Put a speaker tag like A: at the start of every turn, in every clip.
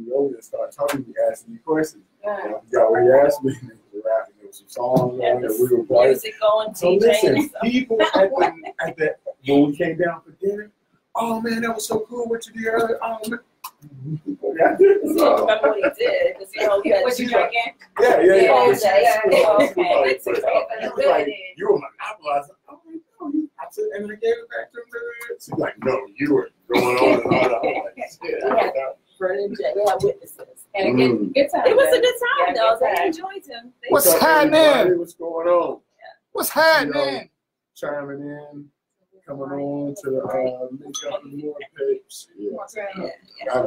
A: we over and started talking, he asking me questions. And I forgot what he asked me. And we were rapping. There was some songs on that we were playing.
B: Music going,
A: so listen, people at the when we came down for dinner, oh man, that was so cool what you did earlier. Oh man.
B: Remember what he did? Because you know, what you drinking?
A: Yeah.
B: Okay.
A: Like, you were monopolizing. I said, and I gave it back to him. She's like, no, you were going on and on.
B: We had witnesses.
C: And again, good time.
B: It was a good time, though. They enjoyed him.
D: What's happening?
A: What's going on?
D: What's happening?
A: Chiming in, coming on to the Link Up and More tapes.
D: All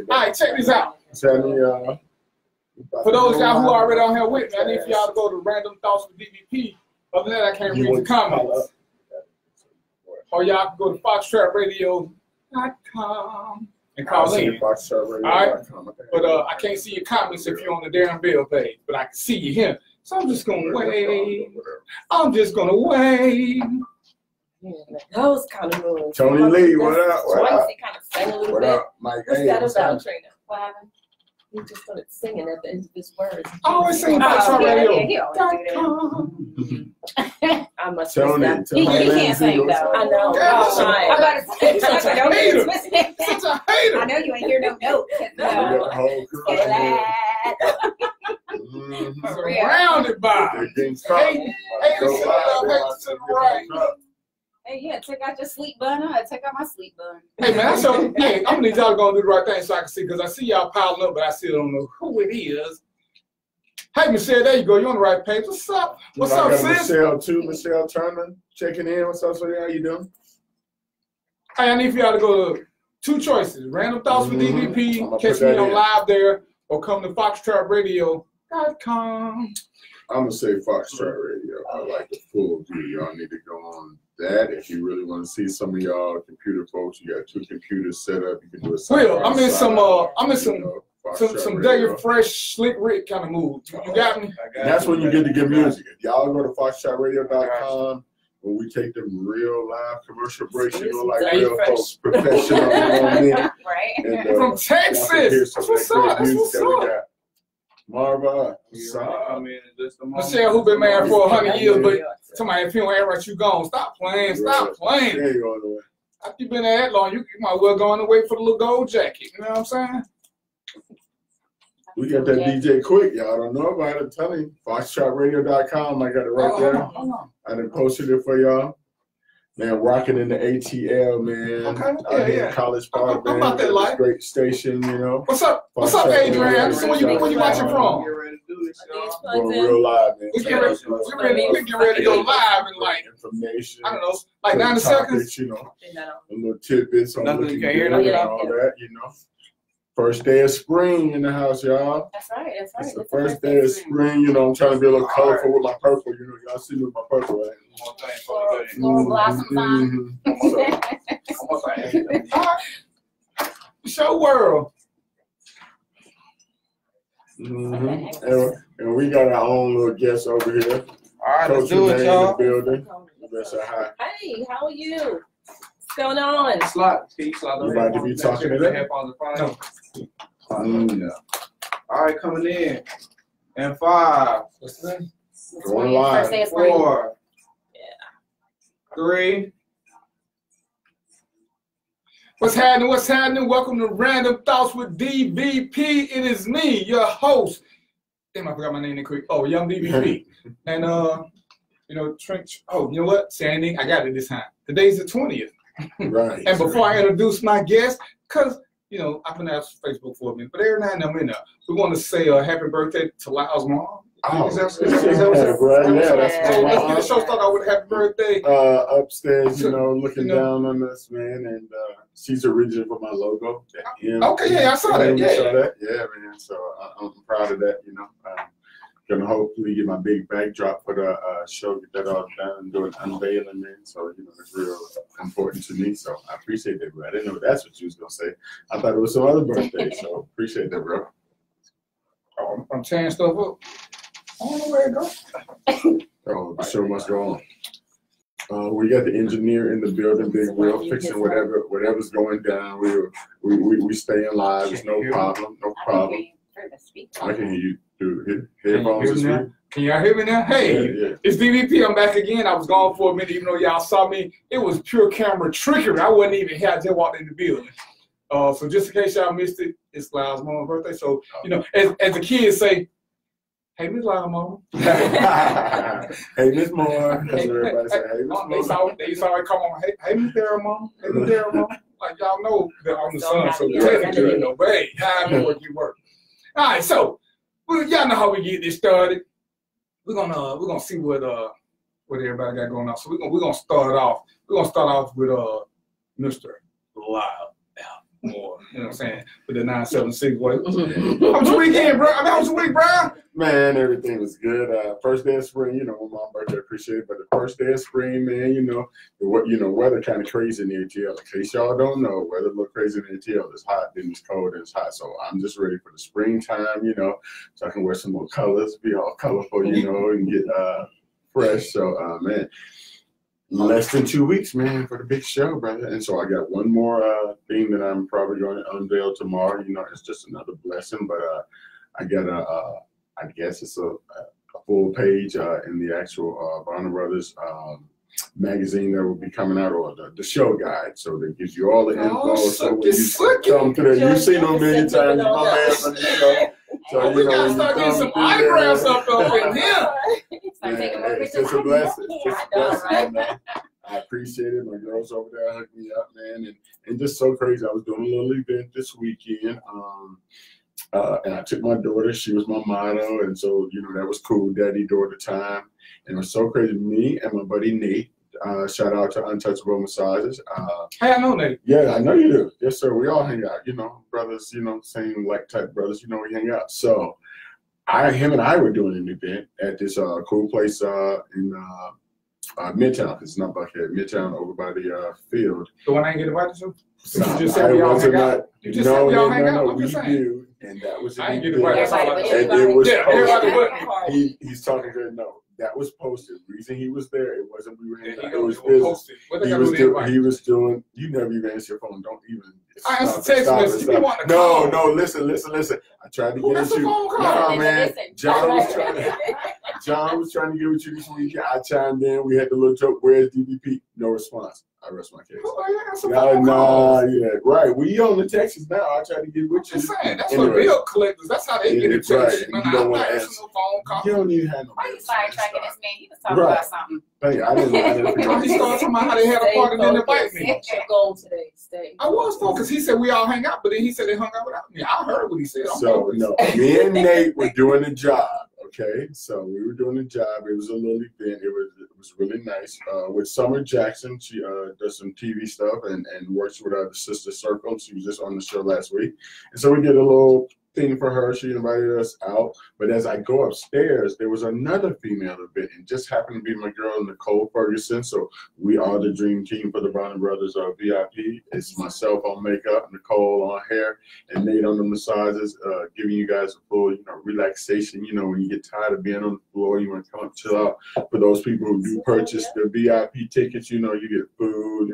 D: right, check this out.
A: Tell me,
D: for those y'all who are already on here with me, I need for y'all to go to Random Thoughts with DVP. Other than that, I can't read the comments. Or y'all can go to foxtratradio.com and call in. All right? But I can't see your comments if you're on the Darren Bell page, but I can see you here. So I'm just going to wait. I'm just going to wait.
B: That was kind of good.
A: Tony Lee, what up?
B: What up? Kind of sang a little
A: What
B: bit.
A: up, Mike?
B: What's that about, Trina? What happened? He just started singing at the end of his words.
D: I always sing
B: I must
A: Tony,
B: he can't sing though. I know.
C: I'm about to say,
D: such a hater. Such a hater.
C: I know you ain't hear no notes.
B: No.
D: Surrounded by haters to the left, to the right.
C: Hey, yeah, take out your sleep bun. I take out my sleep bun.
D: Hey, man, hey, I'm gonna need y'all to go and do the right thing so I can see, because I see y'all piling up, but I still don't know who it is. Hey, Michelle, there you go. You're on the right page. What's up? What's up, sis?
A: Michelle, too. Michelle Turner, checking in. What's up, sweetie? How you doing?
D: Hey, I need for y'all to go to two choices. Random Thoughts with DVP. Catch me on live there, or come to foxtratradio.com.
A: I'm going to say Foxtrot Radio. I like the full view. Y'all need to go on that. If you really want to see some of y'all computer folks, you got 2 computers set up. You can do it.
D: Well, I'm in some David Fresh, Slick Rick kind of mood. You got me?
A: That's when you get to get music. If y'all go to foxtratradio.com, when we take them real live commercial breaks, you know, like real folks, professional.
C: Right.
A: And,
D: from Texas. That's what's up. That's what's up.
A: Marva,
D: Michelle, who been married for 100 years, but somebody, if you don't act right, you gone. Stop playing. Stop playing.
A: There you go.
D: After you've been there that long, you might well go on and wait for the little gold jacket. You know what I'm saying?
A: We got that DJ Quick. Y'all don't know about it. I'm telling you. Foxtratradio.com. I got it right there. I done posted it for y'all. Man, rocking in the ATL, man.
D: Okay.
A: In College Park, man.
D: I'm about that life.
A: Great station, you know.
D: What's up? What's up, Adrian? So when you watching from?
A: Going real live, man.
D: We get ready to go live and like
A: information.
D: I don't know, like 90 seconds.
A: You know, a little tidbits on looking good
D: and
A: all that, you know. First day of spring in the house, y'all.
B: That's right.
A: It's the first day of spring. You know, I'm trying to be a little colorful with my purple. You know, y'all see me with my purple, right?
D: Show world.
A: And we got our own little guest over here.
E: All right, let's do it, y'all.
A: Building. Say hi.
B: Hey, how are you? What's going on?
A: You about to be talking to them?
E: All right, coming in. And 5.
D: What's the name?
A: Going live.
E: 4. 3.
D: What's happening? What's happening? Welcome to Random Thoughts with DVP. It is me, your host. Damn, I forgot my name quick. Oh, Young DVP. And you know, Trench. Oh, you know what? Sandy, I got it this time. Today's the 20th.
A: Right.
D: And before I introduce my guest, because you know, I've been out Facebook for a minute, but every now and then I'm in there. We want to say happy birthday to Lyle's mom.
A: Oh,
D: is that
A: that's
D: the show started out with happy birthday.
A: Upstairs, you know, looking down on us, man, and she's originated for my logo.
D: Okay, yeah, I saw that.
A: Yeah, man. So I'm proud of that. You know, gonna hopefully get my big backdrop for the show, get that all done, and do an unveiling, man. So you know, it's real important to me. So I appreciate that, bro. I didn't know that's what you was gonna say. I thought it was some other birthday. So appreciate that, bro.
D: Oh, I'm tearing stuff up. I don't know where it goes.
A: Oh, the show must go on. We got the engineer in the building, Big Will, fixing whatever's going down. We stay in live. It's no problem. No problem. I can hear you through headphones.
D: Can y'all hear me now? Hey,
A: yeah.
D: It's DVP. I'm back again. I was gone for a minute, even though y'all saw me. It was pure camera trickery. I wasn't even here. I just walked in the building. So just in case y'all missed it, it's Lyle's mom's birthday. So, you know, as the kids say, hey, Miss Lyle, Mama.
A: Hey, Miss Moore. That's what everybody say. Hey, Miss Moore.
D: They used to always come on, hey, Miss Darryl, Mama. Hey, Miss Darryl, Mama. Like, y'all know that I'm the son, so technically, you know, but hey, how I know what you work. All right, so, y'all know how we get this started. We're gonna see what everybody got going on. So we're gonna start off. We're gonna start off with Mr. Lyle Moore. You know what I'm saying? With the 976 way. How was your weekend, bro? How was your week, bro?
A: Man, everything was good. First day of spring, you know, my birthday, appreciate it. But the first day of spring, man, you know, weather kind of crazy in the ATL. In case y'all don't know, weather look crazy in the ATL. It's hot, then it's cold, and it's hot. So I'm just ready for the springtime, you know, so I can wear some more colors, be all colorful, you know, and get fresh. So, man, less than 2 weeks, man, for the big show, brother. And so I got one more thing that I'm probably going to unveil tomorrow. You know, it's just another blessing, but I got I guess it's a full page in the actual Bonner Brothers magazine that will be coming out, or the show guide. So that gives you all the info. So when you come to that, you've seen them many times. You're my man from the show. So
D: we gotta start getting some eyebrows up in here.
A: It's just a blessing. It's just a blessing. I appreciate it. My girls over there hooked me up, man, and just so crazy. I was doing a little event this weekend. And I took my daughter. She was my motto, and so you know that was cool. Daddy daughter time, and it was so crazy. Me and my buddy Nate. Shout out to Untouchable Massages.
D: Hey, I know Nate.
A: Yeah, I know you do. Yes, sir. We all hang out. You know, brothers. You know, same like type brothers. You know, we hang out. So, him and I were doing an event at this cool place in Midtown. It's not Buckhead. Midtown, over by the field.
D: The one I ain't get invited to.
A: No,
D: you just said we all hang out. You just said we all hang out.
A: We do, and that was.
D: I ain't get invited.
A: He's talking good. No. That was posted. The reason he was there, it wasn't we were hanging out. It was
D: posted.
A: He was doing. You never even answer your phone. Don't even.
D: I answer text message. You want to call?
A: No. Listen. I tried to get at you. No, man. John was trying to get with you this weekend. I chimed in. We had the little joke. Where's DVP? No response. I rest my case. Yeah, right. We on the Texas now. I try to get with you.
D: I'm saying that's what real collectors. That's how they get it.
A: Right.
D: Man, I'm not answering no phone call.
A: You don't even have no.
C: Why you sidetracking this man? He was talking about something.
A: I didn't.
D: He started talking about how they had a party and didn't invite me.
B: Go today. Stay.
D: I was focused. He said we all hang out, but then he said they hung out without me. I heard what he said.
A: So no, me and Nate were doing the job. Okay, so we were doing the job. It was a little event. It was really nice. With Summer Jackson, she does some TV stuff and works with the Sister Circle. She was just on the show last week, and so we did a little thing for her. She invited us out. But as I go upstairs, there was another female event, and just happened to be my girl Nicole Ferguson. So we are the dream team for the Bonner Brothers VIP. It's myself on makeup, Nicole on hair, and Nate on the massages, giving you guys a full, relaxation. When you get tired of being on the floor, you want to come up, chill out. For those people who do purchase the VIP tickets, you get food,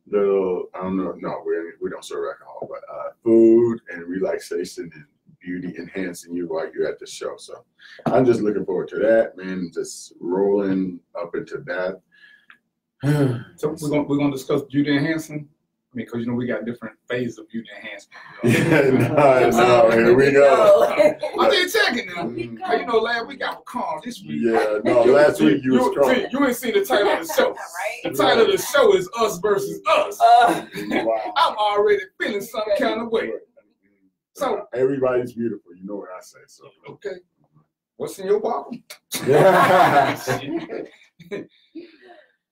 A: little, I don't know, no, we don't serve alcohol, but food and relaxation and beauty enhancing you while you're at the show. So I'm just looking forward to that, man. Just rolling up into that.
D: So we're gonna discuss beauty enhancing. I mean, because we got different phases of beauty enhancement.
A: No, here we go.
D: I'm just checking now. Last week I was calm. This week,
A: last week you was strong.
D: You ain't seen the title of the show. Right? The title of the show is Us Versus Us. Wow. I'm already feeling some kind of way. So
A: everybody's beautiful. You know what I say. So
D: okay, what's in your bottle?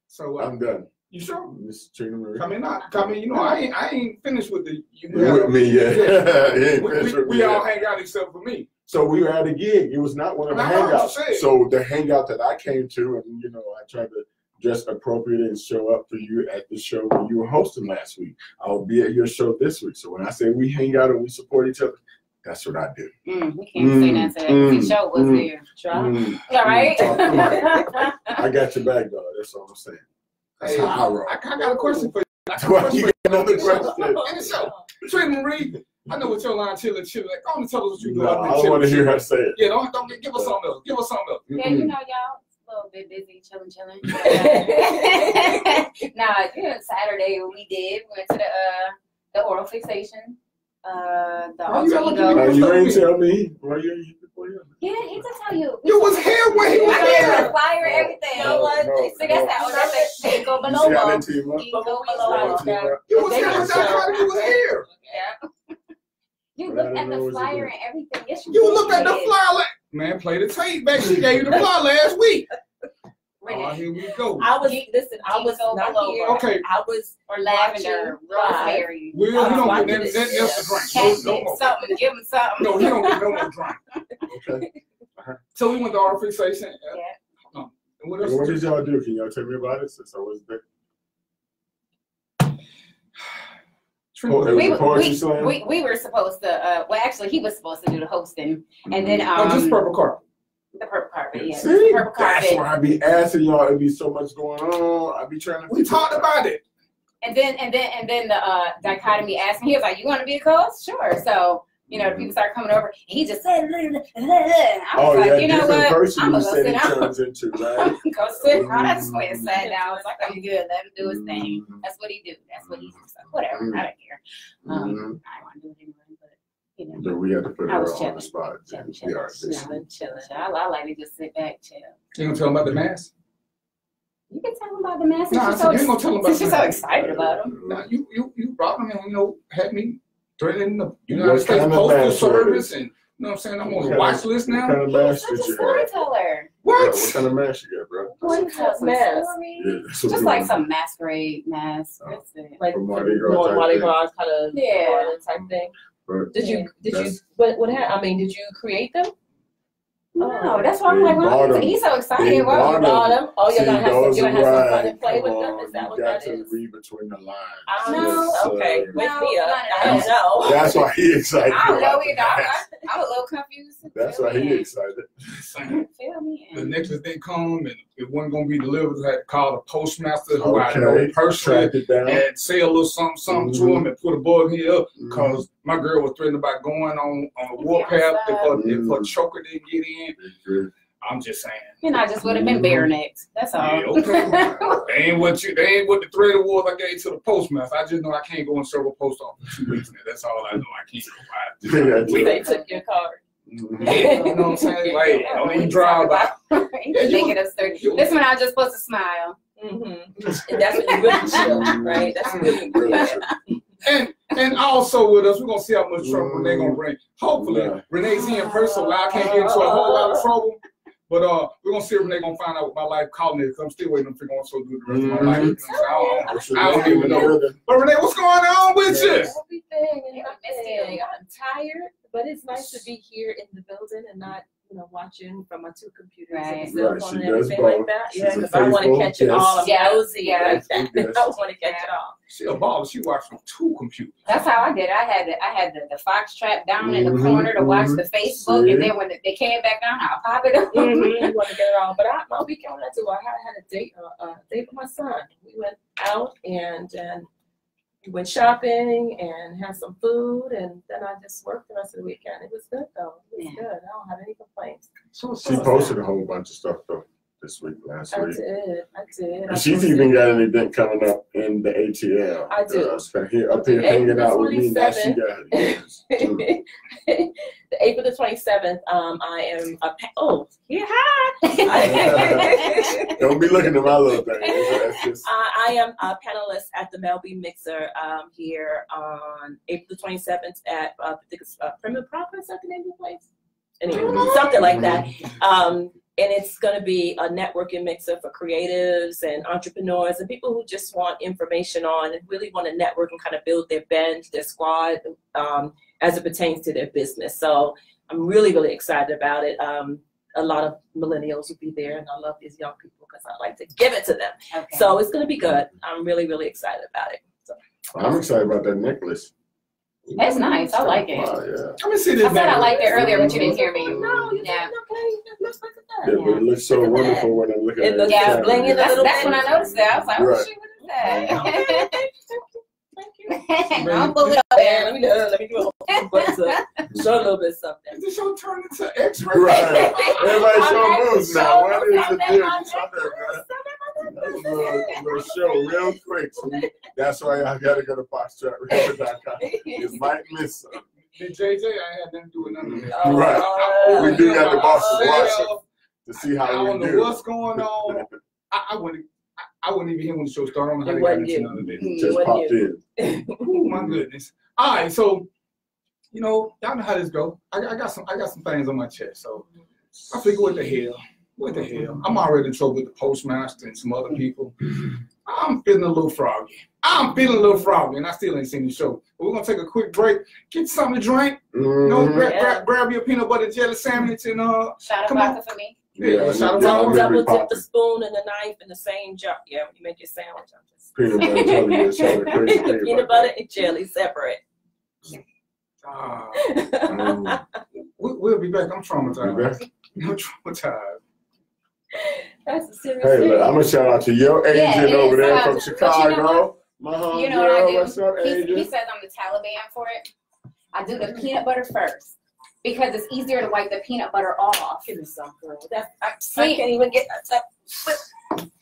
D: So
A: I'm done.
D: You sure?
A: Miss Trina Marie.
D: I ain't finished with the.
A: With me yet.
D: We all hang out except for me.
A: So we were at a gig. It was not one of the hangouts. So the hangout that I came to, and I tried to dress appropriate and show up for you at the show where you were hosting last week. I'll be at your show this week. So when I say we hang out and we support each other, that's what I do.
C: We can't say that to the show was there.
B: All right.
A: I got your back, dog. That's all I'm saying. That's how I roll.
D: I got a question for you.
A: Why you got another question?
D: In the show. Trina Marie, I know what your line chillin'. Like, go on and tell us what you do
A: No,
D: out
A: I
D: there.
A: don't want to hear her say it.
D: Yeah, don't give us something else. Give us something else.
C: Yeah, you know, y'all, a little bit busy, chilling. Nah, yeah, Saturday we went to the oral fixation. The alter ego.
A: You ain't tell me. Why you ain't before you?
C: Yeah, he just tell you.
D: You was here when he was
C: I got
D: here.
C: the flyer, everything.
A: You know what?
C: So that's how that's a go below.
A: You got that team up?
C: Go below.
D: You was here when Dichotomy was here.
C: Yeah. You looked at the flyer and everything. Yes,
D: You looked at the flyer like, man, play the tape back. She gave you the flyer last week. Oh, here we go.
B: I was not here.
D: Okay.
B: I was
C: or lavender, rosemary.
D: Will, you don't get that else to drink. No more.
C: Something, give him something.
D: No, he don't get no more drink.
A: Okay.
D: So we went to our fixation.
C: Yeah.
D: And what else?
A: What did y'all do? Can y'all tell me about it? Since I was there.
C: We were supposed to, well, actually, he was supposed to do the hosting. And then,
D: just purple carpet.
C: The purple carpet, yeah.
A: See,
C: Purple carpet.
A: that's why I be asking y'all. It be so much going on. I be trying to.
D: We talked about it.
C: And then the Dichotomy asked me, he was like, you want to be a co-host? Sure. So, you know, the people started coming over. And he just said, I was like, you know what? I'm going to go sit down.
A: Turns into, right?
C: Go sit down. I just went and sat down. I was like, I'm good. Let him do his thing. That's what he do. That's what he do. So whatever. I don't care. I don't want to do it anyway. You know,
A: But we had to put her
C: I was
A: on
C: chilling.
A: the spot.
B: chilling.
C: I like to just sit back, chill.
D: You gonna tell him about the mask?
C: You can tell him about the mask.
D: No, I said you ain't gonna tell him about
C: Since
D: the
C: you're so
D: mask.
C: excited about him.
D: No, you brought him in, you know, had me threatening the
A: What
D: United States
A: kind of
D: Postal
A: mask
D: Service, and you know what I'm saying? I'm on the watch list
A: What
D: now.
A: kind of
C: He's
A: mask
C: such
A: did
C: a
A: you have?
C: storyteller.
A: What kind of mask you got, bro?
C: He tells some
B: Mask.
C: stories.
A: Yeah, that's what
C: Just
A: we
C: like
A: want.
C: some masquerade mask.
A: Oh.
C: That's it.
B: Like
A: From Mardi Gras
B: going
A: type
B: Mardi
A: thing.
B: Gras kind of
C: Yeah.
B: type thing.
A: But
B: Did you
A: that's-
B: what happened? I mean, did you create them?
C: No, that's why I'm like,
A: They bought
C: well,
A: 'em.
C: he's so
A: They
C: excited. Well,
A: bought
B: You bought them? Oh, you're
A: See,
B: gonna have
A: those
B: some,
A: are
B: some fun
A: right.
B: and play with
A: Come
B: them?
A: on,
B: Is that
A: you
B: what
A: got
B: that
A: to
B: is?
A: read between the lines.
B: I don't
C: No.
B: know. Okay,
A: So-
B: with
C: No,
B: me,
C: no,
B: I don't know.
A: That's why he excited.
C: I don't know
A: about
C: either.
A: that.
C: I'm a little confused.
A: That's
C: Fill
A: why
C: me
A: he
C: in.
A: excited.
C: Fill me
D: The
C: in.
D: necklace didn't come, and it wasn't gonna be delivered. I had to call the postmaster, who I know
A: Okay,
D: personally,
A: track it down.
D: and say a little something to him, and put a bug here because my girl was threatened about going on a warpath if a choker didn't get in.
A: Mhm.
D: I'm just saying.
C: You know, I just would have been bare necked. That's all.
D: Yeah, okay. They ain't what the threat was I gave to the postmaster. I just know I can't go and serve a post office for 2 weeks now. That's all I know. I can't go by.
B: They took your card.
A: Mhm.
D: Yeah, you know what I'm saying? Like, don't even drive by.
C: He's making us stir. This one I just supposed to smile.
B: And that's when you really chill, right? That's really
A: Really
B: chill.
D: And also with us, we're gonna see how much trouble Renee gonna
A: Mm.
D: bring. Hopefully,
A: Yeah.
D: Renee's in person where I can't get into a whole lot of trouble. But we're gonna see if Renee gonna find out what my life calling is, because I'm still waiting to figure out so good the rest of my life. You know what I'm saying? I don't even know. But Renee, what's going on with you?
B: Everything and
C: Yeah,
B: nothing. I'm tired, but it's nice to be here in the building and not, watching from my two computers
C: Right.
B: and cell
A: Right,
B: phone
A: she
B: and
A: does
B: everything like
A: both.
B: that.
A: She's
B: Yeah,
A: a
B: because I want to
A: faithful
B: catch it all. I'm
C: guest.
B: nosy
C: Yeah.
B: like that.
A: Yes.
B: I want to catch it all.
D: She a baller. She watched from 2 computers.
C: That's how I did. I had the Fox trap down in the
A: Mhm,
C: corner to watch
A: mhm.
C: the Facebook,
A: See?
C: and then when they came back down, I'll pop it up.
B: You want to get it all, but my weekend went to. I had a date with my son. We went out and we went shopping and had some food, and then I just worked the rest of the weekend. It was good though. It was good. I don't have any complaints.
A: She posted a whole bunch of stuff though this week, last
B: I
A: week.
B: did.
A: And she's even got an event coming up in the ATL.
B: I do.
A: Spent here up here hanging out with me. Now she got her events, too.
B: The April the 27th, I am hi.
A: Don't be looking at my little thing. That's just,
B: I am a panelist at the Mel B Mixer here on April the 27th at I think it's Premier Proper, is that the name of the place? Anyway, something like that. And it's going to be a networking mixer for creatives and entrepreneurs and people who just want information on and really want to network and kind of build their bench, their squad, as it pertains to their business. So I'm really, really excited about it. A lot of millennials will be there, and I love these young people because I like to give it to them.
C: Okay.
B: So it's going to be good. I'm really, really excited about it. So.
A: I'm excited about that necklace.
C: That's nice. I like it.
A: Wow, yeah.
D: Let me see this.
C: I said I liked it earlier, but you didn't hear me.
B: No, you
C: Yeah.
B: didn't. Okay, let's look at
A: Yeah, but it looks so
B: Look at
A: wonderful
B: that.
A: when I look at
B: It
A: it.
B: looks
C: Yeah,
B: blinging a
C: That's
B: little
C: when
B: bit.
C: I noticed that. I was like, oh,
A: Right.
C: shit, what is that?
B: Thank you.
C: I'll pull it up
B: Yeah,
C: there.
B: let me do a buzzer. Show a little bit something.
D: This show turned into X-ray.
A: Right. Everybody show
B: I'm
A: moves
B: ready to
A: now.
B: show
A: What is the
B: something
A: difference?
B: on
A: That's a little show real quick. So that's why I gotta go to FoxTrackRadio.com. You might miss something.
D: The JJ, I had nothing to do with none of that.
B: Oh,
A: Right. We do got the bosses watching
D: Sale,
A: to see
D: I
A: how
D: don't
A: we
D: know
A: do.
D: what's going on. I wouldn't even hear when the show started. I don't know how
B: It
D: they got
B: wasn't
D: into
B: you.
D: none of this.
A: Just
B: What
A: popped
B: you-
A: in.
D: Oh my goodness. All right, so you know, y'all know how this go. I got some things on my chest. So I figure, what the hell? What the hell? I'm already in trouble with the postmaster and some other people. I'm feeling a little froggy. And I still ain't seen the show. But we're gonna take a quick break, get something to drink. You know, grab your peanut butter jelly sandwich and
C: Shot of
D: Come on.
C: vodka for me.
A: Yeah,
D: Shout out
B: Don't
D: to
B: double dip
A: Poppin'.
B: the spoon and the knife in the same jar. Yeah, when you make your sandwich, I'm just
A: Peanut butter jelly is so crazy.
B: peanut butter and jelly separate.
D: we'll be back. I'm traumatized.
A: Okay.
D: I'm traumatized.
B: That's a serious
A: Hey,
B: thing.
A: look, I'm gonna shout out to your agent
C: Yeah, it
A: over
C: is.
A: there
C: But
A: from
C: you know
A: Chicago. My homegirl,
C: You know what I do?
A: what's up,
C: He
A: agent?
C: says I'm the Taliban for it. I do the peanut butter first because it's easier to wipe the peanut butter off.
B: Give me some, girl. That's, I
C: See?
B: can't even get that.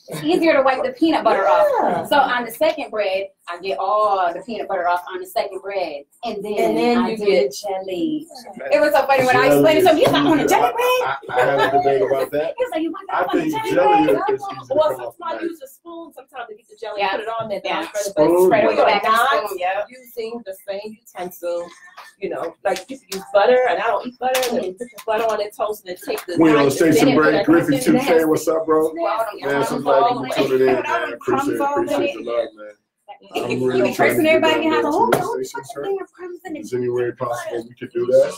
C: It's easier to wipe the peanut butter
B: Yeah.
C: off. So on the second bread, I get all the peanut butter off on the second bread, and then I
B: you
C: do
B: get
C: the jelly. It was so funny when I explained it to him. He was like, "On the jelly bread."
A: I had a debate about that.
C: He was like, "You want
A: I
C: that on the
A: think
C: jelly
A: jelly
C: bread?"
A: is easy to
B: Well,
A: come off the
B: sometimes
A: knife.
B: use a spoon sometimes to get the jelly
C: Yeah.
B: and put it on there.
C: Yeah.
B: But
A: Spoon.
C: Spread it
B: when
C: with the
B: you're
C: back of the
B: not
C: spoon. Yeah.
B: using the same utensil, you know, like you can use butter, and I don't eat butter, and then you put the butter on it, toast, and then take the
A: We on
B: knife and
A: station
B: then put
A: break.
B: that
A: Griffy
B: in there.
A: 2K, what's up, bro?
C: Well,
A: Man, some
C: crumbs
A: glad
C: all
A: you
C: in
A: tuning in,
C: it.
A: man.
C: Crumbs
A: Appreciate
C: all in
A: the
C: it.
A: love, man. I'm
C: You
A: really
C: be
A: trying
C: cursing
A: to get
C: everybody in
A: that
C: the house.
A: to
C: Oh,
A: the
C: don't
A: station,
C: put
A: sir.
C: the crumbs in
A: Is
C: it.
A: any way possible we could do that?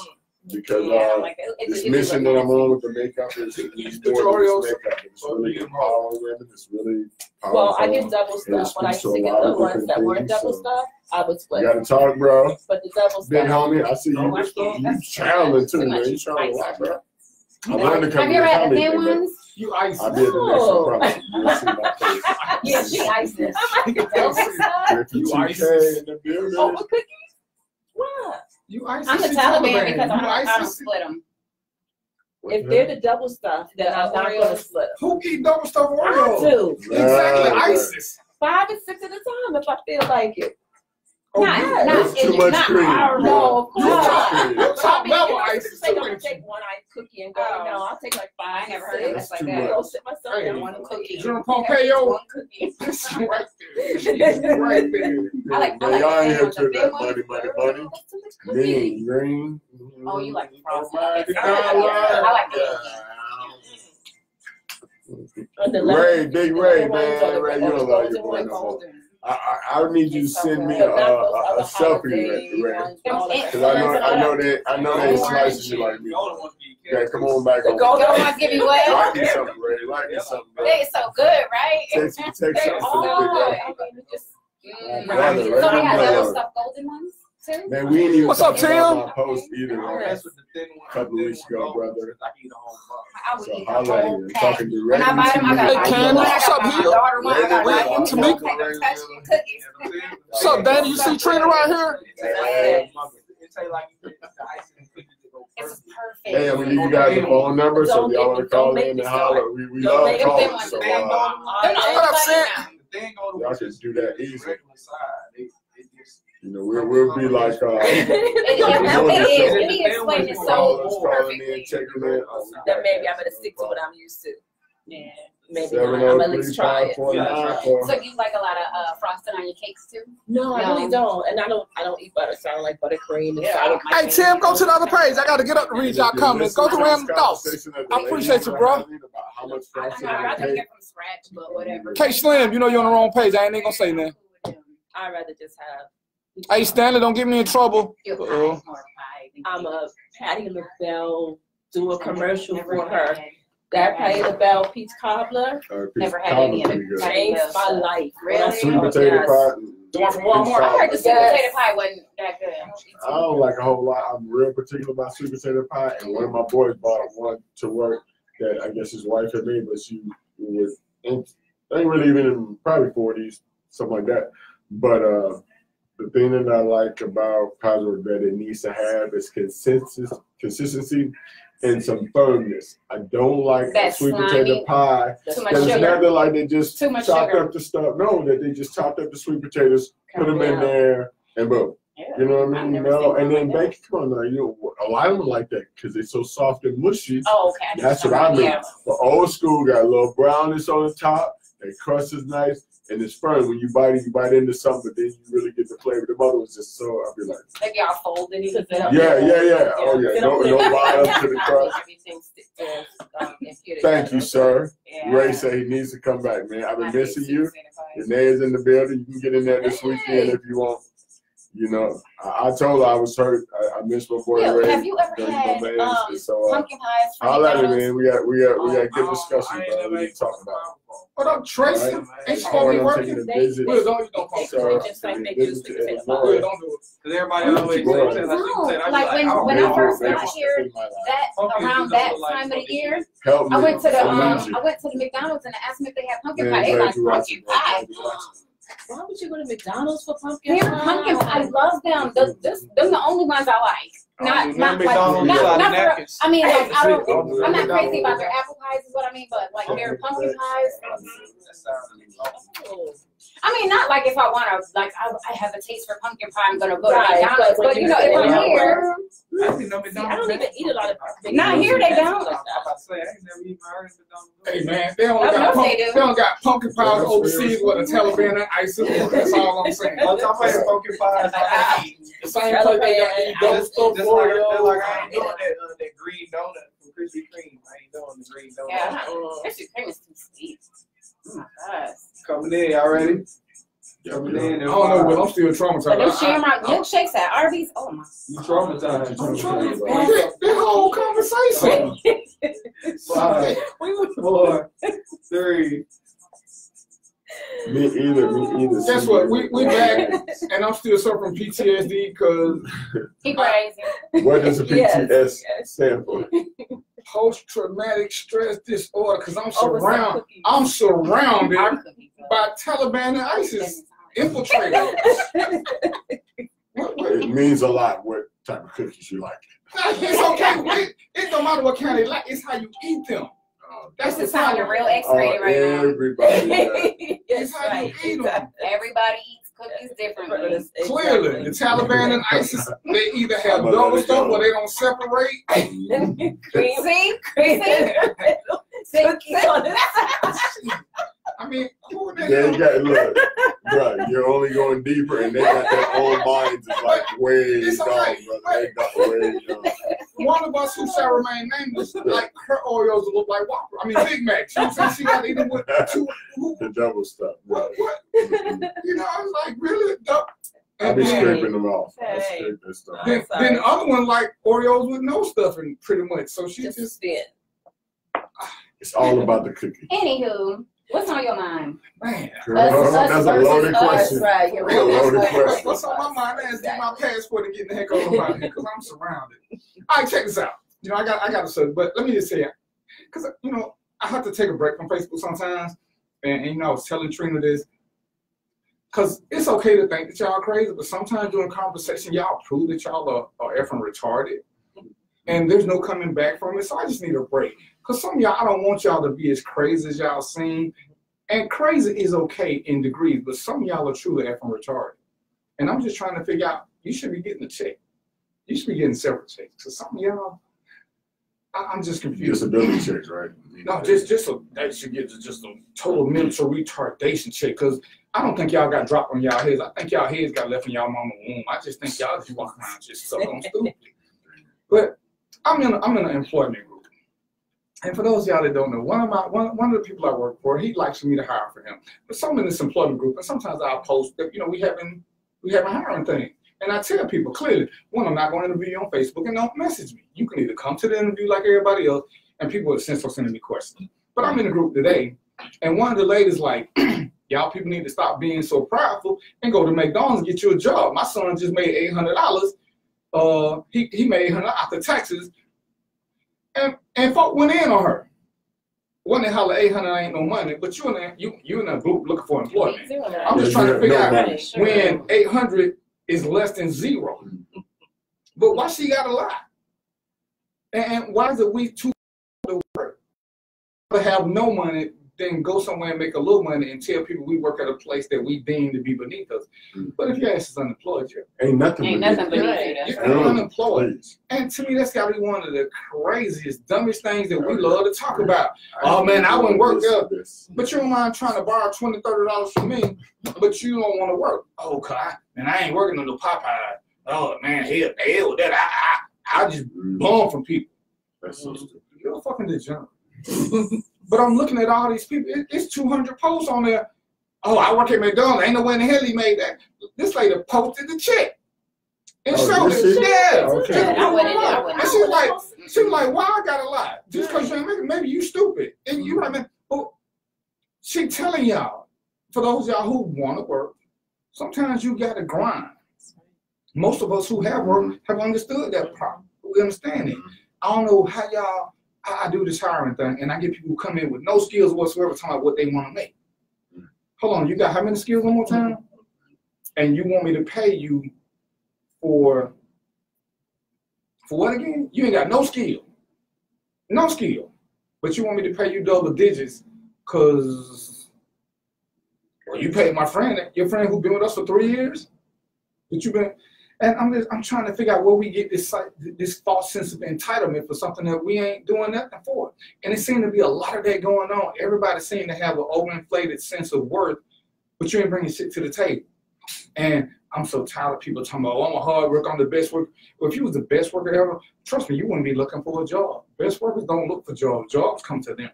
A: Because
C: Yeah, like,
A: this mission that I'm on with the makeup is more than just makeup. It's really empowering women. It's really powerful.
B: Well, I get double
A: It
B: stuff. When I used
A: speaks
B: to
A: to a
B: get
A: lot
B: the
A: of
B: ones
A: different
B: that weren't
A: things,
B: double
A: so-
B: stuff, I would
A: You
B: split.
A: gotta talk, bro.
B: But the double
A: Big
B: stuff.
A: homie, I see you.
C: Oh, I can't.
A: You
C: That's
A: traveling too,
C: too
A: man.
C: much
A: You traveling a lot, bro. I
C: Have
A: learned to come
C: you
A: to
C: ever had the
A: comedy,
C: thin
A: baby.
C: ones?
D: You ice.
A: I did the next
B: No.
A: one, promise. You'll see my face.
C: Yeah, she iced it.
B: Double stuff?
A: Griffy
D: You
A: 2K
D: ISIS.
A: in the building.
B: Oh, with cookies? What?
D: You ice.
C: I'm the
D: She
C: Taliban because
D: You
C: I don't
D: ice.
C: split them.
B: If they're the double stuff, then
C: The
B: I'm not
C: Oreos.
B: going to split them.
D: Who eat double stuffed
B: I
D: Oreos?
B: do.
D: Exactly,
A: Right.
D: ISIS.
B: 5 and 6 at a time if I feel like it.
D: Oh,
C: Not-
D: you-
C: not-
A: That's too much
C: not-
A: cream.
C: No, of
A: Too
C: course
A: much
C: not.
A: cream.
D: Your top
B: I mean,
D: level
B: you know,
D: ice
B: just
D: is
B: say I'm
D: too
B: gonna
D: much.
B: take one ice cookie and go.
C: Oh.
B: No, I'll take like 5.
C: I never heard of
B: 6.
C: this like
A: too
C: that.
A: much.
B: Go sit myself
D: Hey,
B: down.
C: One cookie.
D: Jerome Pompeo.
B: One cookie.
D: This is right there. Right there.
C: I like
A: Man, y'all ain't
C: the
A: here
C: thin
A: to
C: ones,
A: that
C: the
A: money,
C: thin
A: money,
C: ones.
A: money.
B: That's too much cookie.
A: Mean, green.
C: Oh, you like the frosting.
A: Oh, my
C: I like
A: God.
B: And the
A: Ray,
B: lemon-
A: big
B: the
A: Ray,
B: lemon ones
A: man.
B: or the
A: Ray, you
B: golden
A: don't like your
B: ones.
A: boy no more. I need you to
C: It's so
A: send me
C: good.
A: a
B: But not those other
A: selfie,
B: holiday
A: Ray.
B: ones and all that.
A: Because I know they ain't slicing you like me. Okay, come on back
B: The
A: on.
B: golden
C: Golden ones give you what?
A: Like me something, Ray. Like me something, Ray.
C: They so good, right?
A: Take something
B: They
A: to the
B: all
A: big
B: good.
A: Ray.
B: I mean, it just
C: Mm.
A: Brother,
C: So
A: right
C: they have
A: now,
C: double
A: brother.
C: stuffed golden ones too?
A: Man, we ain't even
D: What's up,
A: talking about
D: Tim?
A: my post either, man. A couple weeks ago, brother.
C: I would
A: So
C: eat the
A: holla at
C: whole
A: you. I'm
C: pack.
A: talking
C: When
A: directly
C: I buy them, I
A: to
C: got
A: you.
C: my
D: Candace,
C: one, I
D: what's
C: got
D: up,
C: my
D: Hill?
C: daughter one, I got my
A: Tamika.
C: don't take them touching cookies.
D: What's up, Danny? You see Trina right here?
C: It's perfect.
A: Hey, I'm gonna give you guys a phone number, so if y'all wanna call in and holler, we love
B: Don't
A: calling,
B: make
A: so
C: They're not
D: What up, Sid?
A: y'all can do that easy. You know, we'll be like,
C: It is explained it so
A: calling in,
C: perfectly.
A: checking in.
B: then maybe I better stick to what I'm used to.
C: Yeah.
B: Maybe not. I'm at least try it.
A: 703-549.
C: So you like a lot of frosting on your cakes too?
B: No, I
C: No.
B: really don't. And I don't eat butter, so I don't like buttercream and sour cream.
D: Hey, Tim, go to the other page. I got to get up to read y'all comments. Go to Random Thoughts. I appreciate you, bro.
A: How much
C: I
A: frosting
C: know, I'd
A: on
C: rather
A: the
C: get
A: cake?
C: from scratch, but whatever.
D: K Slim, you know you're on the wrong page. I ain't even gonna say nothing.
B: I'd rather just have.
D: Hey, Stanley, don't get me in trouble.
C: Your pie
D: Uh-oh.
C: is more pie than
B: I'm
C: cake.
B: a Patty LaBelle do a commercial
C: Never
B: for her.
C: had-
B: That Patty LaBelle peach cobbler
C: Never had any of it.
A: Good.
B: changed my life.
C: Really?
A: Sweet potato pie.
D: The one from Walmart?
C: I heard the sweet
B: Yes.
C: potato pie wasn't that good.
A: I don't like a whole lot. I'm real particular about sweet potato pie, and one of my boys bought one to work that I guess his wife had made, but she was, they ain't really even in probably 40s, something like that. But the thing that I like about Cosmo that it needs to have is consistency and some firmness. I don't like that sweet potato pie.
C: Too much sugar.
A: It's never like they just
C: chopped
A: up the stuff. No, that they just chopped up the sweet potatoes, put them in there, and boom.
C: Yeah.
A: You know what I mean? No, and then bacon. Come on, now, you know, a lot of them like that because they're so soft and mushy.
C: Oh, okay.
A: That's what I mean. Yeah. But old school got a little brownness on the top. The crust is nice. And it's firm. When you bite it, you bite into something, but then you really get the flavor. The mother was just so, I'll be like.
C: Maybe y'all fold it.
A: Yeah. Oh, yeah. No bottom to the crust. Thank you, sir. Yeah. Ray said he needs to come back, man. I've been missing you. Renee's in the building. You can get in there this weekend if you want. You know, I told her I was hurt. I missed my boy Ray.
C: Have you ever had pumpkin pies?
A: I'll let it, man. We got good discussion, but we need to talk about it.
D: What up, Tracy? Ain't she gonna be working?
A: We're
D: don't
B: just like they do sweet potato pie.
D: Don't do it.
E: Because everybody always says,
C: like when I first got here, around that time of the year, I went to the McDonald's and I asked them if they had pumpkin pie. They like pumpkin pie.
B: Why would you go to McDonald's for pumpkin pie?
C: Pumpkins, I love them. Them the only ones I like. Not for, I mean, like, I'm not crazy about their apple pies is what I mean, but like their pumpkin pies. I mean, not like if I want to, like, I have a taste for pumpkin pie, I'm going to go to McDonald's. But, you know, if I'm here.
B: I don't even eat a lot of pumpkin.
C: Not here, they don't.
D: Hey, man, they don't got pumpkin pies overseas with the Taliban and ISIS. That's all I'm saying.
E: I'm talking about pumpkin pies.
D: The same place they got to eat double stuffed Oreo.
E: Like, I ain't doing that green donut from Krispy Kreme. I ain't doing the green donut.
C: Yeah, Krispy Kreme is too sweet. Oh, my gosh.
E: Coming in, y'all ready? Coming in.
D: I don't know, but I'm still traumatized.
C: But them shamrock milkshakes at Arby's, oh my.
E: You traumatized.
D: I'm traumatized. That whole conversation.
E: 5, 4, 3.
A: Me either.
D: Guess what? We back, and I'm still suffering PTSD because.
C: He crazy.
A: What does a PTSD stand for?
D: Post-traumatic stress disorder, because I'm surrounded by Taliban and ISIS infiltrators.
A: It means a lot what type of cookies you like.
D: It's okay. It don't matter what kind they like. It's how you eat them.
C: That's the sound of real X-rated right now.
A: Everybody.
D: It's how you eat them.
C: Everybody eats cookies differently.
D: Clearly, the Taliban and ISIS, they either have double stuff or they don't separate. I mean, who the hell?
A: You got, look, bro, you're only going deeper, and they got their own minds. It's like way gone, brother. They got way gone.
D: One of us who shall remain nameless, like her Oreos look like Whopper. I mean, Big Macs. You know what I'm saying? She got even with
A: the double stuff.
D: What? You know, I was like, really?
A: I'll be scraping them off.
B: Hey.
D: Then the other one like Oreos with no stuffing, pretty much. So she just
B: spit.
A: It's all about the cookie.
C: Anywho, what's on your mind?
D: Man,
A: that's a loaded question.
B: Right.
D: What's on my mind? I get my passport and get the heck on about here because I'm surrounded. All right, check this out. You know, I got a subject, but let me just say it, because you know I have to take a break from Facebook sometimes, and you know I was telling Trina this. Because it's okay to think that y'all are crazy, but sometimes during conversation, y'all prove that y'all are effing retarded. And there's no coming back from it, so I just need a break. Because some of y'all, I don't want y'all to be as crazy as y'all seem. And crazy is okay in degrees, but some of y'all are truly effing retarded. And I'm just trying to figure out, you should be getting a check. You should be getting several checks. Because some of y'all, I'm just confused.
A: Disability checks, right?
D: No, that should get just a total mental retardation check. Because I don't think y'all got dropped on y'all heads. I think y'all heads got left in y'all mama's womb. I just think y'all just walk around just so stupid. But I'm in an employment group. And for those of y'all that don't know, one of the people I work for, he likes for me to hire for him. But some in this employment group, and sometimes I'll post that, you know, we having a hiring thing. And I tell people clearly, one, I'm not going to interview you on Facebook, and don't message me. You can either come to the interview like everybody else, and people are essentially sending me questions. But I'm in a group today, and one of the ladies like, y'all people need to stop being so prideful and go to McDonald's and get you a job. My son just made $800. He made $800 after taxes, and folk went in on her. When they holler 800 ain't no money, but you in a group looking for employment. I'm just trying to figure out when 800 is less than zero. But why she got a lot? And why is it we too to work to have no money, then go somewhere and make a little money and tell people we work at a place that we deem to be beneath us? But if your ass is unemployed,
A: ain't nothing beneath
D: you. You're unemployed. And to me, that's got to be one of the craziest, dumbest things that we love to talk about. Oh man, I wouldn't work there, but you don't mind trying to borrow $20, $30 from me, but you don't want to work. Oh, God, and I ain't working on the Popeye. Oh man, hell with that. I just bum from people.
A: That's so stupid.
D: You're a fucking degenerate. But I'm looking at all these people. It's 200 posts on there. Oh, I work at McDonald's. Ain't no way in the hell he made that. This lady posted the check. And showed it. Yeah.
A: Okay.
D: And she was like, why I got a lot? Just because you ain't making, maybe you stupid. And you know what I mean? But she telling y'all, for those of y'all who want to work, sometimes you got to grind. Most of us who have worked have understood that problem. We understand it. I don't know how I do this hiring thing, and I get people who come in with no skills whatsoever talking about what they want to make. Hold on, you got how many skills one more time? And you want me to pay you for what again? You ain't got no skill. No skill. But you want me to pay you double digits because you paid my friend, your friend who's been with us for 3 years? That you've been. And I'm trying to figure out where we get this false sense of entitlement for something that we ain't doing nothing for. And it seemed to be a lot of that going on. Everybody seemed to have an overinflated sense of worth, but you ain't bringing shit to the table. And I'm so tired of people talking about, oh, I'm a hard worker, I'm the best worker. Well, if you was the best worker ever, trust me, you wouldn't be looking for a job. Best workers don't look for jobs. Jobs come to them.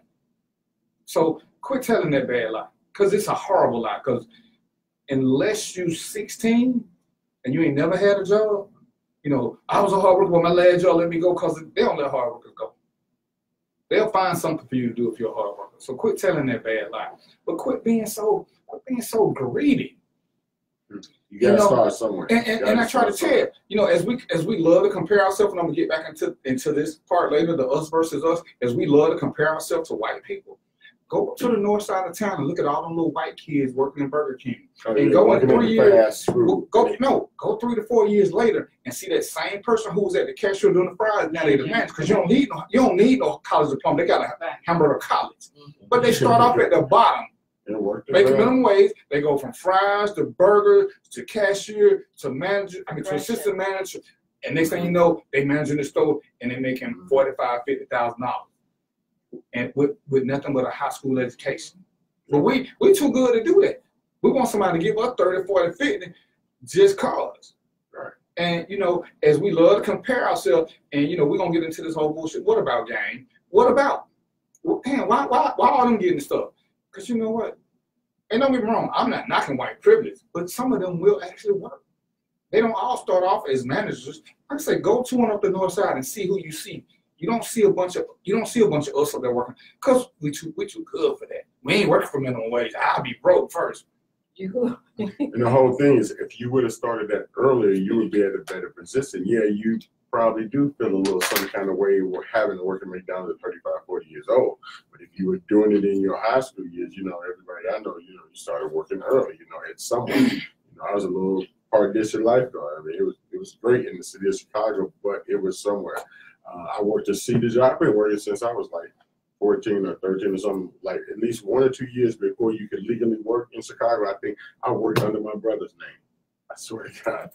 D: So quit telling that bad lie, because it's a horrible lie. Because unless you're 16, and you ain't never had a job, you know, I was a hard worker, but my last job let me go, because they don't let hard workers go. They'll find something for you to do if you're a hard worker. So quit telling that bad lie. But quit being so greedy.
A: You gotta start somewhere.
D: And I try to tell you, you know, as we love to compare ourselves, and I'm gonna get back into this part later, the us versus us, as we love to compare ourselves to white people. Go to the north side of town and look at all them little white kids working in Burger King. And go in 3 years, go 3 to 4 years later and see that same person who was at the cashier doing the fries, now they're the manager, because you don't need no college diploma. They got a Hamburger college. But they start off at the bottom. Making minimum wage, they go from fries to burger to cashier to manager, to assistant manager. And next thing you know, they managing the store and they're making $45,000, $50,000. And with nothing but a high school education. But we too good to do that. We want somebody to give us 30, 40, 50 just cause. Right. And, you know, as we love to compare ourselves, and, you know, we're going to get into this whole bullshit. What about gang? What about? Well, damn, why all them getting stuff? Because you know what? And don't get me wrong, I'm not knocking white privilege, but some of them will actually work. They don't all start off as managers. Like I say, go to one up the north side and see who you see. You don't see a bunch of us up there working, because we too good for that. We ain't working for minimum wage. I'll be broke first.
A: And the whole thing is, if you would have started that earlier, you would be at a better position. Yeah, you probably do feel a little some kind of way with having to work at McDonald's at 35, 40 years old. But if you were doing it in your high school years, you know, everybody I know, you know, you started working early, you know, at somewhere. You know, I was a little hard district lifeguard. I mean, it was great in the city of Chicago, but it was somewhere. I worked at Cedar Job. I've been working since I was like 14 or 13 or something, like at least 1 or 2 years before you could legally work in Chicago. I think I worked under my brother's name. I swear to God,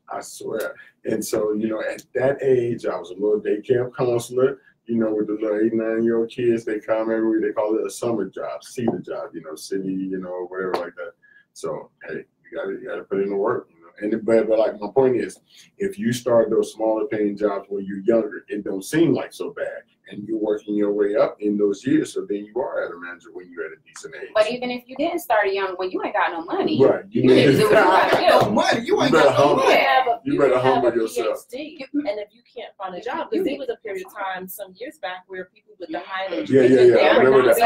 A: I swear. And so, you know, at that age, I was a little day camp counselor, you know, with the little 8, 9-year-old kids. They come every week. They call it a summer job, Cedar Job, you know, city, you know, whatever like that. So, hey, you gotta put in the work. But like my point is, if you start those smaller paying jobs when you're younger, it don't seem like so bad, and you're working your way up in those years. So then you are at a manager when you're at a decent age.
C: But even if you didn't start young, when you ain't got no money,
A: right?
C: You need to do what you gotta do.
D: No money. You ain't got no money.
A: You better humble yourself.
B: PhD, and if you can't find a job, because there was a period of time some years back where people with the high education,
A: they were not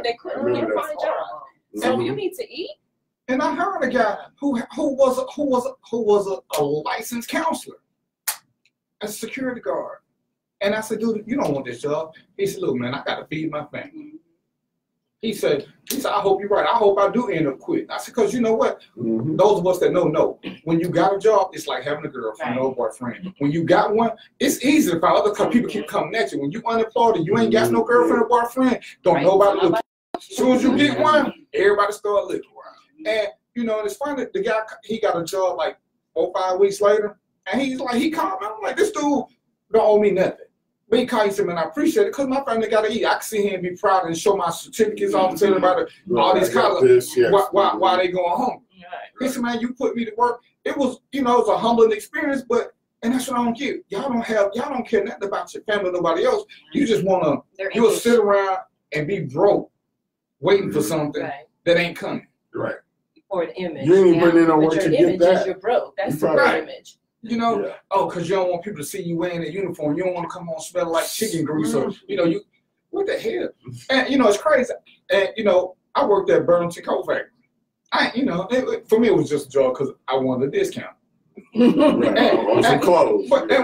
B: they couldn't find a job. So you need to eat.
D: And I heard a guy who was a licensed counselor, a security guard, And I said, dude, you don't want this job. He said, look, man, I got to feed my family. He said, I hope you're right. I hope I do end up quitting. I said, because you know what? Those of us that know, when you got a job, it's like having a girlfriend or a boyfriend. When you got one, it's easy to find other people keep coming at you. When you unemployed and you ain't got no girlfriend or boyfriend, don't nobody look. As soon as you get one, everybody start looking. And, you know, it's funny, the guy, he got a job like 4 or 5 weeks later, and he's like, he called me. I'm like, this dude don't owe me nothing. But he called, he said, man, I appreciate it because my family got to eat. I can sit here and be proud and show my certificates off and tell everybody all these colleges, why they going home. He said, man, you put me to work. It was, you know, it was a humbling experience, but, and that's what I don't get. Y'all don't care nothing about your family or nobody else. You just want to, you'll sit around and be broke waiting for something that ain't coming.
A: Right.
B: Or an image.
A: You ain't putting in no work to get that.
B: You're broke. That's the image.
D: You know, because you don't want people to see you wearing a uniform. You don't want to come on smelling like chicken grease or, you know, what the hell? And, you know, it's crazy. And, you know, I worked at Burlington Coat Factory. You know, for me, it was just a job because I wanted a discount. And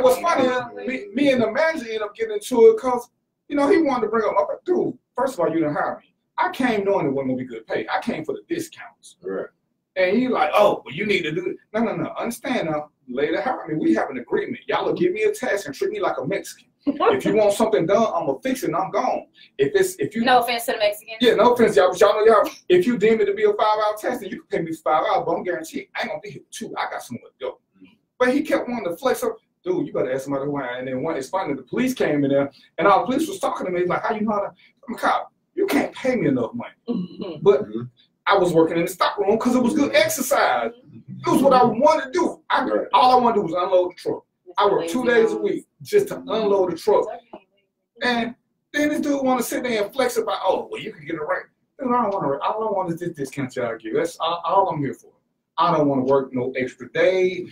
D: what's funny, me and the manager ended up getting into it because, you know, he wanted to bring up, I'm like, dude, first of all, you didn't hire me. I came knowing it wasn't going to be good pay. I came for the discounts. Right. And he's like, oh, well, you need to do it. No. Understand now. Later, hire me. We have an agreement. Y'all will give me a task and treat me like a Mexican. If you want something done, I'm gonna fix it and I'm gone. If you
C: no offense to the Mexicans.
D: Yeah, no offense, y'all. But y'all know y'all. If you deem it to be a 5-hour test, then you can pay me for 5 hours, but I'm guaranteed I ain't gonna be here for 2. I got somewhere to go. But he kept wanting to flex up. Dude, you better ask somebody who I am. And then it's funny, the police came in there, and our police was talking to me like, how you know how to? I'm a cop. You can't pay me enough money. But I was working in the stock room because it was good exercise. It was what I wanted to do. All I wanted to do was unload the truck. I worked 2 days a week just to unload the truck. And then this dude want to sit there and flex about, oh, well, you can get a rate. Dude, I don't want to. All I want is this discount y'all give. That's all I'm here for. I don't want to work no extra day.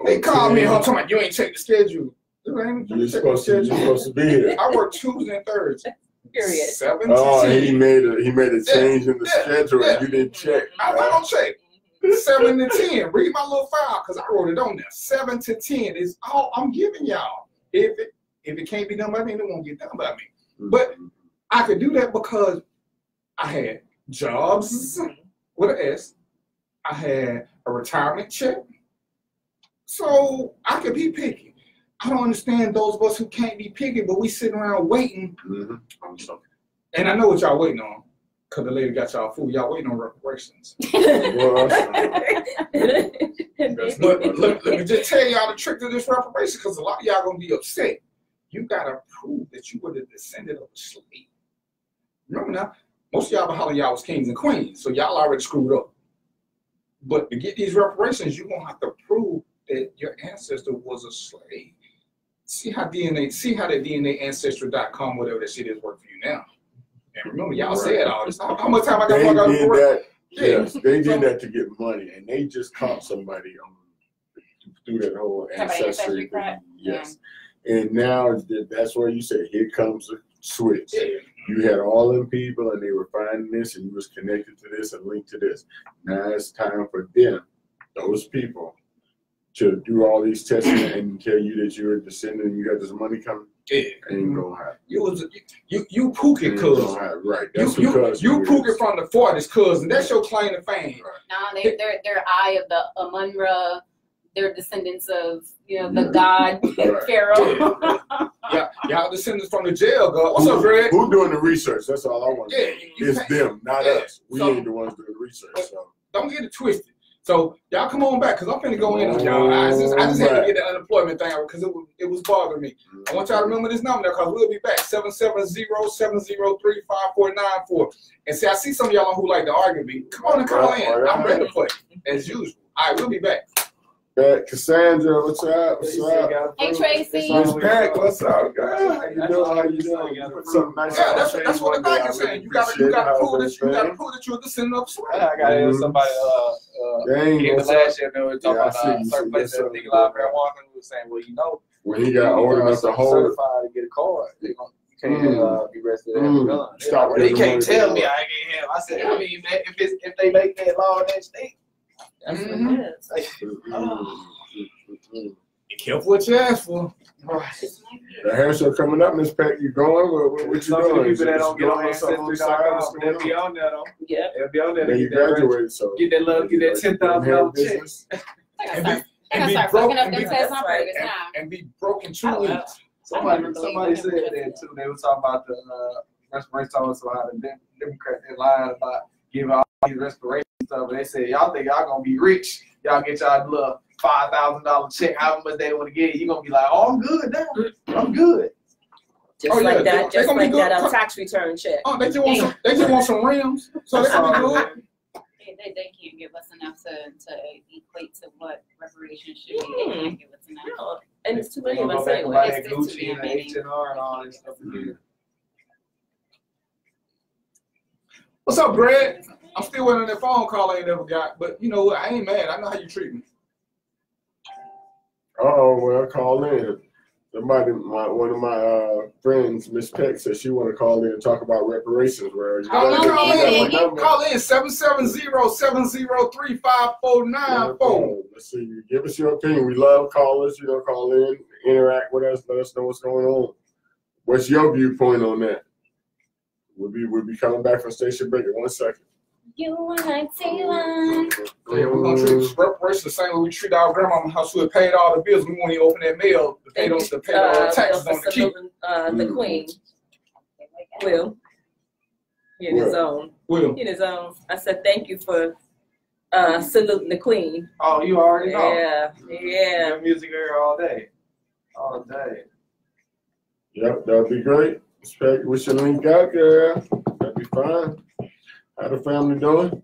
D: They called me and talking about you ain't check the schedule. Dude,
A: you're supposed to be here.
D: I work Tuesday and Thursday.
B: Period.
D: 7 to 10.
A: He made a change in the schedule and you didn't check.
D: I don't check. 7 to 10. Read my little file because I wrote it on there. 7 to 10 is all I'm giving y'all. If it can't be done by me, it won't get done by me. But I could do that because I had jobs with an S. I had a retirement check. So I could be picky. I don't understand those of us who can't be picky, but we sitting around waiting. And I know what y'all waiting on, because the lady got y'all food. Y'all waiting on reparations. But let me just tell y'all the trick to this reparation, because a lot of y'all going to be upset. You got to prove that you were the descendant of a slave. Remember now, most of y'all behind y'all was kings and queens, so y'all already screwed up. But to get these reparations, you're going to have to prove that your ancestor was a slave. See how that DNA Ancestry.com, whatever that shit is, work for you now. And remember, y'all said all this. How much time I got to work out for it?
A: Yes, they did that to get money, and they just caught somebody through that whole ancestry thing. Yes. And now that's where you say, here comes the switch. You had all them people, and they were finding this, and you was connected to this and linked to this. Now it's time for them, those people, to do all these tests and tell you that you're a descendant and you got this money coming. Ain't gonna happen.
D: You pookie cousin.
A: Right.
D: You pookie from the 40s cousin. That's your claim to fame.
C: No, they're eye of the Amun-Ra. They're descendants of, you know, the god Pharaoh.
D: Y'all descendants from the jail god. What's up, Greg?
A: Who's doing the research? That's all I want to know. It's them, not us. We ain't the ones doing the research. So.
D: Don't get it twisted. So y'all come on back, because I'm finna go in on y'all. I just had to get the unemployment thing out because it was bothering me. I want y'all to remember this number because we'll be back. 770-703-5494. And see, I see some of y'all who like to argue with me. Come on and call in. I'm ready to play, as usual. All right, we'll be back.
A: Cassandra, what's up? What's up?
C: Hey, Tracy.
A: Miss Pack, what's up, girl? How you doing? How you doing? You put something nice on
D: that's what the thing is saying. You gotta prove that you're a descendant of slave.
E: I gotta hear somebody in the last year they were talking about certain places that nigga out there walking who was saying, well, you know,
A: when he got old enough to hold it,
E: certified to get a card, you can't be arrested and gun. They can't tell me I ain't have. I said, I mean, if they make that law in that state.
D: Be careful what you ask for.
E: Right.
A: The hair show coming up, Miss Peck. You going? What you
E: Some of the
A: doing?
E: people that don't get on
A: Ancestry.com,
E: they'll be on there though.
B: Yeah.
E: They'll be on there.
A: Then you graduated, so
E: Get that love, get that $10,000 check.
C: And start fucking up them tests on purpose now.
D: and be broken 2
B: Oh, wow.
D: weeks.
E: Somebody said that too. They were talking about the respiration, talking about how the Democrats they lied about giving all these respiration stuff. They said y'all think y'all gonna be rich. Y'all get y'all little $5,000 check. How much they want to get? You gonna be like, oh, I'm good now. I'm good.
B: Just like that. Just like that tax return check.
D: Oh, they just want some rims, so they can be good.
C: They can't give us enough to equate to what reparations should be. They can't give us enough.
B: No. And it's too many of us
E: Buy
B: anyway.
E: that Gucci and the H&R and all that stuff again.
D: What's up, Greg? I'm still waiting on that phone call I ain't never got, but you know what? I ain't mad. I know how you treat me.
A: oh well, call in. Somebody, one of my friends, Miss Peck, said she want to call in and talk about reparations. Where you
D: Call in 770-703-5494.
A: Let's see. Give us your opinion. We love callers. You know, call in, interact with us, let us know what's going on. What's your viewpoint on that? We'll be coming back from station break in 1 second.
C: You want to see one?
D: Yeah, we're gonna treat reparations the same way we treat our grandmama, how she would pay all the bills. We won't even open that mail to pay those all the taxes on the key.
B: The Queen. Will. In his own.
D: Will.
B: In his own. I said thank you for saluting the Queen.
E: Oh, you already know.
B: Yeah. Yeah.
E: Your music here all day. All day.
A: Yep, that'd be great. Respect, we should link out, girl. That'd be fine. How the family doing?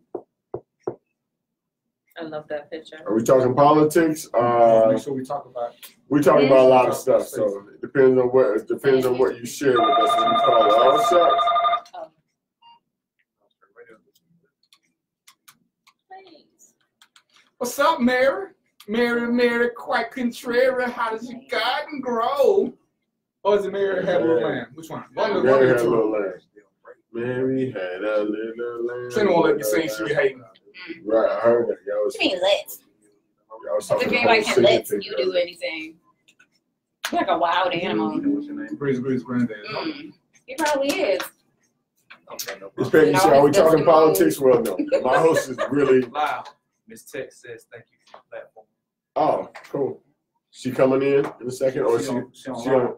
B: I love that picture.
A: Are we talking politics?
D: Make sure we talk about it.
A: We talking about a lot of stuff, so it depends on what you share with us when we call it. All set.
D: What's up, Mary? Mary, quite contrary. How does your garden grow? Or is it Mary had a little lamb? Which one?
A: Mary had a little lamb. Mary had a little lamb.
D: She don't want to let me sing. She be hating.
A: Right, I heard that. Y'all was,
C: What do you mean let's?
A: y'all was talking
C: If
A: about
C: anybody can
A: singing
C: let
A: thing
C: you
A: earlier.
C: do anything. You're like a wild animal.
D: Bree's granddad.
C: He probably is.
A: Miss Peggy,
C: No,
A: are we
C: it's
A: talking
C: just-
A: politics? Well, no. My host is really.
E: Wow. Miss Tech says thank you for the platform.
A: Oh, cool. She coming in a second, or she
E: on-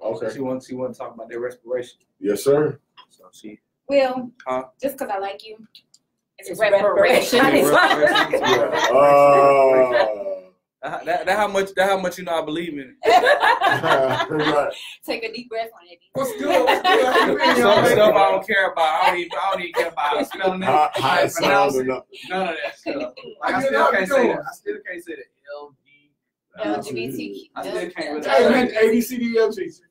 A: okay.
E: She wants to talk about their respiration.
A: yes, sir.
E: So she
C: Will,
E: Huh?
C: just because I like you, it's
B: It's
C: reparation.
B: reparation.
E: that how much you know I believe in it.
A: Right.
C: Take a deep breath on it.
D: What's good? What's good? How you been,
E: Some
D: y'all?
E: stuff I don't care about. I don't even care about spelling it.
A: How it sounds or not.
E: None of that stuff. Like,
D: How
E: I
D: you
E: still can't say
D: doing?
E: that. I still can't say that.
C: LGBT.
E: I still can't really
D: Hey, man, ABCDFG.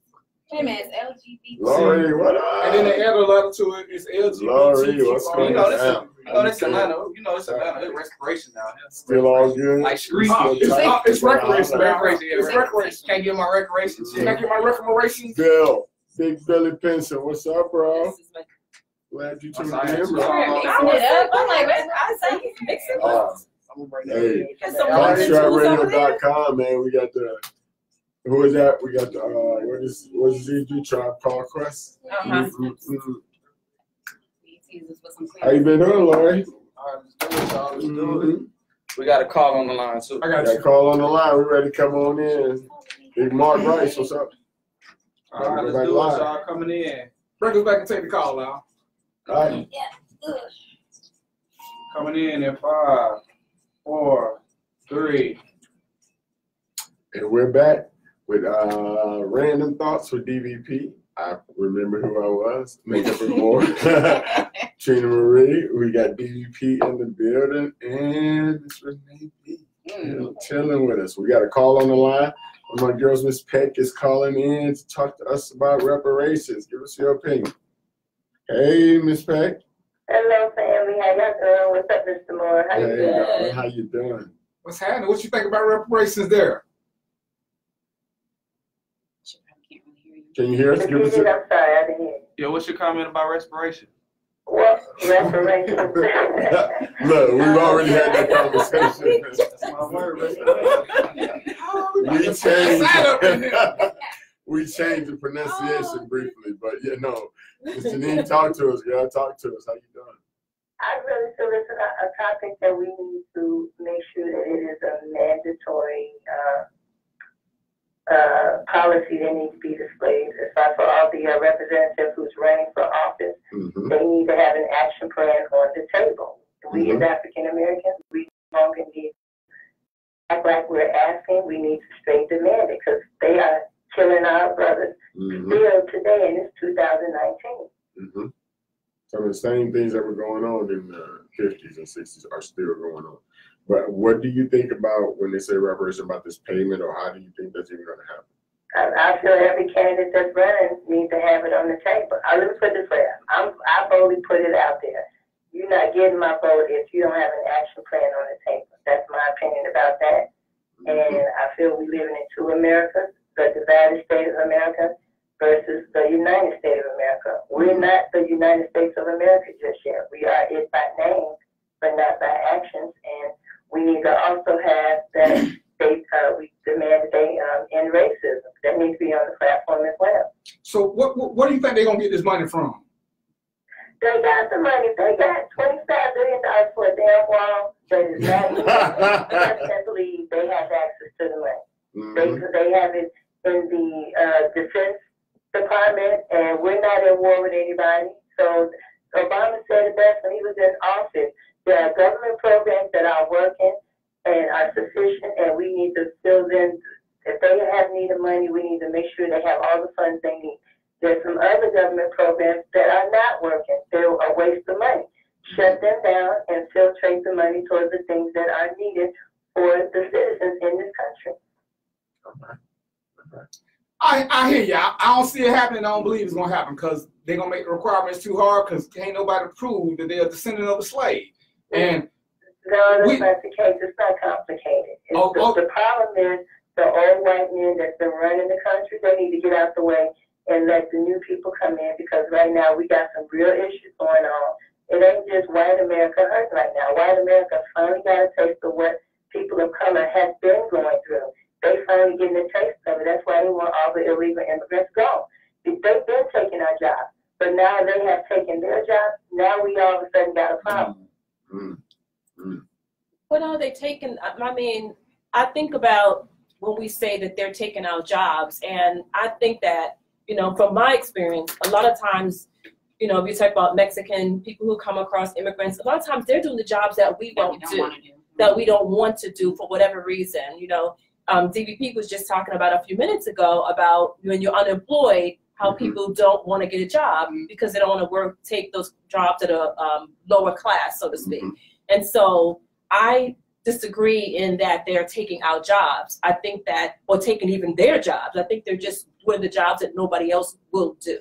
C: Hey man, it's LGBT.
A: Lori, what up?
D: And then they add a letter to it. It's LGBT.
A: Lori, what's
E: You
A: going
E: know, this
A: on?
E: this Atlanta. You know, it's Atlanta. It's respiration now.
A: Still all good?
E: Like street.
D: It's recreation.
E: Recreation.
D: It's recreation.
E: Can't get my recreation
D: Can I
E: check.
D: get my recommendations?
A: Bill, Big Billy Pinson, what's up, bro?
B: This is my-
A: Glad you tuned
E: Sorry.
A: in, bro.
B: I was up. I'm like, man, I say mix it up.
E: I'm gonna break that.
A: Hey,
B: Get some more tools over there.
A: FoxTrapRadio.com, man. We got the, who is that? We got the, what is he? Tribe Called Quest.
B: Uh-huh.
A: How you been doing, Lori?
E: All right, let's do it, y'all. Let's do it. We got a call on the line too.
D: I got
A: Got a
D: you.
A: call on the line. We ready to come on in. Big Mark Rice, what's up?
E: All right, let's do it, y'all. Coming in.
D: Bring us back and take the call, Al.
A: All right.
E: Coming in at 5, 4, 3.
A: And we're back with Random Thoughts with DVP. I remember who I was. Make up a board. Trina Marie. We got DVP in the building. And it's Renee B. Chilling with us. We got a call on the line. One of my girls, Miss Peck, is calling in to talk to us about reparations. Give us your opinion. Hey, Miss Peck.
F: Hello, family. How y'all doing? What's up, Mr. Moore? How you
A: Hey,
F: doing?
A: darling, how you doing?
D: What's happening? What you think about reparations there?
A: Can you hear us? Give us your,
F: I'm sorry, I didn't hear.
E: Yo, what's your comment about respiration?
F: Well, reparations.
A: Look, we've already had that conversation.
E: That's my word,
A: We changed the pronunciation briefly, but you know, Ms. Janine, talk to us, girl. Talk to us. How you doing?
F: I really feel it's a topic that we need to make sure that it is a mandatory policy that needs to be displayed. As far for all the representatives who's running for office, they need to have an action plan on the table. We as African Americans, we no longer need act like we're asking. We need to straight demand it because they are killing our brothers still today, and it's 2019.
A: Some of the same things that were going on in the 50s and 60s are still going on. But what do you think about when they say reparation about this payment, or how do you think that's even going to happen?
F: I feel every candidate that's running needs to have it on the table. Let me put it this way. I boldly put it out there. You're not getting my vote if you don't have an action plan on the table. That's my opinion about that. And I feel we're living in two Americas, the divided state of America versus the United States of America. We're not the United States of America just yet. We are it by name, but not by actions. And we need to also have that we demand that they end racism. That needs to be on the platform as well.
D: So what do you think they're going to get this money from?
F: They got the money. They got $25 billion for a damn wall. But it's not definitely they have access to the money. They have it in the Defense Department, and we're not at war with anybody. So Obama said it best when he was in office. There are government programs that are working and are sufficient, and we need to fill them. If they have need of money, we need to make sure they have all the funds they need. There's some other government programs that are not working. They're a waste of money. Shut them down and filtrate the money towards the things that are needed for the citizens in this country.
D: I hear you. I don't see it happening. I don't believe it's going to happen because they're going to make the requirements too hard because ain't nobody prove that they're a descendant of a slave. And
F: no, that's not the case. It's not complicated. The problem is the old white men that's been running the country, they need to get out the way and let the new people come in, because right now we got some real issues going on. It ain't just white America hurt right now. White America finally got a taste of what people of color have been going through. They finally getting a taste of it. That's why they want all the illegal immigrants gone. They've been taking our jobs, but now they have taken their jobs. Now we all of a sudden got a problem.
B: What are they taking? I mean, I think about when we say that they're taking our jobs, and I think that, you know, from my experience, a lot of times, you know, if you talk about Mexican people who come across immigrants, a lot of times they're doing the jobs that we don't do, that we don't want to do for whatever reason. You know, DVP was just talking about a few minutes ago about when you're unemployed, how people don't want to get a job because they don't want to take those jobs at a lower class, so to speak. And so I disagree in that they're taking our jobs. I think that, or taking even their jobs. I think they're just doing the jobs that nobody else will do.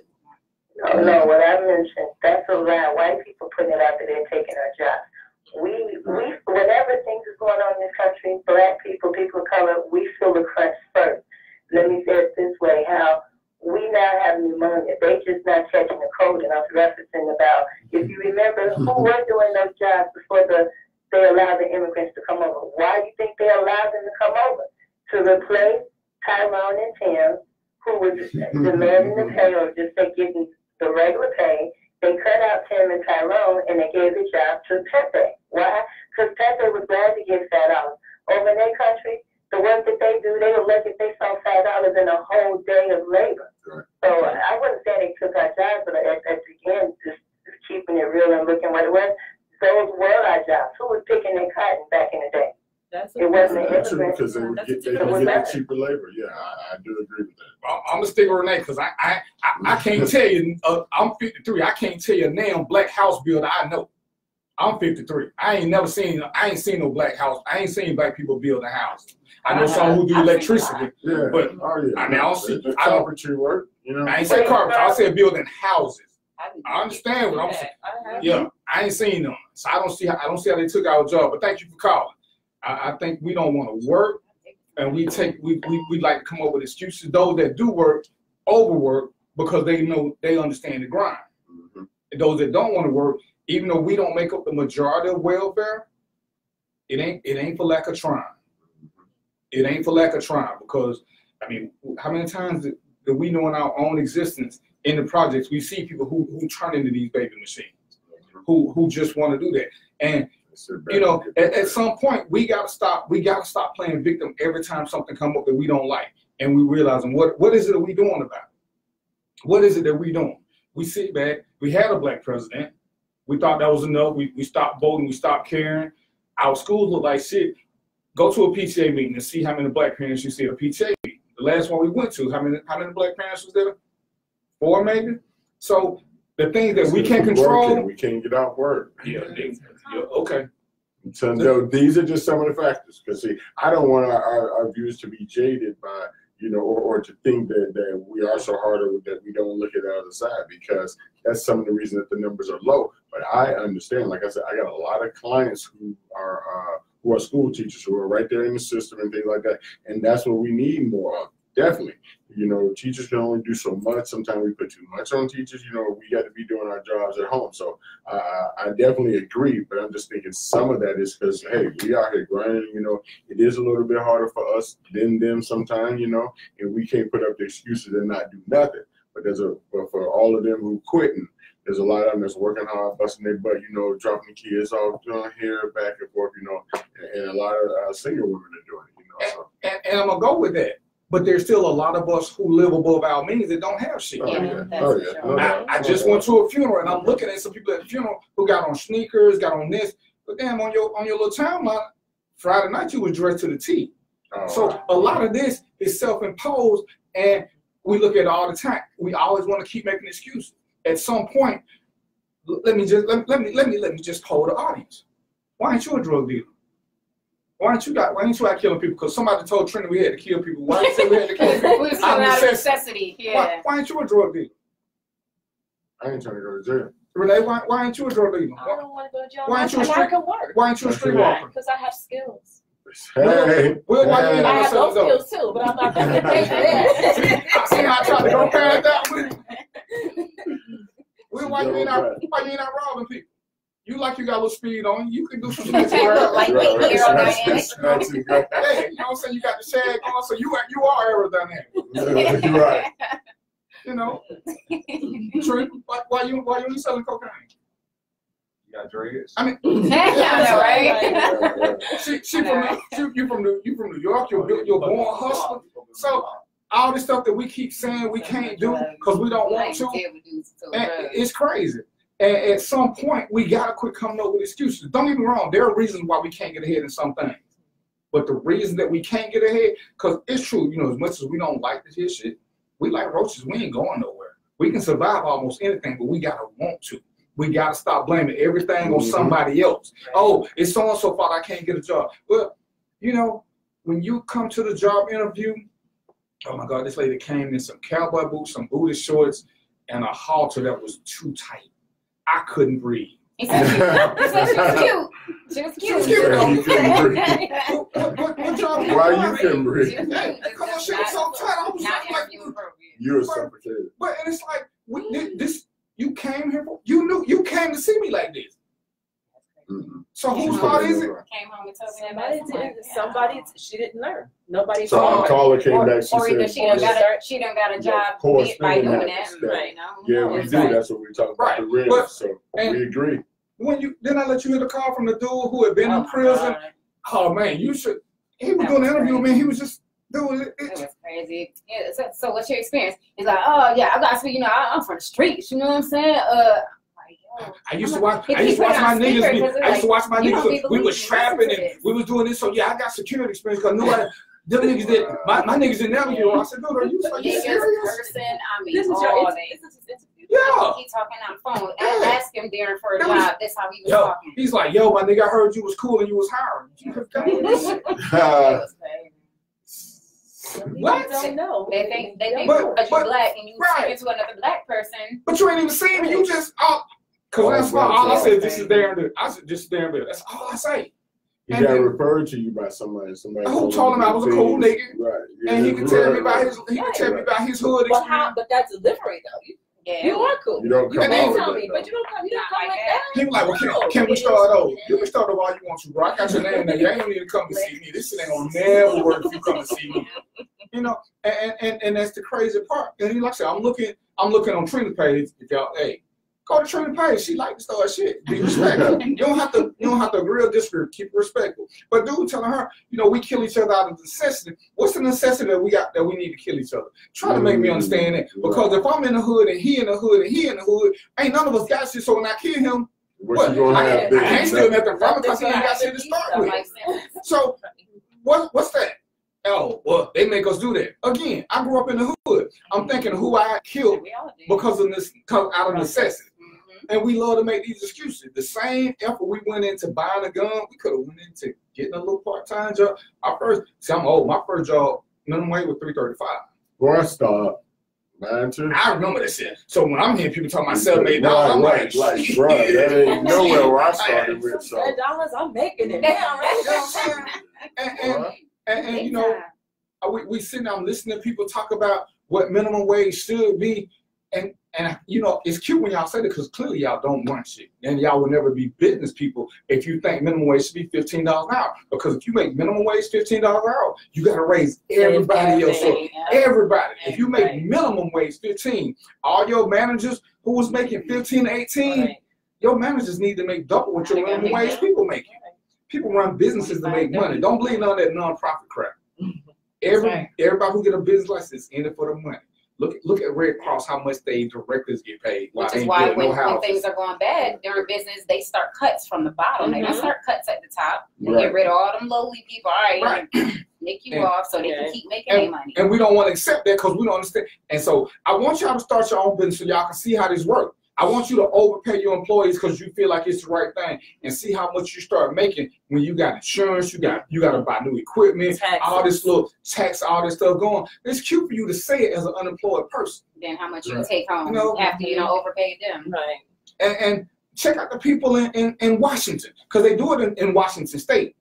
F: No, what I mentioned, that's a lie. White people putting it out that they're taking our jobs. Whenever things is going on in this country, black people, people of color, we feel the crunch first. Let me say it this way, how we now have pneumonia. They just not catching the cold, and I was referencing about, if you remember, who were doing those jobs before they allowed the immigrants to come over. Why do you think they allowed them to come over? To replace Tyrone and Tim, who was demanding the pay or just getting the regular pay. They cut out Tim and Tyrone and they gave the job to Pepe. Why? Because Pepe was glad to give $5. Over in their country, the work that they do, they were lucky if they saw $5 in a whole day of labor. So I wouldn't say they took our jobs, but again, just keeping it real and looking what it was. Those were our jobs. Who was picking their cotton back in the day? It wasn't the immigrants.
A: Because they would get cheaper labor. Yeah, I do agree with that.
D: I'm gonna stick with Renee because I can't tell you. I'm 53. I can't tell you a damn black house builder I know. I'm 53. I ain't seen no black house. I ain't seen black people build a house. I know some who do electricity, but I mean I don't see
A: carpentry work. You know,
D: I ain't say carpentry. I said building houses. I understand what I'm saying. Yeah, I ain't seen them, so I don't see how they took our job. But thank you for calling. I think we don't want to work, and we like to come up with excuses. Those that do work overwork because they know they understand the grind. And those that don't want to work, even though we don't make up the majority of welfare, it ain't for lack of trying. It ain't for lack of trying, because I mean, how many times do we know in our own existence in the projects we see people who turn into these baby machines, who just want to do that. And you know, at some point we gotta stop playing victim every time something comes up that we don't like, and we realizing what is it that we doing about it? What is it that we doing? We sit back, we had a black president, we thought that was enough, we stopped voting, we stopped caring. Our schools look like shit. Go to a PTA meeting and see how many black parents you see at a PTA meeting. The last one we went to, how many black parents was there? 4 maybe? So the things that we can't control.
A: We can't get off work.
D: Yeah, okay.
A: So these are just some of the factors. Because see, I don't want our views to be jaded by, you know, or to think that we are so hard that we don't look at the other side, because that's some of the reason that the numbers are low. But I understand, like I said, I got a lot of clients who are school teachers, who are right there in the system and things like that. And that's what we need more of. Definitely. You know, teachers can only do so much. Sometimes we put too much on teachers. You know, we got to be doing our jobs at home. So I definitely agree, but I'm just thinking some of that is because, hey, we are here grinding. You know, it is a little bit harder for us than them sometimes, you know, and we can't put up the excuses and not do nothing. But but for all of them who quitting, there's a lot of them that's working hard, busting their butt, you know, dropping the kids off, doing here, back and forth, you know, and a lot of single women are doing it, you know. So.
D: And I'm going to go with that. But there's still a lot of us who live above our means that don't have shit. I just went to a funeral and I'm looking at some people at the funeral who got on sneakers, got on this, but damn, on your little timeline, Friday night you was dressed to the T. So a lot of this is self-imposed, and we look at it all the time. We always want to keep making excuses. At some point, let me just poll the audience. Why ain't you a drug dealer? Why ain't you out killing people? Because somebody told Trinity we had to kill people. Why you say we had to kill people?
C: We was out of necessity. Yeah.
D: Why ain't you a drug dealer?
A: I ain't trying to go to jail.
D: Renee, why ain't you a drug dealer?
B: I don't want to go to jail.
D: Why ain't you a street
B: work?
D: Why ain't you a street walker?
B: Because I have skills.
A: Hey,
B: I have those skills too, but I'm not going to pay for that.
D: I see how I tried to go past that with why you ain't out robbing people? You like you got a little speed on you. You can do some shit.
C: Lightweight aerodynamic.
D: Hey, you know what I'm saying? You got the shag on, so you are aerodynamic.
A: You're right.
D: You know, Trent, why you ain't selling cocaine?
E: You got dreads.
D: I mean,
C: right?
D: You from New York. You're born hustler. So all this stuff that we keep saying we can't do because we don't want to, and it's crazy. And at some point, we gotta quit coming up with excuses. Don't get me wrong, there are reasons why we can't get ahead in some things. But the reason that we can't get ahead, because it's true, you know, as much as we don't like this shit, we like roaches, we ain't going nowhere. We can survive almost anything, but we gotta want to. We gotta stop blaming everything on somebody else. Oh, it's so-and-so fault I can't get a job. Well, you know, when you come to the job interview, oh my God, this lady came in some cowboy boots, some booty shorts, and a halter that was too tight. I couldn't breathe.
C: He said she was cute. She was cute.
A: You couldn't breathe.
D: What job?
A: Why you couldn't breathe?
D: Come on, she was so tight. I was like,
A: you're suffocated.
D: But and it's like this. You came here for. You came to see me like this.
A: Mm-hmm.
D: So whose fault is it?
C: Came home and told me
B: somebody she didn't learn. Nobody.
A: So our caller came back.
C: Or either she done got a job by doing that. Right.
A: Yeah, we do. That's what we talk about. The risk. So we agree.
D: When didn't I let you hear the call from the dude who had been in prison? Oh man, you should. He was doing the interview, man. He was just doing it.
C: It was crazy. Yeah. So what's your experience? He's like, oh yeah, I got to speak. You know, I'm from the streets. You know what I'm saying?
D: I used to watch my niggas. We was trapping and we was doing this. So yeah, I got security experience because nobody. Them niggas did. My niggas didn't never get on. I said, dude, are you serious?
B: This is your interview.
D: Yeah.
C: He talking on the phone. I asked him there for a job. That's how he was talking.
D: He's like, yo, my nigga, I heard you was cool and you was hiring.
B: What? Don't know.
C: They think because you're black and you speaking to another black person.
D: But you ain't even seen me. You just because that's why all I said. This is there and there. I said this is there and there. That's all I say.
A: He got referred to you by somebody.
D: Who told him I was a cool nigga?
A: Right.
D: And he can tell me about his. He can tell me about his hood.
B: But that's delivery though.
C: Yeah.
B: You are cool.
A: You don't come
B: may
A: out
B: tell
A: with
B: me,
A: that,
B: but you don't come like
C: that.
B: that.
D: People like, well, can we start over? You can start over all you want to, bro. I got your name there. You ain't need to come to see me. This shit ain't gonna never work if you come to see me. You know, and that's the crazy part. And like I said, I'm looking on Trina's page. If y'all, hey, go to Trina's page. She like to start shit. Be respectful. You don't have to agree or disagree. Keep it respectful. But dude, telling her, you know, we kill each other out of necessity. What's the necessity that we got that we need to kill each other? Try to make me understand that. Because if I'm in the hood and he in the hood and he in the hood, ain't none of us got shit. So when I kill him,
A: what you gonna have?
D: I can't steal nothing from him because he ain't got shit to start with. So what's that? Oh, well, they make us do that. Again, I grew up in the hood. I'm thinking who I killed because of this, out of necessity. And we love to make these excuses. The same effort we went into buying a gun, we could have went into getting a little part-time job. I'm old. My first job, minimum wage was $3.35.
A: Boy, I started.
D: I remember that shit. So when I'm hearing people talking about $7, $8, I'm like,
A: bro, that ain't nowhere where I started with. So
B: $7, I'm making it now,
D: right? And you know, we sitting down listening to people talk about what minimum wage should be, and you know, it's cute when y'all say that because clearly y'all don't run shit, and y'all will never be business people if you think minimum wage should be $15 an hour. Because if you make minimum wage $15 an hour, you got to raise everybody else up. Everybody. If you make minimum wage 15, all your managers who was making 15 to 18, your managers need to make double what your minimum wage people making. People run businesses to make money. Don't believe none of that nonprofit crap. Everybody who get a business license in it for the money. Look at Red Cross, how much they directors get paid.
C: Which is why when things are going bad during business, they start cuts from the bottom. They don't start cuts at the top. They get rid of all them lowly people. All right. Nick you off so they can keep making their money.
D: And we don't want to accept that because we don't understand. And so I want y'all to start your own business so y'all can see how this works. I want you to overpay your employees because you feel like it's the right thing, and see how much you start making when you got insurance, you got to buy new equipment, all this little tax, all this stuff going. It's cute for you to say it as an unemployed person.
C: Then how much you take home after you overpaid them.
B: Right.
D: And check out the people in Washington, because they do it in Washington State.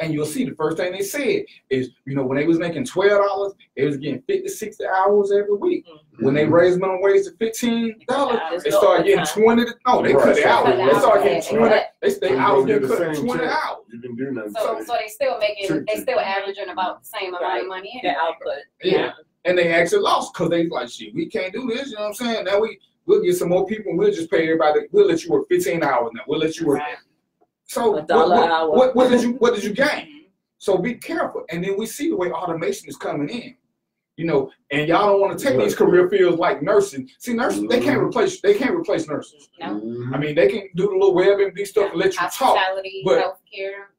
D: And you'll see the first thing they said is, you know, when they was making $12, they was getting 50, 60 hours every week. When they raised minimum wage to $15, they started getting 20. They cut the hours. They started getting 20. They hours getting cut to 20 hours.
A: You can do nothing.
C: So they still averaging about the same amount of money in
B: the output.
D: Yeah. And they actually lost because they like, shit, we can't do this. You know what I'm saying? Now we'll get some more people and we'll just pay everybody. We'll let you work 15 hours now. We'll let you work. So what did you gain? So be careful. And then we see the way automation is coming in, you know, and y'all don't want to take these career fields like nursing. See, nurses, they can't replace nurses.
C: No.
D: I mean, they can do the little WebMD stuff and let you talk. But
C: healthcare,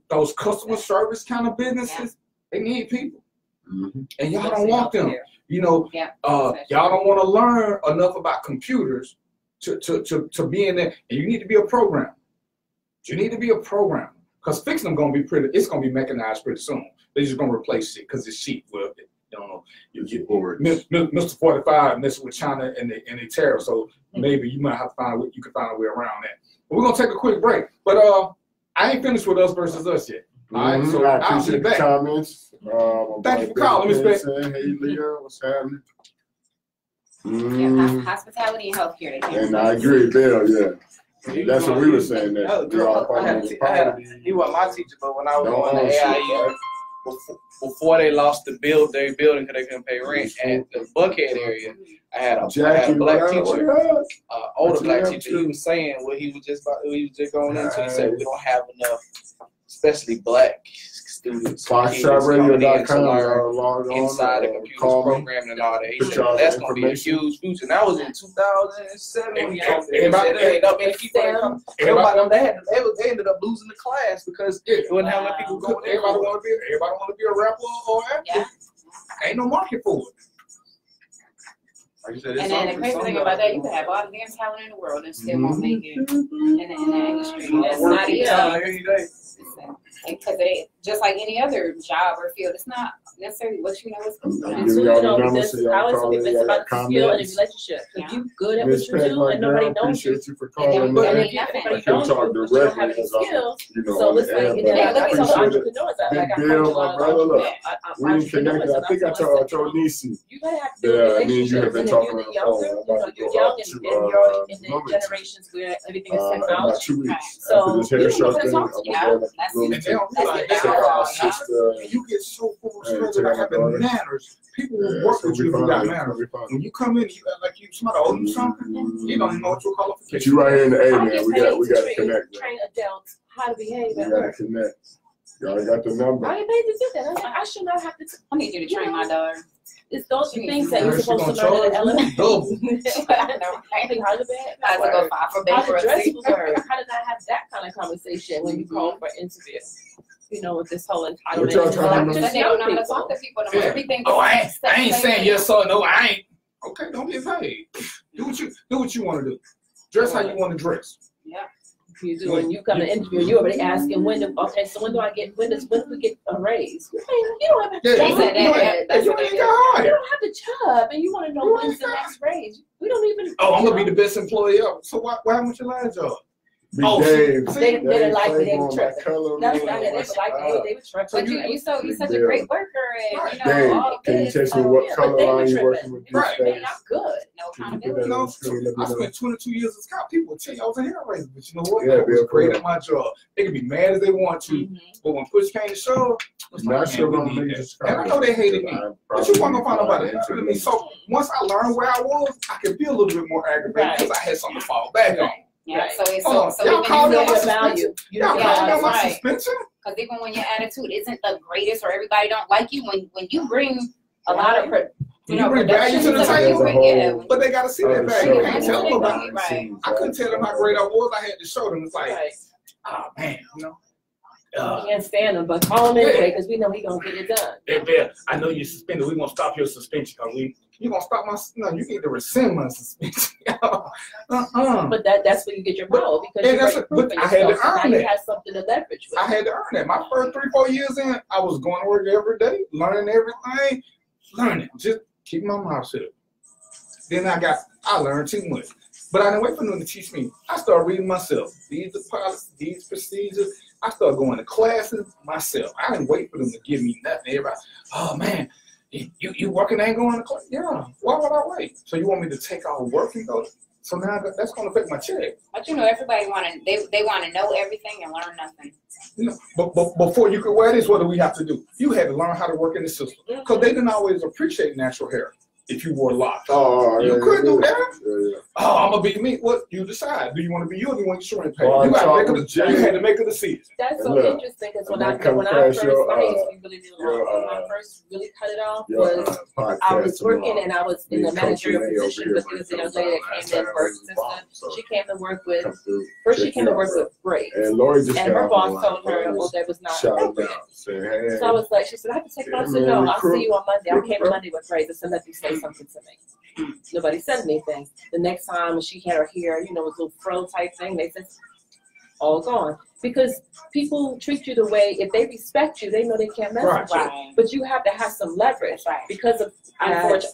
D: those customer service kind of businesses, they need people. And y'all don't want them. You know, y'all don't want to learn enough about computers to be in there. And you need to be a programmer. You need to be a programmer, because fixing them gonna be it's gonna be mechanized pretty soon. They're just gonna replace it because it's cheap. Well, you don't know, you get bored. Mr. 45 messing with China and they tariff, so maybe you might have to find a way around that. But we're gonna take a quick break. But I ain't finished with us versus us yet. All right, so I'll be back.
A: Comments.
D: Thank you for calling, Miss Beck.
A: Hey, Leah, what's happening?
C: Hospitality and healthcare.
A: And I agree, Bill. Yeah. That's what we were saying. He
E: wasn't my teacher, but when I was going to AIU, before they lost their building because they couldn't pay rent, and the Buckhead area, I had a black teacher, older black teacher. He was saying what he was just going into. He said we don't have enough, especially black students.
A: FoxShopRadio.com
E: inside the computer programming and all that. He said that's going to be a huge future. And that was in 2007. They ended up losing the class because it wouldn't have enough people going there.
D: Everybody want to be a rapper or actor. Ain't no market for it.
C: And then the crazy thing about that, you could have all the damn talent in the world and still won't make it in the industry. That's not easy. Because just like any other job or field. It's not necessarily what you know is good.
B: It's who you know, because I always think it's about the skill and the relationship. If you good at what you do and nobody knows you,
A: appreciate you for calling me.
B: and if everybody knows you, but you don't have any skills, so it's like, you know,
C: Yeah,
B: I tell entrepreneurs that,
A: Big
B: like I
A: deal,
B: coach a
A: my
B: lot
A: brother.
B: of
A: Look, we
B: entrepreneurs,
A: connected. I think I told Nisi.
B: you gotta have to build
A: Yeah, I mean, you have
B: relationships,
A: been
B: and if
A: talking
B: you're
A: on the
B: younger,
A: phone. I'm
B: you know,
A: about to
B: you're
A: go
B: young
A: out
B: and
A: to,
B: you're in the
A: Wilmington.
B: generations where everything is
A: In about
B: technology.
A: 2 weeks.
B: So,
A: After this hair
B: you
A: show
B: don't
A: thing,
B: wanna
A: I'm
B: talk to
A: gonna
C: you.
A: go to
C: That's
D: And
A: Wilmington.
D: they don't realize
A: Check
D: that.
A: out my sister.
D: And you get so full of
A: Hey,
D: respect
A: check
D: about
A: out my
D: having
A: daughter.
D: manners. People will
A: Yeah,
D: work
A: it's
D: with
A: gonna
D: you
A: be
D: if you got
A: fun.
D: manners.
A: It's gonna be fun.
D: When you come in, you act like you somebody owe you something. You don't even know what your
A: But
D: qualifications.
A: you right here in the A,
B: I
A: man.
B: get
A: We
B: paid
A: got
B: to
A: to connect. Man.
B: train adults how to behave
A: We
B: at
A: got to
B: work.
A: connect. Y'all got the number.
B: I get paid to do that. I'm like, I should not have to.
C: I need you to train my daughter.
B: It's those things that you're
D: She
B: supposed to
D: gonna
B: learn at
D: charge you double.
B: I know. I think how to bed.
C: I had to go file for
B: How to dress
C: bankruptcy.
B: was word. How did I have that kind of conversation when you call for interview? You know, with this whole entitlement.
A: What y'all
B: and
A: talking
B: stuff.
A: about?
B: Just
C: They don't know how to
B: people.
C: talk to people. No more. Everything.
D: Oh, I ain't saying
C: say-
D: yes or no. I ain't. Okay, don't get paid. Do what you want to do. Dress how you want to dress.
C: Yeah.
B: You do, when you come to interview, you're already asking when do we get a raise? You don't have to
D: Yeah,
C: They said that. That's
D: you
C: what they
D: ain't
C: did.
D: got
B: you
D: hired.
B: don't have to job and you want to know when's the next raise. We don't even.
D: Oh, I'm gonna be the best employee ever. So what happened with your last job?
A: Big
D: Oh,
A: Dave.
B: They didn't like me, they
A: Dave
B: were
A: Claiborne,
B: tripping.
A: color,
B: That's
A: man.
B: why they was like they were tripping.
C: But you such a great worker, and you know
A: Dave,
C: all
A: can you
C: this.
A: text me
C: so,
A: what
B: yeah,
A: color
B: but they were
A: line you
B: tripping.
A: working with?
D: Right.
A: these
B: Man,
A: days?
B: I'm good.
C: no
A: Can you
C: accountability.
A: put that on the screen? Let me
D: I
A: know.
D: spent 22 years as a cop. People would tell you I was a hair raiser, but you know what?
A: Yeah,
D: I was
A: Bill,
D: great
A: cool.
D: at my job. They could be mad as they want to,
B: Mhm.
D: but when push came to shove, it's
A: Not
D: like,
A: sure
D: man,
A: I'm
D: we need
A: gonna
D: that.
A: just
D: And I know they hated me. But you want to find nobody hated me. So once I learned where I was, I could be a little bit more aggravated because I had something to fall back on.
C: Yeah, so it's
D: Hold on,
C: so
D: y'all
C: even
D: call
C: if
D: me
B: You
D: on
B: know
D: my
B: your value. You know
D: Y'all
B: your
D: call me on
B: value.
D: my
C: right.
D: suspension?
C: Because even when your attitude isn't the greatest or everybody don't like you, when you bring a lot of
D: You bring value to the
C: production,
D: table?
C: yeah.
D: But they got to see that value. You can't tell them about it.
C: Right.
D: I couldn't tell them how great I was. I had to show them. It's like,
B: Right.
D: oh man, you know.
B: We can't stand him, but call him anyway because we know he gonna get it done.
D: Hey, Bill, I know you're suspended. We gonna stop your suspension. You gonna stop my? No, you need to rescind my suspension.
B: But that's where you get your power because
D: and
B: you're
D: that's
B: already
D: it. But
B: proving
D: I had to
B: yourself. So now
D: earn
B: you
D: it.
B: have something to leverage with.
D: I had to earn that. My first 3-4 years in, I was going to work every day, learning everything, just keep my mouth shut. Then I learned too much. But I didn't wait for them to teach me. I started reading myself. These are policies, these procedures. I started going to classes myself. I didn't wait for them to give me nothing. Everybody, oh man, you working ain't going to class? Yeah. Why would I wait? So you want me to take off work and go? So now that's going to affect my check.
C: But you know, everybody they want to know everything and learn nothing.
D: You know, but before you could wear this, what do we have to do? You had to learn how to work in the system because they didn't always appreciate natural hair. If you wore locks, you could do that.
A: Yeah.
D: Oh, I'm gonna be me. What you decide? Do you want to be you or do you want your insurance paid?
A: Well,
D: You
A: I
D: had to make a decision.
B: That's so
A: Look,
B: interesting because when I
A: come
B: first,
A: across
B: my
A: your,
B: hair used to be really long.
A: your,
B: When I first really cut it off
A: Your
B: was
A: podcast
B: I was working
A: tomorrow.
B: and I was in
A: Me
B: the
A: and Coach
B: managerial
A: Renee over
B: position,
A: here
B: but there was a young lady that came in work assistant. She came to work with
A: Come through,
B: first. She
A: check
B: came
A: you
B: to
A: out,
B: work
A: bro.
B: with braids,
A: And Lori just
B: and
A: got
B: her
A: off
B: boss
A: the
B: told
A: line.
B: her, "Well, that was not
A: Shout
B: appropriate."
A: out. Say, hey.
B: So I was like, she said, I have to take it off. I said,
A: Yeah,
B: no,
A: man,
B: I'll see you on Monday. I came
A: recruit.
B: Monday with braids. I said, let me say something to me. Nobody said anything. The next time when she had her hair, you know, it was a little fro type thing, they said, all gone. Because people treat you the way, if they respect you, they know they can't mess with you.
C: Right.
B: But you have to have some leverage
C: Right.
B: because of,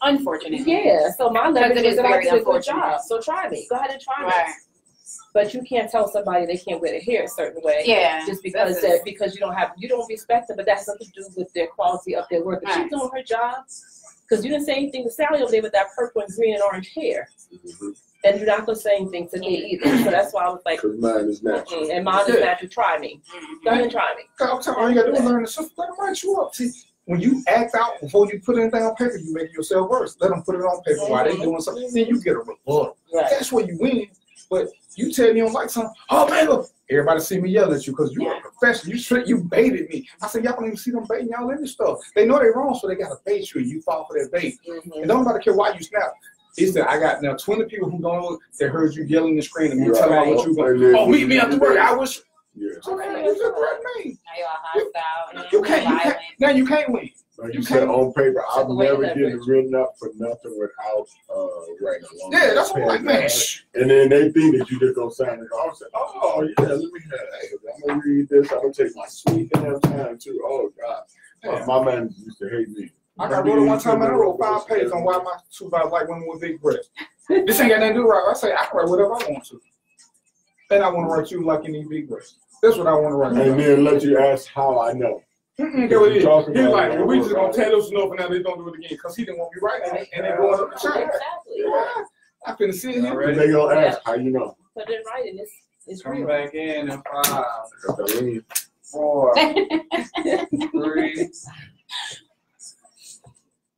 C: Unfortunately.
B: yeah, so my leverage
C: it
B: is
C: is
B: that I
C: very
B: did a good
C: unfortunate.
B: job. So try me. Go ahead and try me.
C: Right.
B: But you can't tell somebody they can't wear their hair a certain way.
C: Yeah.
B: Just because because you don't respect them, but that has nothing to do with their quality of their work. If
C: Right.
B: she's doing her job, because you didn't say anything to Sally over there with that purple and green and orange hair, and you're not gonna say anything to me either. So that's why I was like,
A: Because mine is natural.
B: and mine is natural. Try me. Go ahead and try me.
D: I'm telling you, all you gotta do is learn the system. Let them write you up. See, when you act out before you put anything on paper, you make yourself worse. Let them put it on paper while they doing something. Then you get a rebuttal.
B: Right.
D: That's where you win. But you tell me you don't like something. Oh man, look, everybody see me yell at you because you're a professional. You baited me. I said, y'all don't even see them baiting y'all in this stuff. They know they're wrong, so they gotta bait you and you fall for that bait. And don't nobody care why you snap. It's that I got now 20 people who don't know that heard you yelling and screaming and telling them what you going. Oh, meet me after work. I wish.
A: Yeah.
D: Okay, you just threaten me.
C: Now you're hostile.
D: You can't. Now you can't win.
A: Like you said, on paper, I'm
B: away
A: never
B: that
A: getting
B: bitch.
A: written up for nothing without writing a long
D: Yeah, that's what I'm like, man.
A: And then they think that you just gonna sign it off and say, oh yeah, let me have that. I'm gonna read this. I'm gonna take my sweet damn time too. Oh God, my man used to hate me.
D: I got wrote it one time and I wrote 5 pages on why my supervisor like women with big breasts. This ain't got nothing to do with it. I say I can write whatever I want to. And I want to write you like you need big breasts. That's what I want to write.
A: And then let you ask how I know.
D: He's like, well, we just gonna tell us enough and now they don't do it again because he didn't want me writing it and then going up the chain.
B: Exactly.
D: Yeah. I finna sit here.
A: They gonna ask how you know.
B: Put it right in. It's
E: Come
B: real.
E: back in 5,
A: Got that lean.
E: 4, 3.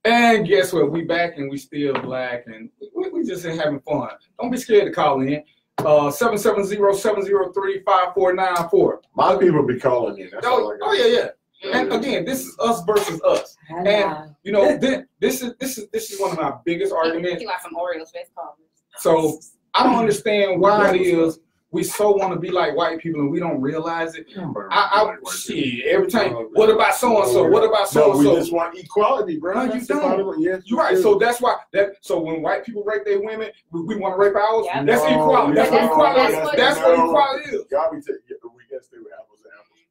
D: And guess what? We back and we still black and we just ain't having fun. Don't be scared to call in. 770-703-5494.
A: My people be calling me. That's all I got.
D: Oh yeah. And again, this is us versus us. And you know, this is one of my biggest arguments.
C: You got some Oreos face callers.
D: So I don't understand why it is we so want to be like white people and we don't realize it. Shit, every time. What about so and so? What about so and so?
A: No, we just want equality, bro.
D: No, you
A: That's
D: don't.
A: the yes,
D: You're right. So that's why So when white people rape their women, we want to rape ours.
B: Yeah.
D: That's equality. That's what equality. That's what equality is.
A: Y'all be taking. We can stay with apples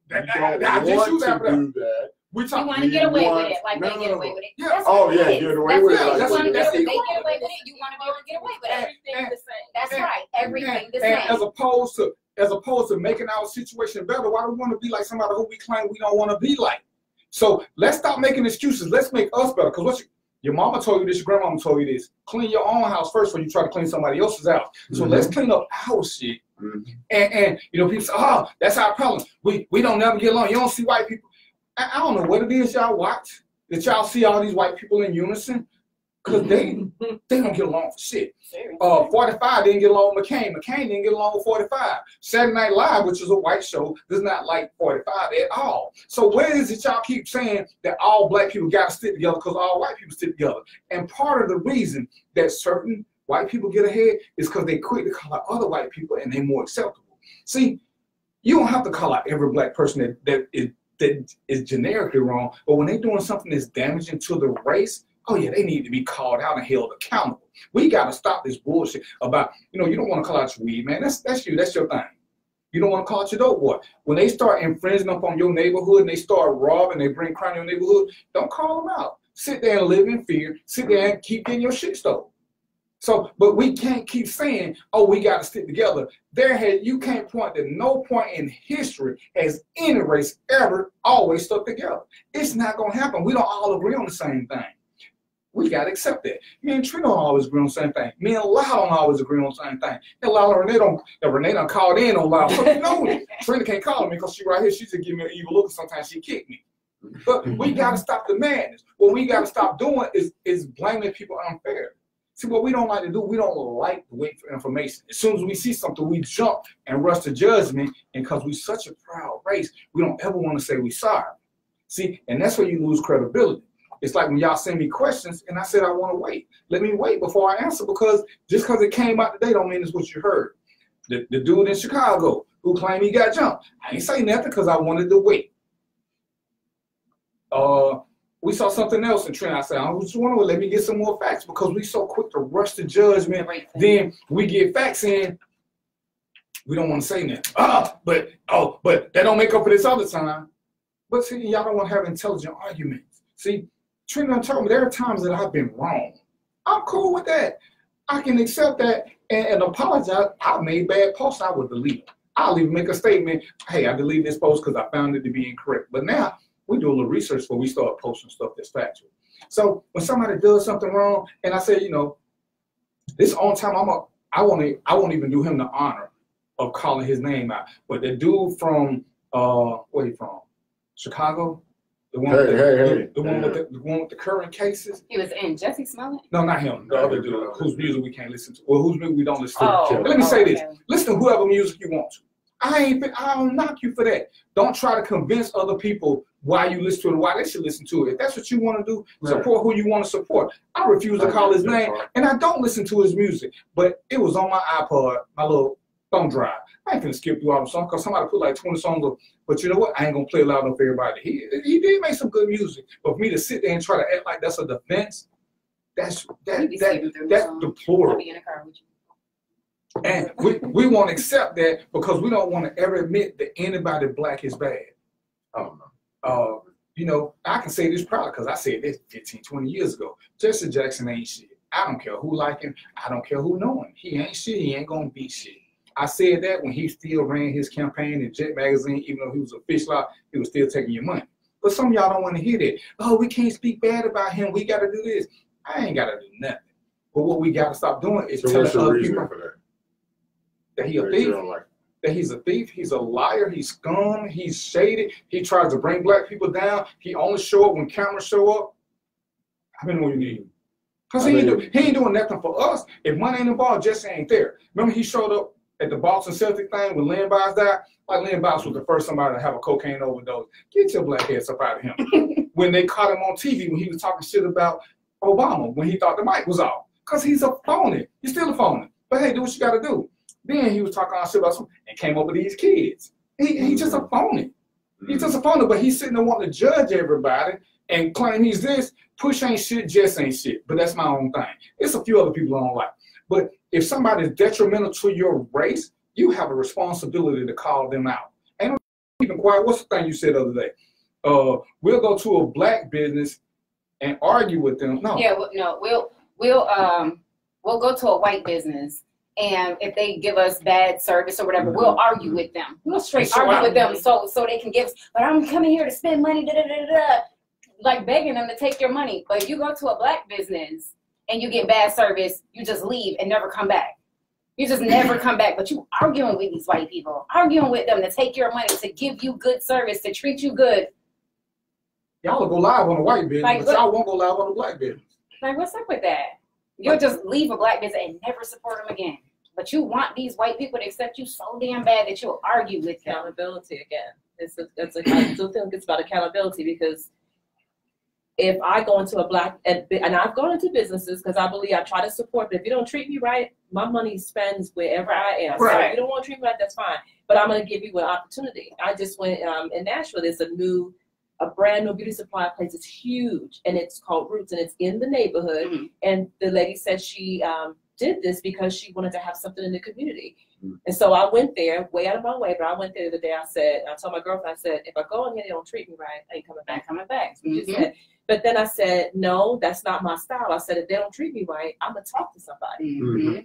A: and apples.
D: I just use
A: to
D: apple.
A: do that.
D: We
C: You
D: talk.
C: want to get away
A: want-
C: with it, like
A: no,
C: they get away with it.
D: Yeah.
C: That's
A: Oh
C: what
A: yeah,
C: it is.
A: get away
C: That's
A: with
C: what
A: it.
C: you
A: Like,
C: want to
A: that's
C: do. They
A: equal.
C: get away with it. You want to be able to get away with it.
B: Everything the same.
C: That's right. Everything the
D: And
C: same.
D: as opposed to making our situation better, why do we want to be like somebody who we claim we don't want to be like? So let's stop making excuses. Let's make us better. Because your mama told you this, your grandmama told you this. Clean your own house first before you try to clean somebody else's house. So let's clean up our shit. And you know, people say, oh, that's our problem. We don't never get along. You don't see white people. I don't know what it is y'all watch. That y'all see all these white people in unison. Because they don't get along for shit. 45 didn't get along with McCain. McCain didn't get along with 45. Saturday Night Live, which is a white show, does not like 45 at all. So where is it y'all keep saying that all black people got to stick together because all white people stick together? And part of the reason that certain white people get ahead is because they quick to call out other white people and they're more acceptable. See, you don't have to call out every black person that is generically wrong, but when they're doing something that's damaging to the race, oh yeah, they need to be called out and held accountable. We got to stop this bullshit about, you know, you don't want to call out your weed, man. That's you. That's your thing. You don't want to call out your dope boy. When they start infringing upon your neighborhood and they start robbing, they bring crime in your neighborhood, don't call them out. Sit there and live in fear. Sit there and keep getting your shit stolen. So, but we can't keep saying, oh, we got to stick together. You can't point to no point in history has any race ever always stuck together. It's not going to happen. We don't all agree on the same thing. We got to accept that. Me and Trina don't always agree on the same thing. Me and Lyle don't always agree on the same thing. And Lyle and Renee done called in on Lyle. So you know, Trina can't call me because she right here. She just give me an evil look and sometimes she kick me. But we got to stop the madness. What we got to stop doing is blaming people unfair. See, what we don't like to do, we don't like to wait for information. As soon as we see something, we jump and rush to judgment. And because we're such a proud race, we don't ever want to say we're sorry. See, and that's where you lose credibility. It's like when y'all send me questions and I said I want to wait. Let me wait before I answer because just because it came out today don't mean it's what you heard. The dude in Chicago who claimed he got jumped, I ain't say nothing because I wanted to wait. We saw something else in Trent. I said, I just want to let me get some more facts because we so quick to rush to judgment. Then we get facts in, we don't want to say nothing. But that don't make up for this other time. But see, y'all don't want to have intelligent arguments. See, Trina told me there are times that I've been wrong. I'm cool with that. I can accept that and apologize. I made bad posts. I would delete them. I'll even make a statement. Hey, I deleted this post because I found it to be incorrect. But now we do a little research before we start posting stuff that's factual. So when somebody does something wrong, and I say, you know, this on time, I won't even do him the honor of calling his name out. But the dude from where he from? Chicago? The one with the current cases.
C: He was in Jesse Smollett?
D: No, not him. The other dude whose music we can't listen to. Well, whose music we don't listen to.
C: Oh,
D: But let me say this.
C: okay.
D: Listen to whoever music you want to. I don't knock you for that. Don't try to convince other people why you listen to it and why they should listen to it. If that's what you want to do, support who you want to support. I refuse to call his name, and I don't listen to his music. But it was on my iPod, my little thumb drive. I ain't finna skip through all the songs because somebody put like 20 songs up. But you know what? I ain't gonna play loud enough for everybody. He did make some good music, but for me to sit there and try to act like that's a defense, that's deplorable. And we won't accept that because we don't want to ever admit that anybody black is bad.
A: I don't know.
D: You know, I can say this proudly because I said this 15, 20 years ago. Jesse Jackson ain't shit. I don't care who like him. I don't care who know him. He ain't shit. He ain't gonna be shit. I said that when he still ran his campaign in Jet Magazine, even though he was a fish lot, he was still taking your money. But some of y'all don't want to hear that. Oh, we can't speak bad about him. We got to do this. I ain't got to do nothing. But what we got to stop doing is telling other people that he a thief, that he's a thief, he's a liar, he's scum, he's shaded, he tries to bring black people down, he only show up when cameras show up. How many more you need? Because he ain't doing nothing for us. If money ain't involved, Jesse ain't there. Remember he showed up at the Boston Celtic thing when Len Bias died? Like Len Bias was the first somebody to have a cocaine overdose. Get your black ass up out of him. When they caught him on TV when he was talking shit about Obama, when he thought the mic was off. Because he's a phony. He's still a phony. But hey, do what you got to do. Then he was talking all shit about something and came up with these kids. He's just a phony. He's just a phony, but he's sitting there wanting to judge everybody and claim he's this. Push ain't shit, Jess ain't shit. But that's my own thing. It's a few other people I don't like. But if somebody's detrimental to your race, you have a responsibility to call them out. And even quiet, what's the thing you said the other day? We'll go to a black business and argue with them. No.
C: Yeah, we'll go to a white business, and if they give us bad service or whatever, we'll argue with them. We'll straight argue with them so they can give us, but I'm coming here to spend money, like begging them to take your money. But if you go to a black business and you get bad service, you just leave and never come back. You just never come back. But you arguing with these white people, arguing with them to take your money, to give you good service, to treat you good.
D: Y'all will go live on a white business, like, but y'all won't go live on a black business.
C: Like, what's up with that? You'll just leave a black business and never support them again. But you want these white people to accept you so damn bad that you'll argue with them.
B: Accountability again. I still think it's about accountability, because if I go into a black, and I've gone into businesses because I believe I try to support, but if you don't treat me right, my money spends wherever I am.
C: Right.
B: So if you don't want to treat me right, that's fine. But I'm going to give you an opportunity. I just went in Nashville. There's a brand new beauty supply place. It's huge, and it's called Roots, and it's in the neighborhood. Mm-hmm. And the lady said she did this because she wanted to have something in the community. Mm-hmm. And so I went there, way out of my way, but I went there the other day. I told my girlfriend, I said, if I go in here, they don't treat me right, I ain't coming back. So she said, but then I said, no, that's not my style. I said, if they don't treat me right, I'm gonna talk to somebody. Mm-hmm.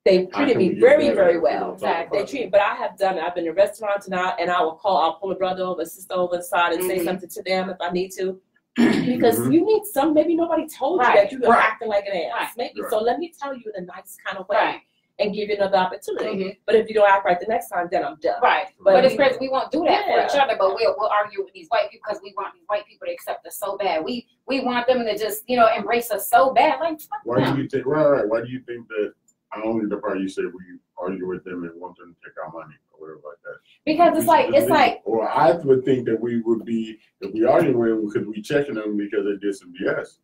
B: They treated me very, very well. They treated, but I have done it. I've been in restaurants and I'll pull a brother over, a sister over the side and say something to them if I need to. Because you need maybe nobody told you that you're acting like an ass. Maybe. So let me tell you in a nice kind of way and give you another opportunity. But if you don't act right the next time, then I'm done.
C: Right. But it's crazy. We won't do that for each other, but we'll argue with these white people because we want these white people to accept us so bad. We want them to just, embrace us so bad. Like,
A: why do you think why do you think that only the part you say we argue with them and want them to take our money or whatever like that?
C: Because it's like.
A: Or I would think that we would be, if we argue with them, because we checking them because they did some BS.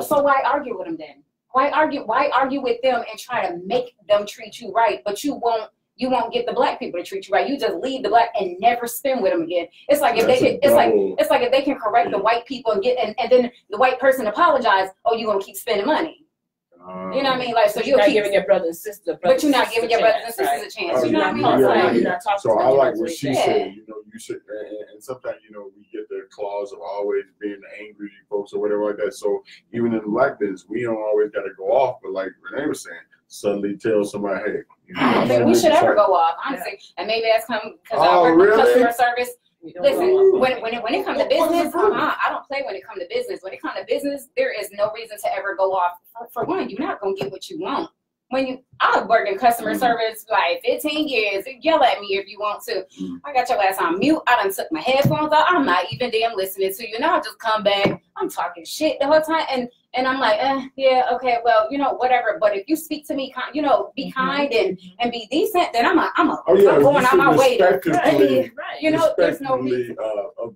C: So why argue with them then? Why argue with them and try to make them treat you right, but you won't get the black people to treat you right. You just leave the black and never spend with them again. It's like if if they can correct the white people and then the white person apologize, oh, you gonna keep spending money. You know what I mean? Like, so you're
B: not giving your brothers and sisters,
C: but you're not giving your brothers and sisters a chance. You know what I mean?
A: So I like what she said. You should, and sometimes we get the clause of always being angry folks or whatever like that. So even in the black business, we don't always got to go off. But like Renee was saying, suddenly tell somebody, hey,
C: I don't think we should ever go off, honestly. And maybe that's because I work in customer service. Listen, when it comes to business, I don't play when it comes to business. When it comes to business, there is no reason to ever go off. For one, you're not gonna get what you want. I've worked in customer service like 15 years. Yell at me if you want to. I got your ass on mute. I done took my headphones out. I'm not even damn listening to you. Now I just come back. I'm talking shit the whole time, and I'm like, yeah, okay, well, whatever. But if you speak to me, be kind and be decent, then I'm going on my way. There's no reason.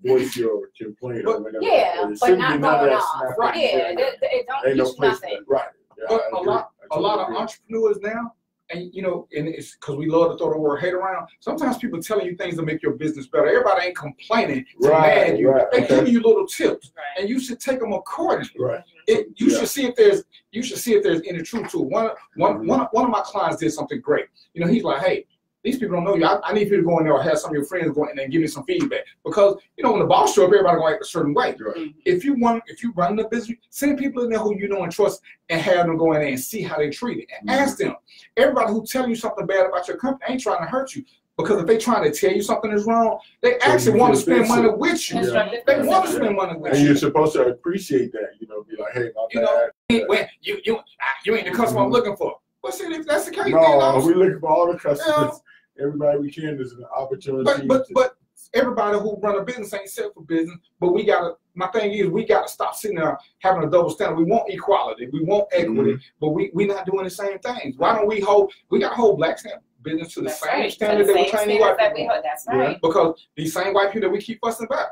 A: Voice your complaint.
C: But not going off. Right. Yeah, it don't teach nothing.
A: Right.
D: But a lot of entrepreneurs now, and you know, and it's because we love to throw the word hate around. Sometimes people telling you things to make your business better. Everybody ain't complaining to nag you. They give you little tips, and you should take them accordingly.
A: Right.
D: You should see if there's any truth to it. One of my clients did something great. You know, he's like, hey, these people don't know you. I need you to go in there or have some of your friends go in there and give me some feedback. Because, you know, when the boss show up, everybody gonna act a certain way.
A: Right.
D: If you run the business, send people in there who you know and trust and have them go in there and see how they treat it. And ask them. Everybody who telling you something bad about your company ain't trying to hurt you. Because if they trying to tell you something is wrong, they actually want to spend money with you.
A: Yeah.
D: They want to spend money with you.
A: And you're supposed to appreciate that, you know, be like, hey, my bad.
D: When you ain't the customer I'm looking for. Well, see, if that's the case,
A: No, we're looking for all the customers. Everybody we can is an opportunity.
D: But everybody who run a business ain't set for business. But my thing is, we gotta stop sitting there having a double standard. We want equality, we want equity, but we not doing the same things. Why don't we gotta hold black business to the same standard that we're training white people?
C: That's right.
D: Because these same white people that we keep fussing about.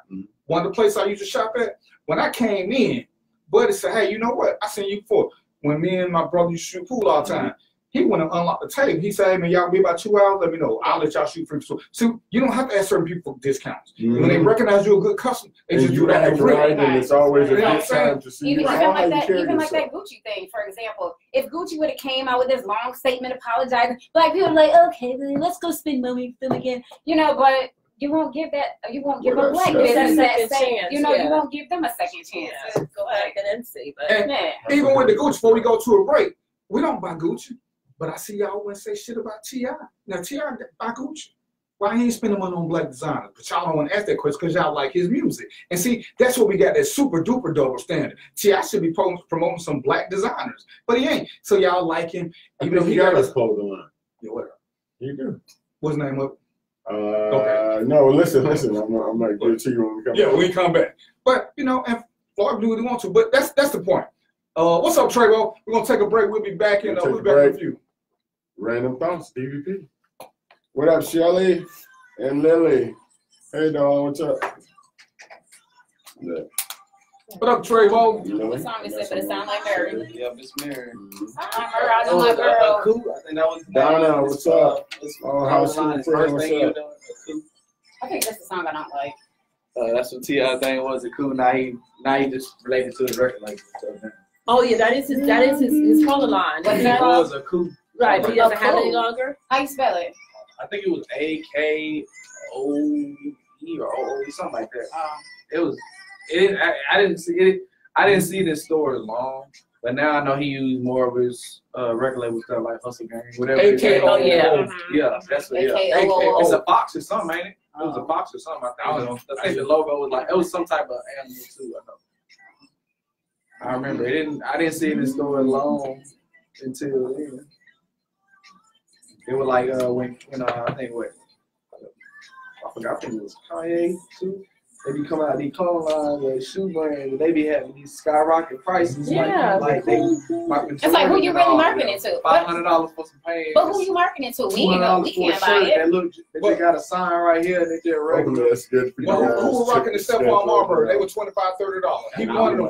D: One of the places I used to shop at, when I came in, Buddy said, hey, you know what? I seen you before. When me and my brother used to shoot pool all the time, he went and unlocked the table. He said, hey, man, y'all be about 2 hours. Let me know. I'll let y'all shoot free. So you don't have to ask certain people for discounts. When they recognize you're a good customer, they just do that.
A: Right, and it's always a good time to see
C: even
A: how
C: like
A: you
C: that,
A: carry
C: even like
A: yourself.
C: that Gucci thing, for example. If Gucci would have came out with this long statement apologizing, black people are like, okay, then let's go spend money with them again. You know, but you won't give that. You won't give a black business that second chance. You know, you won't give them a second chance.
B: Yeah. Go back and see. But
D: And even with the Gucci, before we go to a break, we don't buy Gucci. But I see y'all want to say shit about T.I. Now, T.I. buy Gucci. Why he ain't spending money on black designers? But y'all don't want to ask that question because y'all like his music. And see, that's what we got, that super duper double standard. T.I. should be promoting some black designers, but he ain't. So y'all like him.
A: Even though he got his clothing line.
D: Yeah, whatever.
A: You do.
D: What's the name of it?
A: Okay. No, listen. I'm not good to you when we come back.
D: Yeah, when we come back. But, you know, and Floyd do what he wants to. But that's the point. What's up, Trevo? We're going to take a break. We'll be back in. We'll be back with you.
A: Random Thoughts, DVP. What up, Shelly and Lily? Hey, dog, what's up? Yeah.
D: What up, Trevo?
C: What song is it? But it sound like Mary.
E: Yeah, Miss Mary.
C: I know my girl.
E: I think that was
A: Donna, what's up? Oh, how's your friend? What's up?
C: I think that's the song I don't like.
E: That's what T.I. thing was. A cool. Now he just related to the record label.
B: oh yeah, that is his color line.
C: What's
E: It
C: that
E: was a coup.
B: Right, but he doesn't have it any
C: cool.
B: longer.
C: How you spell it?
E: I think it was AKOE or OE, something like that. It was. I didn't see it. I didn't see this store long, but now I know he used more of his record label stuff like Hustle Gang, whatever.
B: Oh yeah.
E: Yeah, that's what. Yeah,
C: AKOO.
E: it's a fox or something, ain't it? It was a fox or something. I think the logo was like it was some type of animal too. I remember I didn't see it in the store long until then. It was like when I think I forgot. I think it was Kanye too. They be coming out these clone lines or shoe brands. They be having these skyrocket prices.
B: Yeah.
E: Like they.
C: It's like who you really marketing to?
E: $500 for some pants.
C: But who you marketing to? We can't buy it.
E: They got a sign right here. And they did regular.
A: That's good for you.
D: Well, who was rocking the Stephon Marbury? They were $25, $30. He wanted them.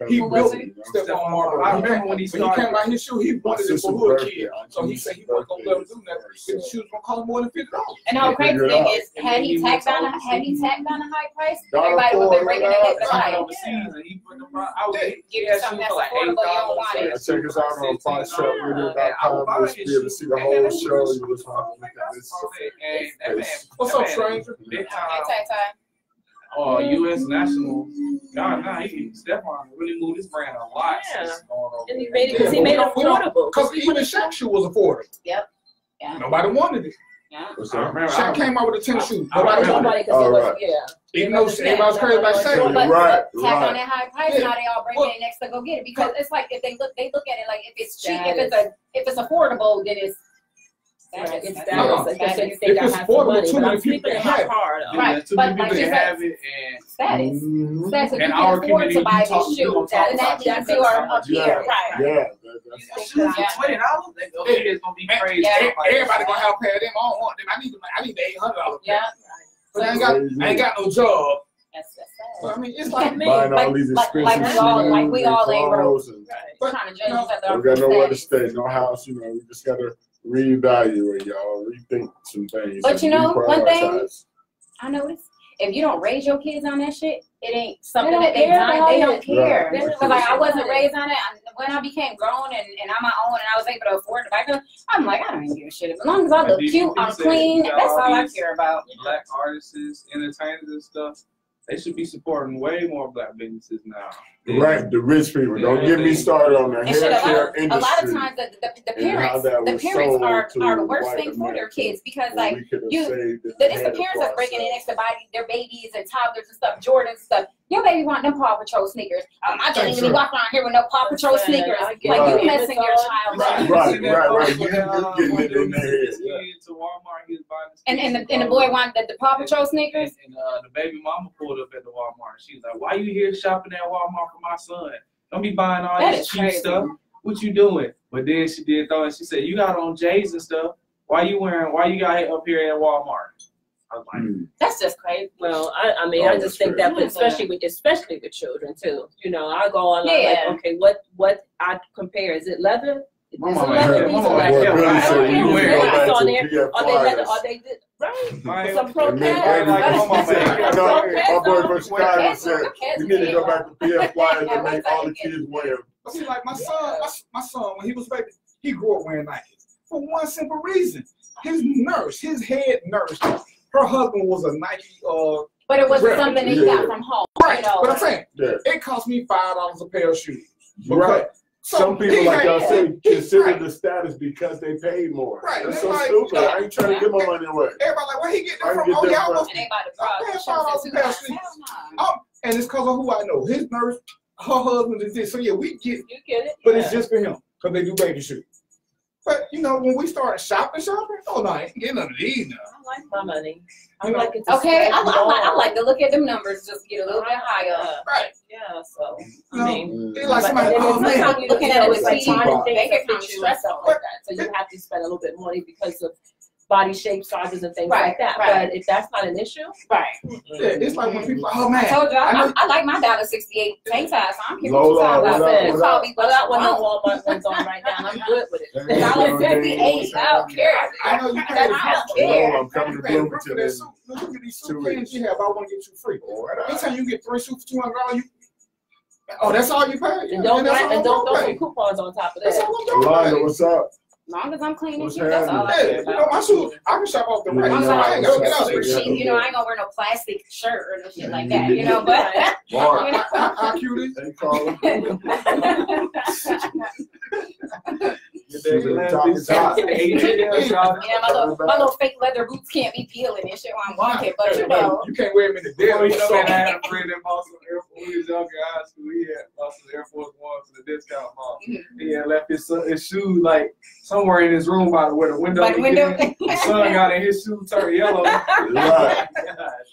D: He built Stephon Marbury. I remember when he came out his shoe, he wanted it for hood kids. So he said he wasn't gonna let him do that. His shoes gonna cost more than $50.
C: And the crazy thing is, had he tacked on a high price, everybody would have been breaking their head the high. Give you something that's affordable, you don't want it.
A: Check us out on FoxTrapRadio.com. You'll be able to see the whole show. You just want to look at this.
D: What's up, stranger?
E: U.S. National. Stephon really moved his brand a lot.
B: Yeah.
E: Since going over
B: And he
E: there.
B: made it because he made it affordable.
D: Because even Shaq shoe was affordable.
C: Yep. Yeah.
D: Nobody wanted it.
C: Yeah.
D: Shaq came out with a tennis shoe.
B: Nobody
D: Nobody wanted it.
B: because it was, yeah.
D: Even though everybody was crazy about Shaq.
C: But tack on that high price, now they all break their necks to go get it because it's like if they look at it like if it's cheap, if it's affordable, then it's
B: It's
D: If
B: it's
D: affordable, too many people can have it.
C: right.
E: Too
C: But
E: many
C: like
E: people
C: you
E: can
C: said,
E: have it, and
C: status. Status. If
E: In
C: you
E: our
C: can afford
E: community,
C: to buy
E: you talk-
C: this
E: you
C: shoe,
E: gonna talk
C: then that
E: about
C: means you are up here, right?
A: Yeah.
E: shoes for $20. It's gonna be crazy.
C: Yeah.
D: Everybody gonna have a pair of them. I don't want them. I need the $800 pair.
C: Yeah.
D: But I ain't got no job.
C: That's sad.
D: But I mean, it's like
B: me.
A: Buying all these expensive
C: we all ain't broke.
A: shoes and
C: Trying to judge each other.
A: we got nowhere to stay, no house. You know, we just gotta reevaluate, y'all, rethink some things.
C: But
A: and
C: you know, one thing
A: reprioritize.
C: I noticed, if you don't raise your kids on that shit, it ain't something
B: They
C: that
B: don't care
C: they
B: about
C: don't
B: it.
C: care.
A: Right.
C: Because like I wasn't raised on it. When I became grown and on my own and I was able to afford to buy them, I'm like, I don't even give a shit. As long as I look cute, I'm clean, that's all I care about.
E: Black artists, entertainers and stuff, they should be supporting way more black businesses now.
A: Right, the rich people. Don't get me started on the
C: And shit,
A: hair care
C: a
A: industry.
C: lot of times the parents are the worst thing for their kids because like it's the parents that's breaking in next to their babies and toddlers and stuff, Jordans and stuff. Your baby want them Paw Patrol sneakers. I can't even be walking around here with no Paw Patrol sneakers. Like you messing your child up.
A: Right. You getting it in their head.
E: To Walmart, he was buying
C: And the boy wanted the Paw Patrol sneakers.
E: And the baby mama pulled up at the Walmart. She was like, "Why you here shopping at Walmart for my son? Don't be buying all this cheap stuff. What you doing?" But then she did throw it. She said, "You got on J's and stuff. Why you got it up here at Walmart?" I was like,
C: That's just crazy.
B: Well, I mean, I just think that, especially with children too. You know, I go on like, okay, what I compare? Is it leather? Is it leather? Are they right? Some protest.
A: My boy Bush Kyler said, "You need to go back to PF Flyers and make all the kids wear."
D: But see, like my son, when he was baby, he grew up wearing Nikes for one simple reason. His head nurse, her husband was a Nike.
C: But it wasn't something that he got from home.
D: Right.
C: You know?
D: But I'm saying, it cost me $5 a pair of shoes.
A: Right.
D: So
A: some people, like y'all said, consider the status because they paid more.
D: Right.
A: That's so stupid. I ain't trying to give my money away.
D: Everybody like, where he get that from? Oh, yeah, I was paying $5 a pair of shoes. And it's because of who I know. His nurse, her husband is this. So yeah, we get it.
B: You get it.
D: But it's just for him because they do baby shoes. But you know, when we started shopping, oh no, I ain't getting none of these now.
B: I like my money. I
D: You
B: like
D: know,
B: it.
C: I like to look at them numbers, just get a little bit higher.
D: Right.
B: Yeah. So
D: You
B: I
D: know,
B: mean,
D: they like somebody,
B: but
D: oh
B: then
D: man.
B: you looking at it, it's like
C: Cheap.
B: finding things
C: They
B: that
C: get
B: fit you and stuff like that. So you have to spend a little bit more money because of body shape, sizes, and things like that.
C: Right.
B: But if that's not an issue,
C: Right.
D: Yeah, it's like when people, oh man.
C: I told you,
D: I know-
C: I like my $1.68 tank ties. So I'm keeping
A: Lola,
C: talking
A: what
C: about
A: up,
C: that.
A: what
C: Call
A: up?
C: me
B: I
C: what
B: got one
C: I
B: of the
C: want.
B: Walmart ones on right now, and I'm good with it.
C: $1.68. I don't care.
D: I know you
C: I
D: paid
C: don't care.
A: I'm coming to Bloomington.
D: Look at these suit cans you have. I want to get you free. Anytime you get 3 suits for $200, that's all you pay.
B: And don't
D: that's all I'm
B: throw
D: gonna
B: some
D: pay.
B: coupons on top of
D: That's
B: that.
D: all I'm gonna pay.
A: Londa, what's up?
C: As long as I'm clean and
A: What's
C: cute, that's all I
A: happening?
C: care
D: Yeah, you know
C: about.
D: my shoes. I can shop off the rack.
A: Yeah,
D: I ain't gonna get out
C: Super
D: there.
C: cheap. You know, I ain't gonna wear no plastic shirt or no shit like that. You know, but
A: Mark,
D: How cute is it?
A: hey, Carla.
C: yeah, my little fake leather boots can't be peeling and shit while I'm walking, but you know.
D: You can't wear them in the
E: "Oh,
D: deli.
E: you know, I had a friend that bought some Air Force. When we was younger in high school, he had bought some Air Force Ones to the discount mall. He had left his shoes like somewhere in his room by where the window.
C: By the window.
E: The sun got in, his shoe turned yellow.
A: Right.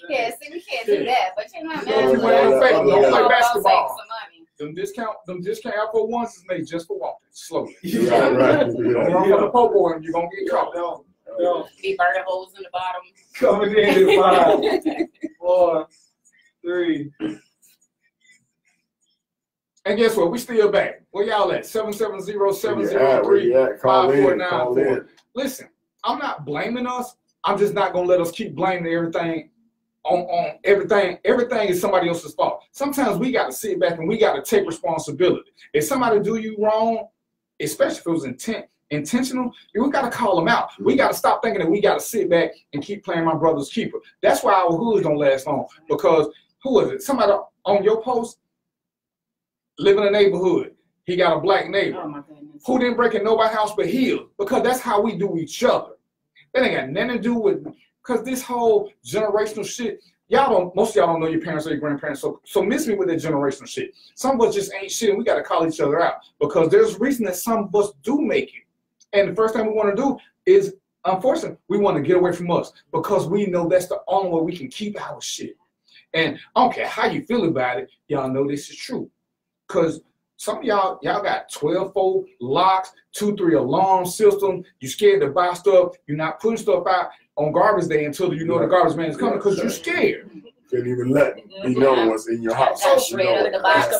C: Yeah, see, we can't do that, but you know,
A: Yeah,
C: man.
A: don't play
D: basketball.
C: Some money.
D: Them discount Air Force Ones is made just for walking slowly.
A: Right.
D: Don't run for the popo and you're gonna get caught.
E: No,
C: Be burning holes in the bottom.
E: coming in 5, 4, 3.
D: And guess what? We still back. Where y'all at? 770-703.
A: Where you at? Call in.
D: 5494. Listen, I'm not blaming us. I'm just not gonna let us keep blaming everything on everything. Everything is somebody else's fault. Sometimes we gotta sit back and we gotta take responsibility. If somebody do you wrong, especially if it was intentional, we gotta call them out. We gotta stop thinking that we gotta sit back and keep playing my brother's keeper. That's why our hoods don't last long. Because who is it? Somebody on your post live in a neighborhood. He got a black neighbor.
C: Oh my goodness.
D: Who didn't break in nobody's house but his, because that's how we do each other. That ain't got nothing to do with, because this whole generational shit, most of y'all don't know your parents or your grandparents, so miss me with that generational shit. Some of us just ain't shit and we gotta call each other out, because there's a reason that some of us do make it. And the first thing we wanna do is, unfortunately, we wanna get away from us, because we know that's the only way we can keep our shit. And I don't care how you feel about it, y'all know this is true. Because some of y'all got 12-fold locks, 2-3 alarm system. You scared to buy stuff. You're not putting stuff out on garbage day until you know the garbage man is coming because you're scared.
A: couldn't even let me know what's in your house.
C: That's straight up the box.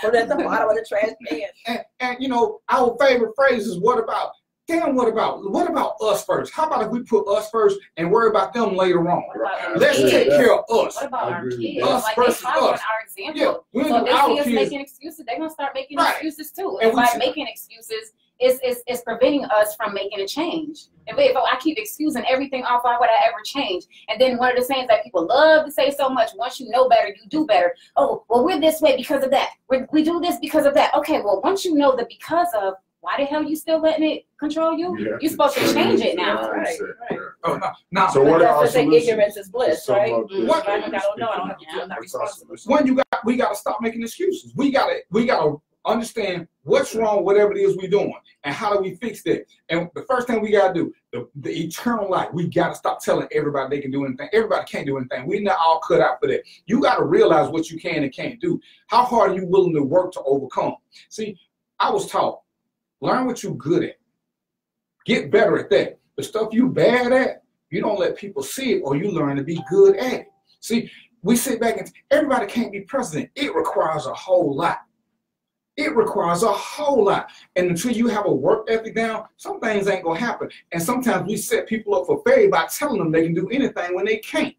B: Put it at the bottom of the trash can.
D: And you know, our favorite phrase is what about? Damn, what about us first? How about if we put us first and worry about them later on? Let's take care of us.
C: What about our kids?
D: Us
C: like
D: versus
C: they following
D: us.
C: our example.
D: Yeah,
C: So if they see us
D: kids.
C: making excuses, they're gonna start making excuses too.
D: And
C: And by making excuses, it's preventing us from making a change. If I keep excusing everything off, why would I ever change? And then one of the sayings that people love to say so much, once you know better, you do better. Oh, well, we're this way because of that. We do this because of that. Okay, well, once you know the because of, why the hell you still letting it control you? You're supposed to change it now.
B: Right.
D: Oh, no.
A: So what are our
B: That's what
A: solutions?
B: ignorance is bliss, right?
A: What?
B: I don't know. I don't have to do. I'm not responsible.
D: When we gotta stop making excuses. We gotta understand what's wrong, whatever it is we're doing, and how do we fix that. And the first thing we gotta do, the eternal life. We gotta stop telling everybody they can do anything. Everybody can't do anything. We're not all cut out for that. You gotta realize what you can and can't do. How hard are you willing to work to overcome? See, I was taught, learn what you're good at. Get better at that. The stuff you bad at, you don't let people see it, or you learn to be good at it. See, we sit back and everybody can't be president. It requires a whole lot. It requires a whole lot. And until you have a work ethic down, some things ain't gonna happen. And sometimes we set people up for failure by telling them they can do anything when they can't.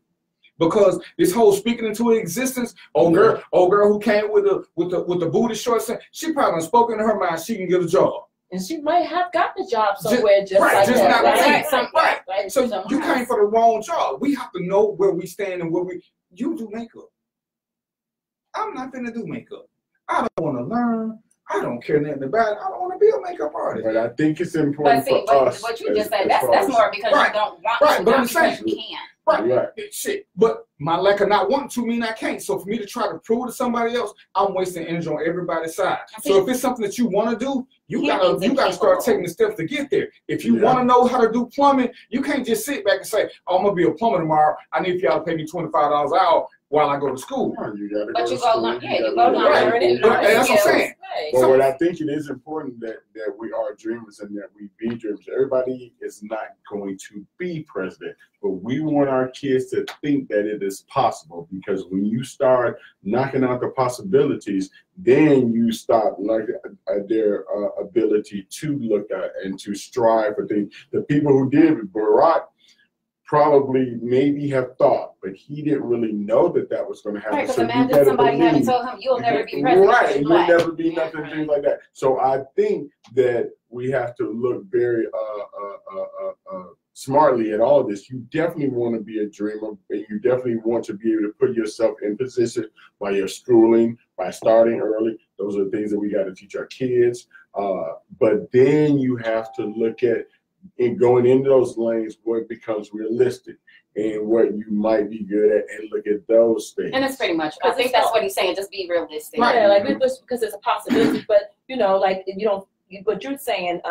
D: Because this whole speaking into existence, old girl who came with the booty shorts, she probably spoken in her mind she can get a job.
B: And she might have gotten a job somewhere just
D: right,
B: like
D: just
B: that.
D: not
B: Right.
D: right. So you came for the wrong job. We have to know where we stand and you do makeup. I'm not gonna do makeup. I don't want to learn. I don't care nothing about it. I don't want to be a makeup artist.
A: But I think it's important
C: But see,
A: for us.
C: what you just said, that's more because you don't want to,
D: but I'm
C: not
D: saying,
C: because you can.
D: Right. Shit. But my lack of not wanting to mean I can't. So for me to try to prove to somebody else, I'm wasting energy on everybody's side. So if it's something that you want to do, you gotta start taking the steps to get there. If you want to know how to do plumbing, you can't just sit back and say, "Oh, I'm gonna be a plumber tomorrow. I need for y'all to pay me $25 an hour while I go to school."
A: You gotta
C: But
A: go
C: you
A: to
C: go
A: school.
C: learn,
A: You
C: you
A: gotta
C: go
A: learn.
C: learn it.
D: But that's what I'm saying.
A: But what I think it is important that we are dreamers and that we be dreamers. Everybody is not going to be president, but we want our kids to think that it is possible, because when you start knocking out the possibilities, then you stop like their ability to look at and to strive for things. The people who did it, Barack, probably maybe have thought, but he didn't really know that was going to happen.
C: Right, because
A: so
C: imagine somebody hadn't told him, you'll never be president.
A: Right, you'll
C: Black.
A: never be nothing, things like that. So I think that we have to look very smartly at all of this. You definitely want to be a dreamer, and you definitely want to be able to put yourself in position by your schooling, by starting early. Those are the things that we got to teach our kids. But then you have to look at, in going into those lanes, what becomes realistic and what you might be good at, and look at those things.
C: And it's pretty much, I think that's what he's saying, just be realistic.
B: Right. Yeah, like because it's a possibility, but like you don't. What you're saying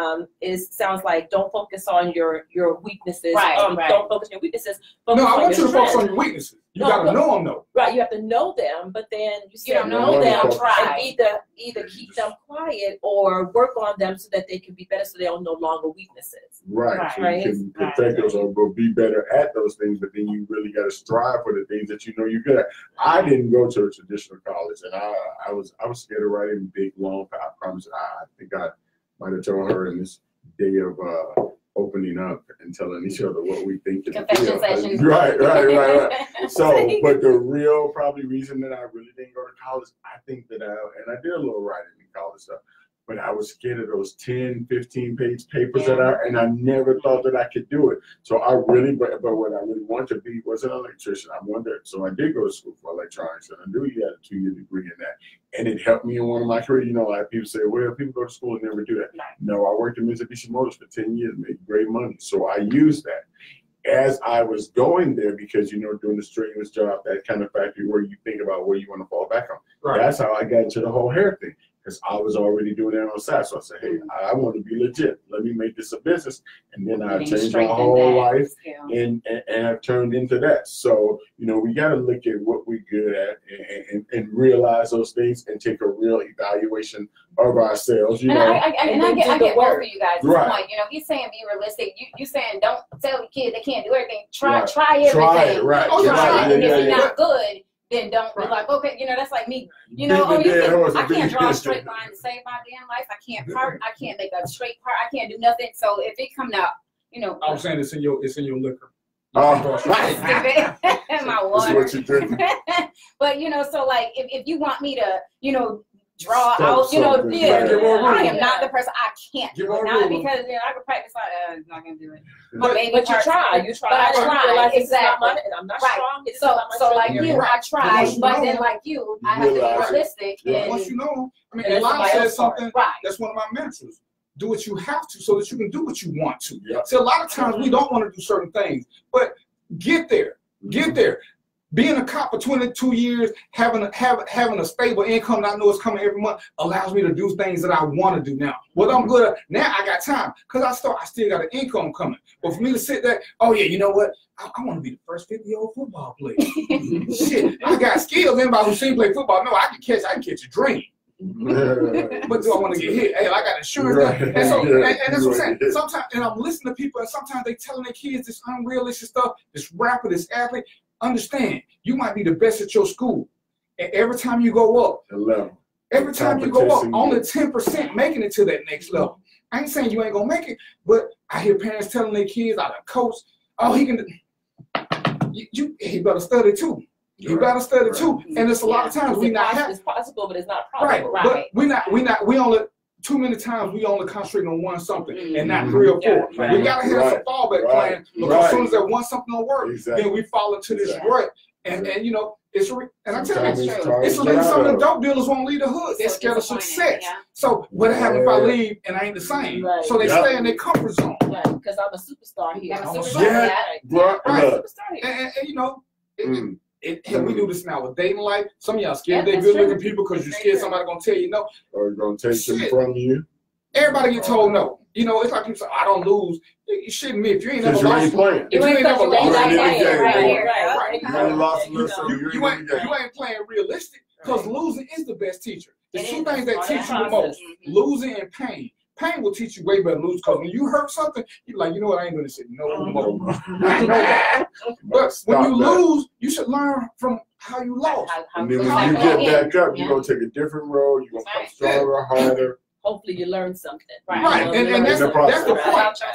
B: sounds like don't focus on your weaknesses.
C: Right,
B: Don't focus on your weaknesses.
D: No, I want you to focus on
B: your
D: your weaknesses. You gotta know them though.
B: Right, you have to know them, but then you
C: don't
B: know
C: know
B: them
C: them, try.
B: and either keep them quiet or work on them so that they can be better, so they're no longer weaknesses.
A: Right. So you can perfect those or be better at those things, but then you really got to strive for the things that you know you're good at. I didn't go to a traditional college, and I was scared of writing big long. I promise. I think I might have told her in this day of opening up and telling each other what we think.
C: Confession session.
A: Right. So, but the real probably reason that I really didn't go to college, I think that I did a little writing in college stuff, but I was scared of those 10, 15-page papers and I never thought that I could do it. So I really, but what I really wanted to be was an electrician. I wondered. So I did go to school for electronics, and I knew you had a 2-year degree in that. And it helped me in one of my careers. You know, like people say, well, people go to school and never do that. No, I worked in Mitsubishi Motors for 10 years, made great money. So I used that. As I was going there, because, you know, doing the strenuous job, that kind of factory where you think about where you want to fall back on. Right. That's how I got into the whole hair thing. because I was already doing that on the side. So I said, hey, I want to be legit. Let me make this a business. And then I changed my whole life and I've turned into that. So, you know, we got to look at what we're good at and realize those things and take a real evaluation of ourselves. You know,
C: I get both of you guys.
A: Right.
C: Point. You know, he's saying be realistic. You saying don't tell the kid they can't do everything. Try everything.
A: Try it, right.
C: Try it. And if you're not good, then don't be like, okay, you know, that's like me. You know, I can't draw a straight line to save my damn life. I can't part. I can't make a straight part. I can't do nothing. So if it comes out, you know.
D: I was saying it's in your liquor.
C: My water.
A: What you drink.
C: But you know, so like if you want me to, you know, draw out, you know, I am not the person. I can't do it. Not because I can practice like I'm not gonna do it.
B: But you try. But I try. Exactly. And I'm not strong.
C: So like you, I try, but then like you, I have to be realistic.
D: And once you know, I mean, Eli says something. That's one of my mantras. Do what you have to so that you can do what you want to. So a lot of times we don't want to do certain things, but get there. Get there. Being a cop for 22 years, having a stable income that I know is coming every month allows me to do things that I want to do now. What I'm good at now, I got time because I still got an income coming. But for me to sit there, oh yeah, you know what? I want to be the first 50-year-old football player. Shit, I got skills. Anybody who's seen play football, no, I can catch a dream. But do I want to get hit? Hey, I got insurance. Right. And that's what I'm saying. Sometimes, and I'm listening to people, and sometimes they telling their kids this unrealistic stuff, this rapper, this athlete. Understand, you might be the best at your school, and every time you go up, every time you go up, only 10% making it to that next level. I ain't saying you ain't gonna make it, but I hear parents telling their kids, out of coach, oh, he can. He better study too. You gotta study too, and it's a lot of times
B: it's possible, but it's not probable.
C: Right.
B: But
C: we
B: only
D: too many times we only concentrate on one something and not 3 or 4. We gotta have some fallback plan because as soon as that one something don't work, then we fall into this rut. And you know, and I tell you, it's like some of the dope dealers won't leave the hood. They're scared of success. So what happens if I leave and I ain't the same? So they stay in their comfort zone.
B: Because I'm a superstar here.
D: And you know. And we do this now with dating life. Some of y'all scared they're good looking people because you're scared somebody gonna tell you no.
A: Or gonna take them from you.
D: Everybody get told no. You know, it's like people say, I don't lose. You shouldn't be. If you ain't never lost, you ain't playing realistic because losing is the best teacher. There's 2 things that teach you the most: losing and pain. Pain will teach you way better than lose because when you hurt something, you're like, you know what, I ain't gonna say no more. I know that. But when you lose, you should learn from how you lost.
A: And then when you get back up, you're gonna take a different road, you're gonna come stronger, harder.
B: Hopefully you learn something.
D: Right. And that's the point.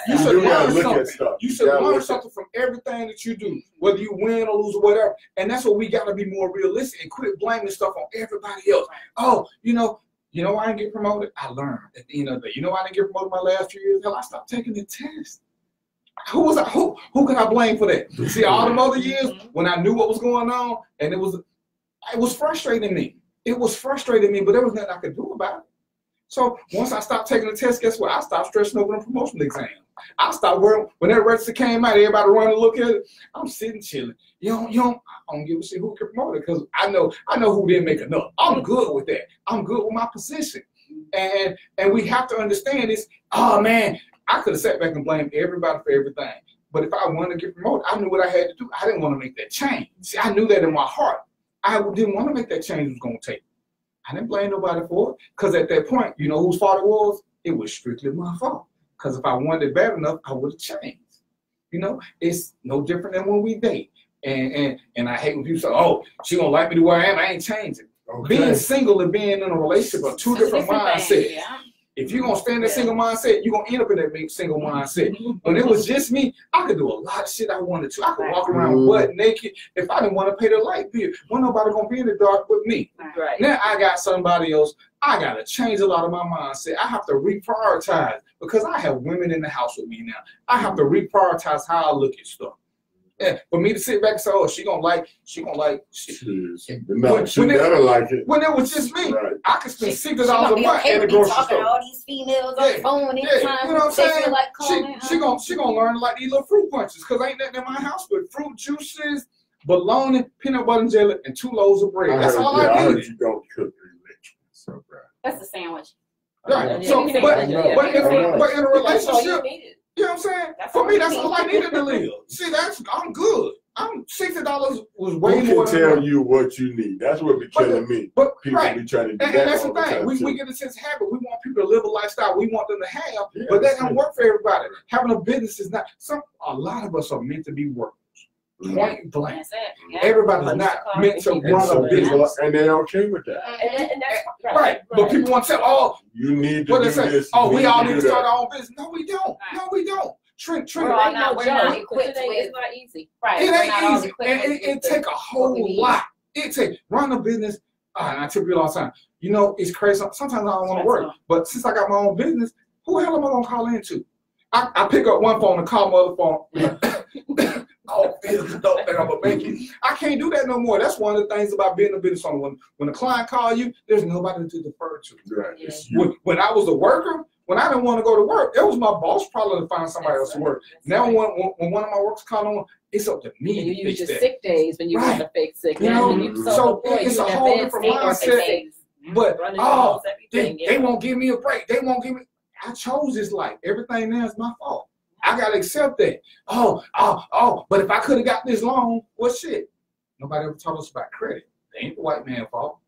D: You should learn something. You should learn something from everything that you do, whether you win or lose or whatever. And that's what we gotta be more realistic and quit blaming stuff on everybody else. Oh, you know why I didn't get promoted? I learned at the end of the day. You know why I didn't get promoted my last few years? Hell, I stopped taking the test. Who can I blame for that? See, all them other years when I knew what was going on, and it was frustrating me. It was frustrating me, but there was nothing I could do about it. So once I stopped taking the test, guess what? I stopped stressing over the promotional exam. I stopped worrying. When that register came out, everybody running to look at it. I'm sitting chilling. I don't give a shit who get promoted because I know who didn't make enough. I'm good with that. I'm good with my position. And we have to understand this. Oh man, I could have sat back and blamed everybody for everything. But if I wanted to get promoted, I knew what I had to do. I didn't want to make that change. See, I knew that in my heart. I didn't want to make that change it was going to take. I didn't blame nobody for it. Because at that point, you know whose fault it was? It was strictly my fault. Because if I wanted it bad enough, I would have changed. You know, it's no different than when we date. And I hate when people say, oh, she gonna like me the way I am. I ain't changing. Okay. Being single and being in a relationship are 2 different mindsets. If you're gonna stay in that single mindset, you're gonna end up in that single mindset. When it was just me, I could do a lot of shit I wanted to. I could walk around butt naked if I didn't want to pay the light bill. Wasn't nobody gonna be in the dark with me.
B: Right.
D: Now I got somebody else. I gotta change a lot of my mindset. I have to reprioritize because I have women in the house with me now. I have to reprioritize how I look at stuff. Yeah, for me to sit back and say, oh, she gonna like.
A: No, she better like it.
D: When it was just me, I could spend $60 a month at the grocery store.
C: All these females on the phone anytime
D: you know what I'm saying?
C: Like
D: she gonna learn to like these little fruit punches because ain't nothing in my house but fruit juices, bologna, peanut butter and jelly, and 2 loaves of bread. That's all I
A: heard
D: need.
A: You don't cook electric, so bro.
C: That's a sandwich.
D: Right. So, but in a relationship, you know what I'm saying? For me, that's all I needed to live. See, I'm good. I'm $60 was way more.
A: Who can tell you what you need? That's what be killing me.
D: But
A: people
D: right.
A: be trying to do
D: and
A: that.
D: that's the thing. We get a sense of habit. We want people to live a lifestyle we want them to have, but that don't work for everybody. Having a business is not. A lot of us are meant to be workers. Point blank.
C: That's it. Yeah.
D: Everybody's not meant to run a business,
A: and they're okay with that.
B: And that's
D: right. But people want to say, "Oh,
A: you need to do this."
D: Oh, we all need to start our own business. No, we don't. No, we don't. Trent,
C: we're not equipped with.
B: It's not easy.
C: Right.
D: It ain't easy. And it take a whole lot. It take run a business. And I tell people all the time, you know, it's crazy. Sometimes I don't want to work, but since I got my own business, who the hell am I gonna call into? I pick up one phone and call my other phone. Oh, don't think I'm gonna make it. I can't do that no more. That's one of the things about being a business owner. When a client calls you, there's nobody to defer to.
A: Right.
B: Yeah.
D: When I was a worker, when I didn't want to go to work, it was my boss' problem to find somebody else to work. Now when one of my workers call on, it's up to me.
B: You use your sick days when you want to fake sick.
D: You know, so it's a whole different mindset. But they won't give me a break. They won't give me. I chose this life. Everything now is my fault. I gotta accept that. But if I could have got this loan, well, shit. Nobody ever taught us about credit. It ain't the white man's fault.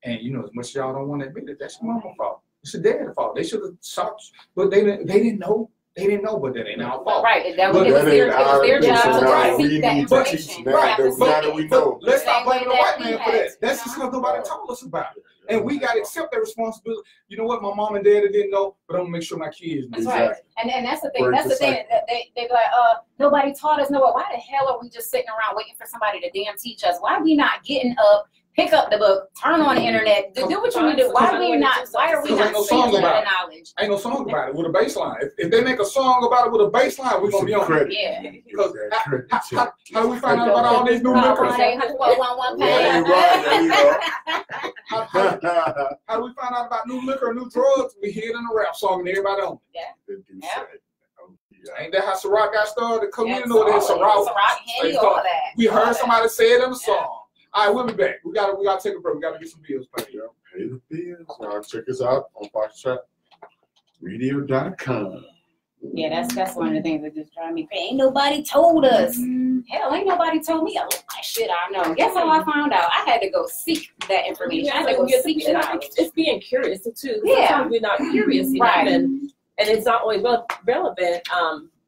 D: And you know, as much as y'all don't want to admit it, that's your mama's fault. It's your dad's fault. They should have sought, but they didn't know. They didn't know, but that ain't our fault.
C: Right. It was their job to seek that information.
D: Let's stop blaming the white man for that. That's just because nobody told us about it. And we got to accept that responsibility. You know what? My mom and daddy didn't know, but I'm going to make sure my kids know.
C: That's right. And that's the thing. That's the thing. They be like, nobody taught us. No, why the hell are we just sitting around waiting for somebody to damn teach us? Why are we not getting up, pick up the book, turn on the internet, do what you need to do? Why are we not seeking the knowledge?
D: Ain't no song about it with a bass line. If they make a song about it with a bass line, we're going to be on
A: credit.
C: Yeah.
D: Because how do we find out about all these new liquors? How do we find out about new liquor or new drugs? We hear it in a rap song and everybody on it. Ain't that how Ciroc got started? Come in and know that Ciroc.
C: Handy all that.
D: We heard somebody say it in the song. All right, we'll be back. We gotta take a break. We gotta get some bills paid.
A: Pay the bills. Check us out on FoxTrapRadio.com.
C: Yeah, that's one of the things that just drive me crazy. Ain't nobody told us. Hell, ain't nobody told me a lot of shit I know. Guess how I found out? I had to go seek that information. I had to go seek the knowledge.
B: It's being curious too. Yeah. Sometimes we're not curious enough, and it's not always relevant.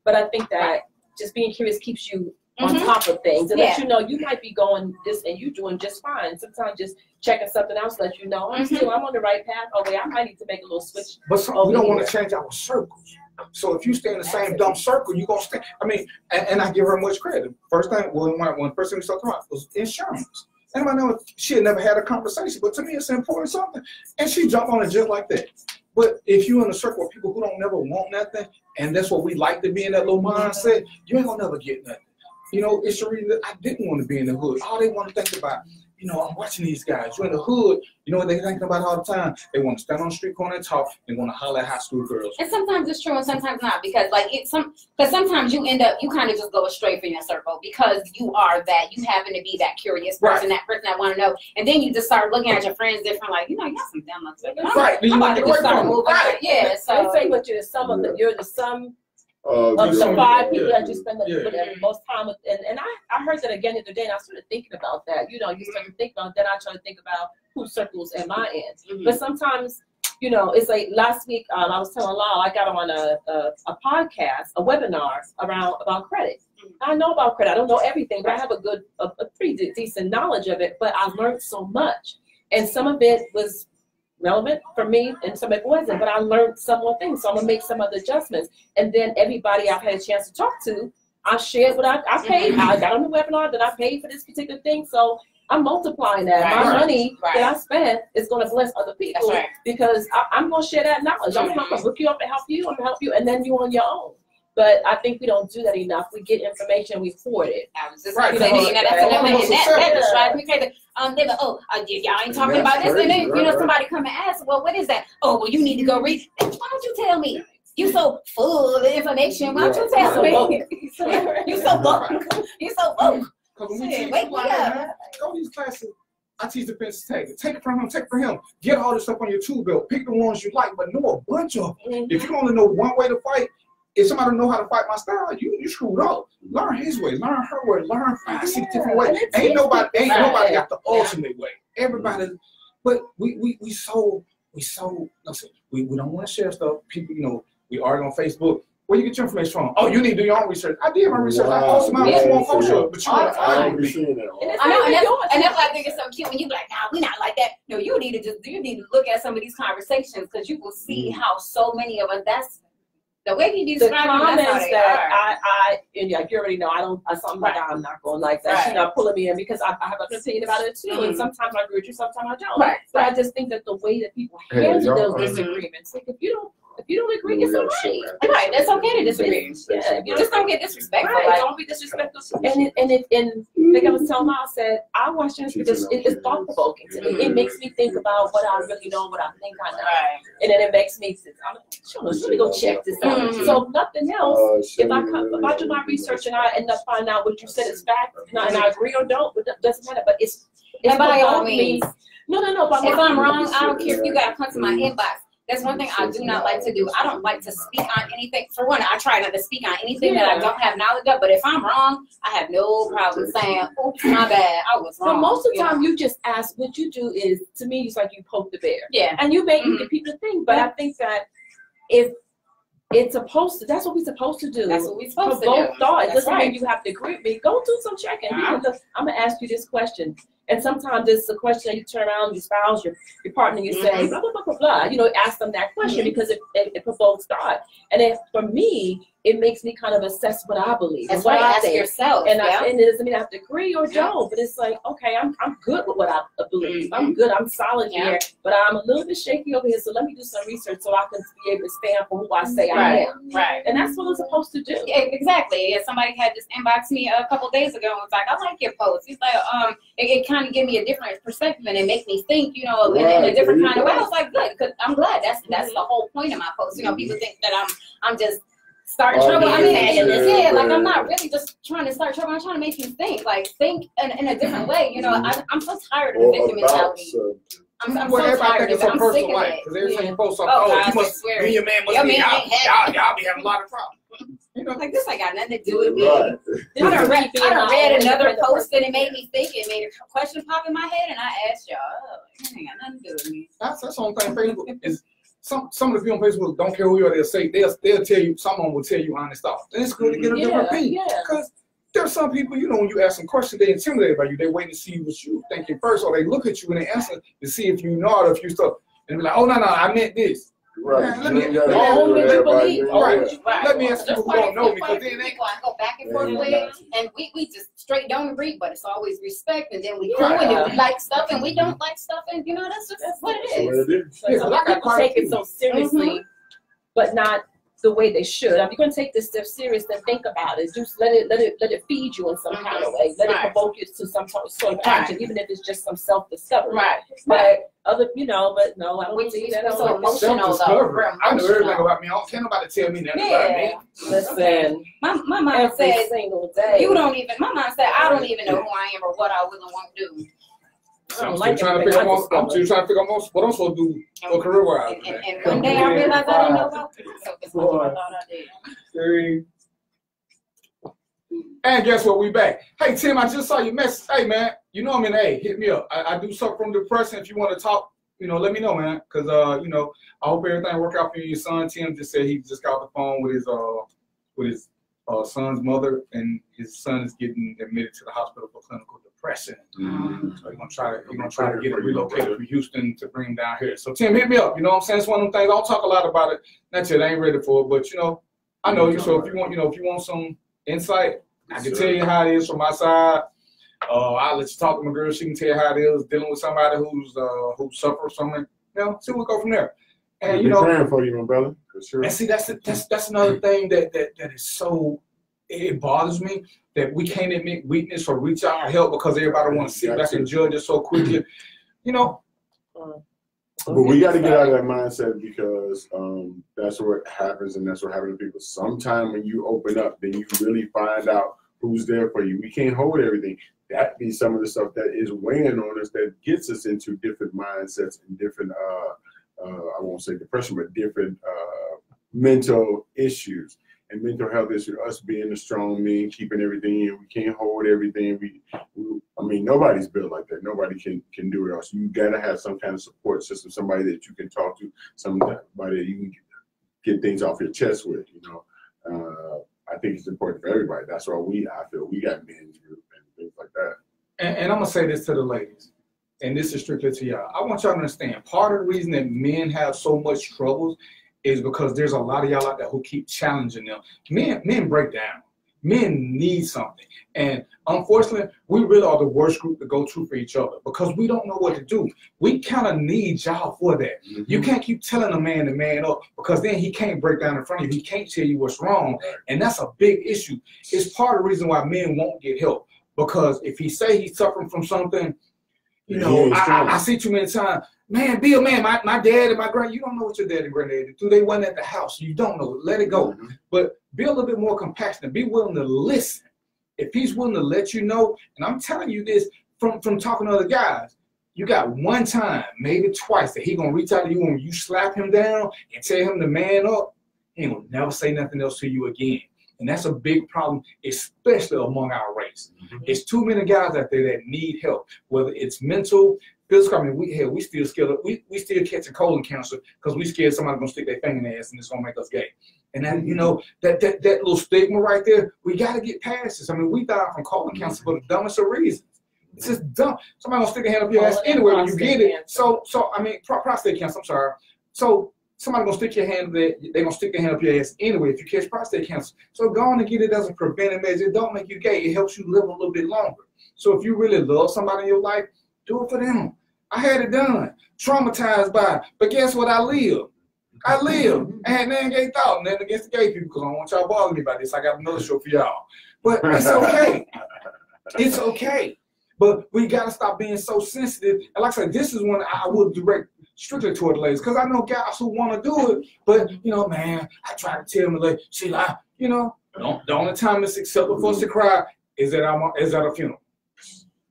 B: But I think that just being curious keeps you on top of things and let you know you might be going this and you doing just fine. Sometimes just checking something else let you know I'm on the right path. Oh wait, I might need to make a little switch.
D: But we don't want to change our circles. So if you stay in the same dumb circle, you're gonna stay. I mean, and I give her much credit. First thing, when first thing we talked about was insurance. Anybody know she had never had a conversation, but to me it's important something. And she jumped on it just like that. But if you're in a circle of people who don't never want nothing, and that's what we like to be in that little mindset, you ain't gonna never get nothing. You know, it's the reason that I didn't want to be in the hood. All they want to think about, you know, I'm watching these guys. You're in the hood. You know what they're thinking about all the time? They want to stand on the street corner and talk. They want to holler at high school girls.
C: And sometimes it's true and sometimes not. Because sometimes you end up, you kind of just go astray from your circle because you are that. You happen to be that curious person, that person that want to know. And then you just start looking at your friends different, like, you know, you got some dumb motherfuckers.
D: Right.
C: I'm about to just start moving.
D: Right.
C: Yeah. So
B: they say what you're the sum of the 5 people that you spend the most time with. And I heard that again the other day, and I started thinking about that. You know, you start to think about it, then I try to think about who circles am I in. But sometimes, you know, it's like last week, I was telling Lyle, I got on a podcast, a webinar about credit. I know about credit. I don't know everything, but I have a pretty decent knowledge of it. But I learned so much. And some of it was relevant for me and some of it wasn't, but I learned some more things, so I'm gonna make some other adjustments. And then everybody I've had a chance to talk to, I shared what I paid. I got on the webinar that I paid for this particular thing, so I'm multiplying that. My money that I spent is going to bless other people because I'm going to share that knowledge. I'm going to hook you up and help you, and then you on your own. But I think we don't do that enough. We get information, we hoard it.
C: I was just saying, that drives me crazy. They go, y'all ain't talking about this. And then, you know, somebody come and ask, well, what is that? Oh, well, you need to go read. Why don't you tell me? You so full of information. Why don't you tell me? You so woke. You so woke.
D: Because when we teach, go to these classes, I teach defensive tactics. Take it from him, take it from him. Get all this stuff on your tool belt. Pick the ones you like, but know a bunch of them. If you only know one way to fight, if somebody know how to fight my style, you screwed up. Learn his way, learn her way, learn 5-6 different ways. Ain't nobody got the ultimate way. Everybody, but we listen, we don't want to share stuff. People, you know, we argue on Facebook. Where you get your information from? Oh, you need to do your own research. I did my research. I posted my own social, but you want to argue with me.
C: I know, and that's why I think it's so cute when you be like, nah, we not like that. No, you need to look at some of these conversations because you will see how so many of us, that's the way you describe
B: the comments that and like you already know, I'm not going like that. Right. She's not pulling me in because I have an opinion about it too. And sometimes I agree with you, sometimes I don't. Right. But I just think that the way that people handle those disagreements, like if you don't agree, it's all right.
C: Right, that's okay to disagree. Yeah, you just don't get disrespectful.
B: Right. Like, don't be disrespectful. And like I was telling Miles, said I watch this because it's thought provoking to me. It makes me think about what I really know, what I think I know, and then it makes me say, let me go check this out. So nothing else. If I do my research and I end up finding out what you said is fact, and I agree or don't, it doesn't matter. But it's
C: by all means.
B: No.
C: If I'm wrong, I don't care if you got to come to my inbox. That's one thing I do not like to do. I don't like to speak on anything. For one, I try not to speak on anything that I don't have knowledge of. But if I'm wrong, I have no problem saying, oops, my bad, I was wrong.
B: But most of the time, you just ask. What you do is, to me, it's like you poke the bear.
C: Yeah.
B: And you make the people think. But I think that if it's supposed to, that's what we're supposed to do.
C: That's what we're supposed to
B: do. Thought. It doesn't
C: right.
B: mean you have to agree with me. Go do some checking. I'm going to ask you this question. And sometimes it's a question that you turn around, your spouse, your partner, you say, blah, blah, blah, blah, blah. You know, ask them that question because it provokes thought. And then for me, it makes me kind of assess what I believe.
C: That's what I ask
B: think.
C: Yourself.
B: And it doesn't mean I have to agree or don't, but it's like, okay, I'm good with what I believe. I'm good. I'm solid here, but I'm a little bit shaky over here. So let me do some research so I can be able to stand for who I say I am.
C: Right.
B: And that's what we're supposed to do.
C: Yeah, exactly. Yeah, somebody had just inboxed me a couple days ago and was like, I like your post. He's like, it kind of gave me a different perspective and it makes me think, you know, in a different kind of way. I was like, good, because I'm glad. That's the whole point of my post. You know, people think that I'm just starting trouble. I mean, like I'm not really just trying to start trouble. I'm trying to make you think, like think in a different way. You know, I'm so tired of the victim mentality. I'm so tired of it. I'm sick of it.
D: Because every time you post something, you must be your man must be y'all be having a lot of problems.
C: You know, like this ain't got nothing to do with me. I done read another post and it made me think. It made a question pop in my head, and I asked y'all, it ain't got nothing to do with me.
D: That's the only thing Facebook is. Some of the people on Facebook don't care who you are. They'll say they'll tell you. Someone will tell you honest stuff. And it's good to get a different opinion because there's some people, you know, when you ask them questions, they intimidate by you. They wait to see what you thinking first, or they look at you and they answer to see if you know it or if you stuff. And be like, oh no, I meant this.
A: Right.
D: Let me ask people who don't know me because then they
C: go back and forth with, and we just straight don't agree, but it's always respect, and then we cool and we like stuff and we don't like stuff, and you know that's what it is.
B: So a lot of people take it so seriously, but not the way they should. If you're going to take this stuff serious, then think about it. Just let it feed you in some kind of way. Let it provoke you to some sort of action, even if it's just some self-discovery. But other, you know, but no, I don't believe that.
C: So emotional though.
D: I know everything about me. I don't care nobody tell me nothing about me.
B: Listen,
C: my mom said,
B: single day.
C: You don't even. My mom said, I don't even know who I am or what I will and won't do.
D: I'm still trying to figure out what I'm supposed to do for career-wise.
C: And one day I realized I didn't know about this. So it's what I thought I did.
D: 3. And guess what? We back. Hey, Tim, I just saw your message. Hey, man, you know I'm in A. Hit me up. I do suffer from depression. If you want to talk, you know, let me know, man. Because, you know, I hope everything work out for you. Your son, Tim, just said he just got off the phone with his son's mother, and his son is getting admitted to the hospital for clinical depression. So he's gonna try to get him relocated from Houston to bring him down here. So Tim, hit me up. You know what I'm saying? It's one of them things. I don't talk a lot about it. Not yet. I ain't ready for it, but you know, I know you. So if you want some insight, I can tell you how it is from my side. I'll let you talk to my girl. She can tell you how it is dealing with somebody who suffers from it. You know, see we'll go from there. And you know,
A: praying for you, my brother. For sure.
D: And see, that's another thing that is so, it bothers me that we can't admit weakness or reach out for help because everybody wants to sit back and judge us so quickly. You know.
A: But we got to get out of that mindset because that's what happens, and that's what happens to people. Sometime when you open up, then you really find out who's there for you. We can't hold everything. That be some of the stuff that is weighing on us that gets us into different mindsets and different, I won't say depression, but different mental issues. And mental health issues, us being the strong men, keeping everything in. We can't hold everything. I mean, nobody's built like that. Nobody can do it else. You got to have some kind of support system, somebody that you can talk to, somebody that you can get things off your chest with, you know. I think it's important for everybody. That's why I feel we got men's group and things like that.
D: And I'm going to say this to the ladies, and this is strictly to y'all. I want y'all to understand, part of the reason that men have so much troubles is because there's a lot of y'all out there who keep challenging them. Men break down. Men need something. And unfortunately, we really are the worst group to go to for each other because we don't know what to do. We kind of need y'all for that. Mm-hmm. You can't keep telling a man to man up because then he can't break down in front of you. He can't tell you what's wrong. And that's a big issue. It's part of the reason why men won't get help. Because if he say he's suffering from something, you know, I see too many times, man, be a man. My dad and my grand, you don't know what your dad and granddad do. They wasn't at the house. You don't know. Let it go. Mm-hmm. But be a little bit more compassionate. Be willing to listen. If he's willing to let you know, and I'm telling you this from talking to other guys, you got one time, maybe twice, that he gonna reach out to you when you slap him down and tell him to man up. He ain't gonna never say nothing else to you again. And that's a big problem, especially among our race. Mm-hmm. It's too many guys out there that need help, whether it's mental, physical. I mean, we still scared. We still catching colon cancer because we scared somebody gonna stick their finger in their ass and it's gonna make us gay. And then, you know, that little stigma right there, we got to get past this. I mean, we die from colon cancer for the dumbest of reasons. It's just dumb. Somebody gonna stick a hand up your ass anyway when you get it. So I mean, prostate cancer. I'm sorry. So somebody gonna stick your hand there. They gonna stick their hand up your ass anyway if you catch prostate cancer. So go on and get it as a preventive measure. It don't make you gay. It helps you live a little bit longer. So if you really love somebody in your life, do it for them. I had it done. Traumatized by it. But guess what? I live. I had nothing gay thought, nothing against the gay people, because I don't want y'all bothering me about this. I got another show for y'all. But it's okay. It's okay. But we got to stop being so sensitive. And like I said, this is one I would direct strictly toward the ladies, because I know guys who want to do it, but, you know, man, I try to tell them, like, she like, you know, the only time it's acceptable for us to cry is at a funeral.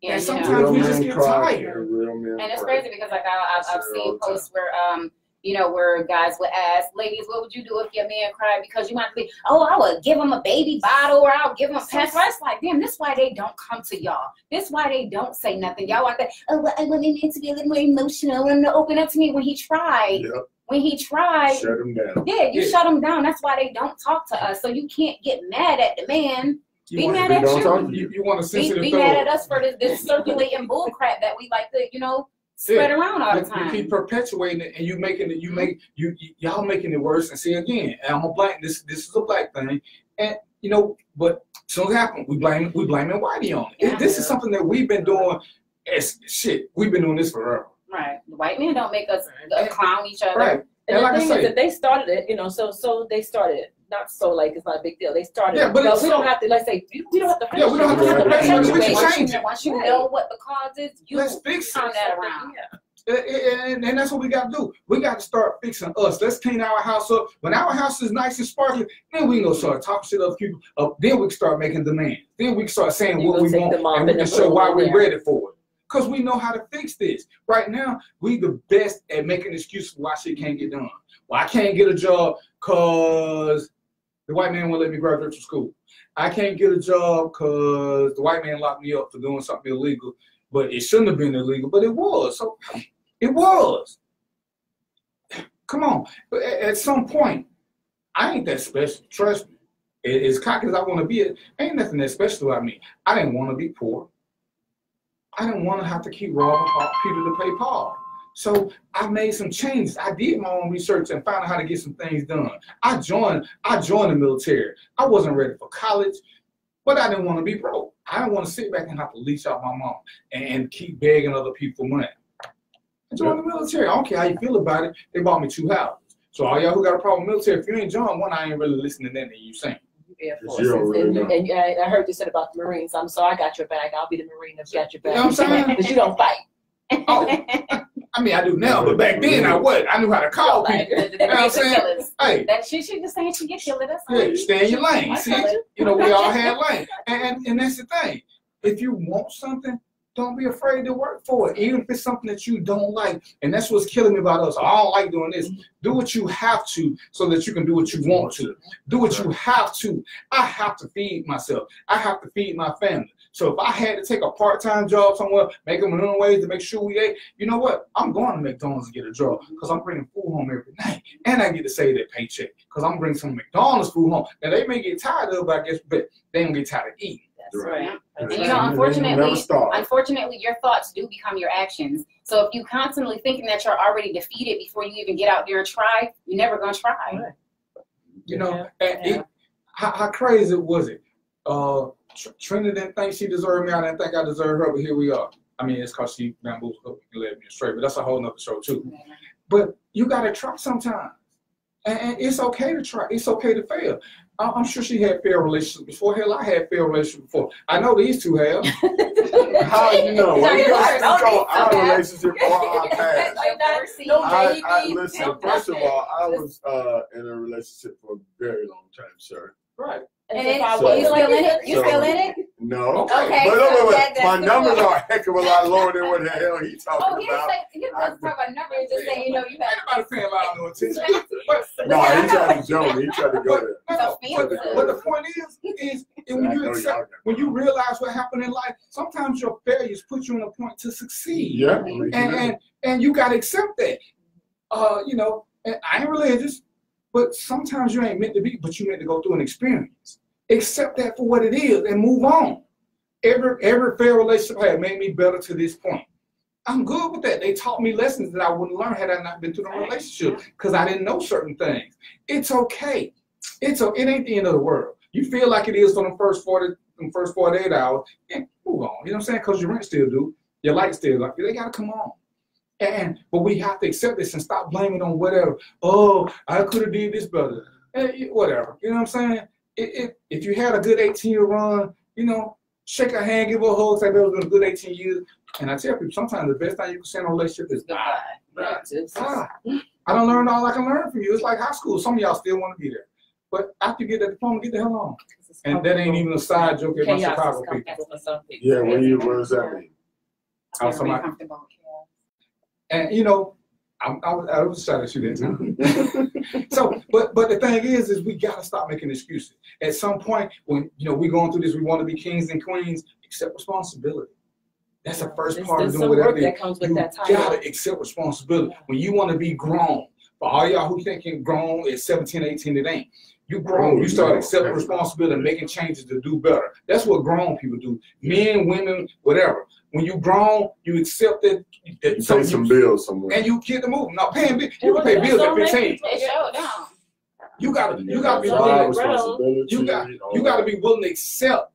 C: Yeah,
D: and sometimes we just get tired.
C: And it's crazy because, like, I've seen posts where, you know, where guys would ask, ladies, what would you do if your man cried? Because you might be, oh, I would give him a baby bottle or I'll give him a pass. It's like, damn, this is why they don't come to y'all. This is why they don't say nothing. Y'all like that, oh, well, I want him to be a little more emotional and to open up to me when he tried. Yep. When he tried.
A: Shut him down.
C: Yeah, you shut him down. That's why they don't talk to us. So you can't get mad at the man. Be mad at you.
D: You want a sensitive
C: be mad at us for this circulating bull crap that we like to, you know, spread around all the time.
D: You keep perpetuating it, and y'all making it worse. And see again, and I'm a black. This is a black thing, and you know, but something happened. We blaming whitey on it. Yeah. This is something that we've been doing. Shit, we've been doing this forever.
C: Right. The white men don't make us clown each other.
D: Right.
B: And the thing is that they started it, you know, so they started it. Not so like it's not a big deal. They started it.
D: But
B: we don't have to, let's say, we don't have to.
D: Yeah, we don't have to change it.
C: Once you know what the cause is, you
D: let's fix
C: turn that around.
D: Yeah. And that's what we got to do. We got to start fixing us. Let's clean our house up. When our house is nice and sparkly, then we can start talking shit to other people. Then we can start making demands. Then we can start saying what we want, and we can show why we're ready for it. Because we know how to fix this. Right now, we the best at making excuses for why shit can't get done. Well, I can't get a job because the white man won't let me graduate from school. I can't get a job because the white man locked me up for doing something illegal. But it shouldn't have been illegal, but it was. So it was. Come on. But at some point, I ain't that special. Trust me. As cocky as I want to be, ain't nothing that special about me. I didn't want to be poor. I didn't want to have to keep robbing Peter to pay Paul. So I made some changes. I did my own research and found out how to get some things done. I joined the military. I wasn't ready for college, but I didn't want to be broke. I didn't want to sit back and have to leech out my mom and keep begging other people for money. I joined the military. I don't care how you feel about it. They bought me 2 houses. So all y'all who got a problem with military, if you ain't joined one, I ain't really listening to anything you saying.
B: Air Force. And I heard you said about the Marines. So I got your back. I'll be the Marine if you got your back.
D: You know what I'm saying?
B: Because you don't fight.
D: Oh. I mean, I do now, but back then I wasn't. I knew how to call people. You know what I'm saying? Hey,
C: that she just saying she get killed. That's all.
D: yeah, stay in your lane. See, you know, we all had lanes, and that's the thing. If you want something, don't be afraid to work for it, even if it's something that you don't like. And that's what's killing me about us. I don't like doing this. Do what you have to so that you can do what you want to. Do what you have to. I have to feed myself. I have to feed my family. So if I had to take a part-time job somewhere, make a minimum wage to make sure we ate, you know what? I'm going to McDonald's and get a job because I'm bringing food home every night. And I get to save that paycheck because I'm bringing some McDonald's food home. Now, they may get tired of it, I guess, but they don't get tired of eating.
B: That's right.
C: And you know, unfortunately, your thoughts do become your actions. So if you constantly thinking that you're already defeated before you even get out there and try, you're never gonna try.
D: You know, how crazy was it? Trina didn't think she deserved me. I didn't think I deserved her, but here we are. I mean, it's because she bamboozled up and led me astray, but that's a whole nother show too. But you gotta try sometimes, and it's okay to try. It's okay to fail. I'm sure she had failed relationships before. Hell, I had failed relationships before. I know these two have.
A: How you know? Well, you got to speak on our relationship or our past. Listen, first of all, I was in a relationship for a very long time, sir.
D: Right.
C: And then, you still in it? You still in it?
A: No.
C: Okay.
A: But wait. My numbers are a heck of a lot lower than what the hell he's talking about.
C: He doesn't talk about numbers. Just saying, you know, you got.
D: Ain't nobody paying loud no attention.
A: No, he tried to joke. He tried to go there.
D: But the point is when you realize what happened in life, sometimes your failures put you in a point to succeed.
A: Yeah.
D: And you got to accept that. You know, and I ain't religious, but sometimes you ain't meant to be, but you meant to go through an experience. Accept that for what it is and move on. Every fair relationship had made me better to this point. I'm good with that. They taught me lessons that I wouldn't learn had I not been through the relationship because I didn't know certain things. It's okay. It ain't the end of the world. You feel like it is for the first 48 hours, and move on. You know what I'm saying? Because your rent still due, your light still like they gotta come on. But we have to accept this and stop blaming on whatever. Oh, I could have did this better. Whatever. You know what I'm saying? If you had a good 18-year run, you know, shake a hand, give her a hug, say that was a good 18 years. And I tell people, sometimes the best thing you can say in a relationship is bye. I don't learn all I can learn from you. It's like high school. Some of y'all still want to be there. But after you get that diploma, get the hell on. And that ain't even a side joke at my Chicago people.
A: Yeah, what does that mean?
D: And you know, I was trying to shoot that. So, but the thing is we gotta stop making excuses. At some point, when you know we're going through this, we want to be kings and queens. Accept responsibility. That's the first part of doing whatever. You gotta accept responsibility. When you want to be grown, for all y'all who thinking grown at 17, 18, it ain't. You grown, you start accepting responsibility and making changes to do better. That's what grown people do. Men, women, whatever. When you grown, you accept that.
A: You pay some bills somewhere.
D: And you get the move. Now paying bills, you can pay bills at 15. You gotta be willing. You gotta be willing to accept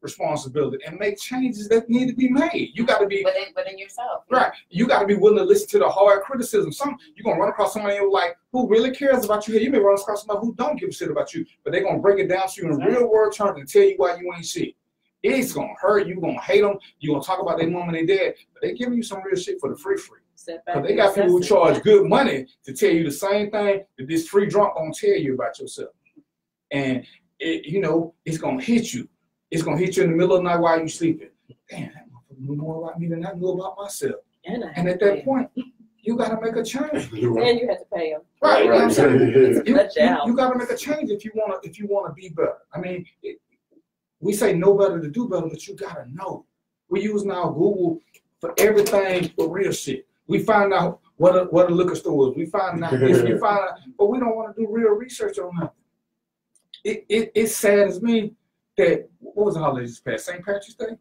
D: responsibility and make changes that need to be made. You got to be
C: within yourself.
D: Right. You got to be willing to listen to the hard criticism. You're going to run across somebody who really cares about you. You may run across somebody who don't give a shit about you, but they're going to break it down to you in real world terms and tell you why you ain't shit. It's going to hurt. You're going to hate them. You're going to talk about their mom and their dad, but they're giving you some real shit for the free. Because they got people who charge good money to tell you the same thing that this free drunk going to tell you about yourself. And, it's going to hit you. It's going to hit you in the middle of the night while you're sleeping. Damn, that motherfucker knew more about me than I knew about myself. And at that point, you got to make a change.
B: And you have to pay him.
D: Right.
B: You
D: got to make a change if you want to be better. I mean, we say know better to do better, but you got to know. We use now Google for everything for real shit. We find out what a liquor store is. We find out but we don't want to do real research on nothing. It saddens me that, what was the holiday just past? St. Patrick's Day?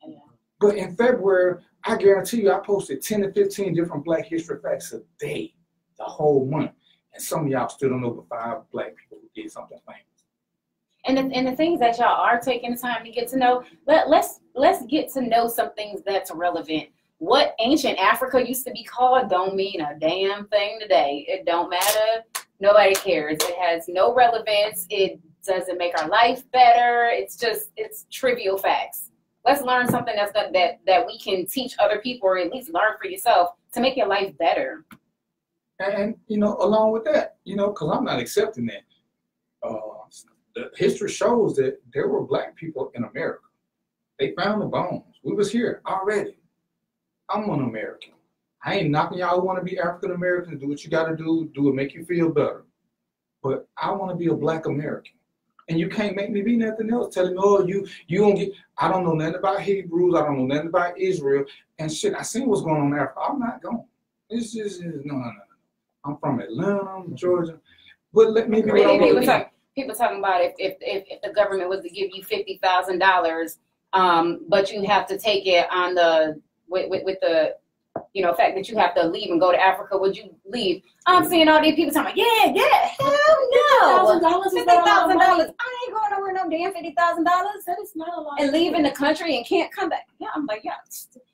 D: Yeah. But in February, I guarantee you I posted 10 to 15 different Black history facts a day, the whole month. And some of y'all still don't know but 5 Black people who did something famous.
C: And the things that y'all are taking the time to get to know, let's get to know some things that's relevant. What ancient Africa used to be called don't mean a damn thing today. It don't matter. Nobody cares. It has no relevance. It doesn't make our life better. It's trivial facts. Let's learn something that's good, that we can teach other people, or at least learn for yourself to make your life better.
D: And you know, along with that, you know, because I'm not accepting that. The history shows that there were black people in America. They found the bones. We was here already. I'm an American. I ain't knocking y'all who want to be African American. Do what you got to do. Do it make you feel better. But I want to be a black American. And you can't make me be nothing else. Telling me, oh, you don't get. I don't know nothing about Hebrews. I don't know nothing about Israel. And shit, I seen what's going on in Africa. I'm not going. It's just no. I'm from Atlanta, Georgia. But let me be.
C: People talking about if the government was to give you $50,000, but you have to take it on the with the fact that you have to leave and go to Africa, would you leave? I'm seeing all these people talking about, yeah, hell no. $50,000. I ain't going nowhere no damn $50,000.
B: That is not a lot.
C: And leaving the country and can't come back. Yeah, I'm like, yeah.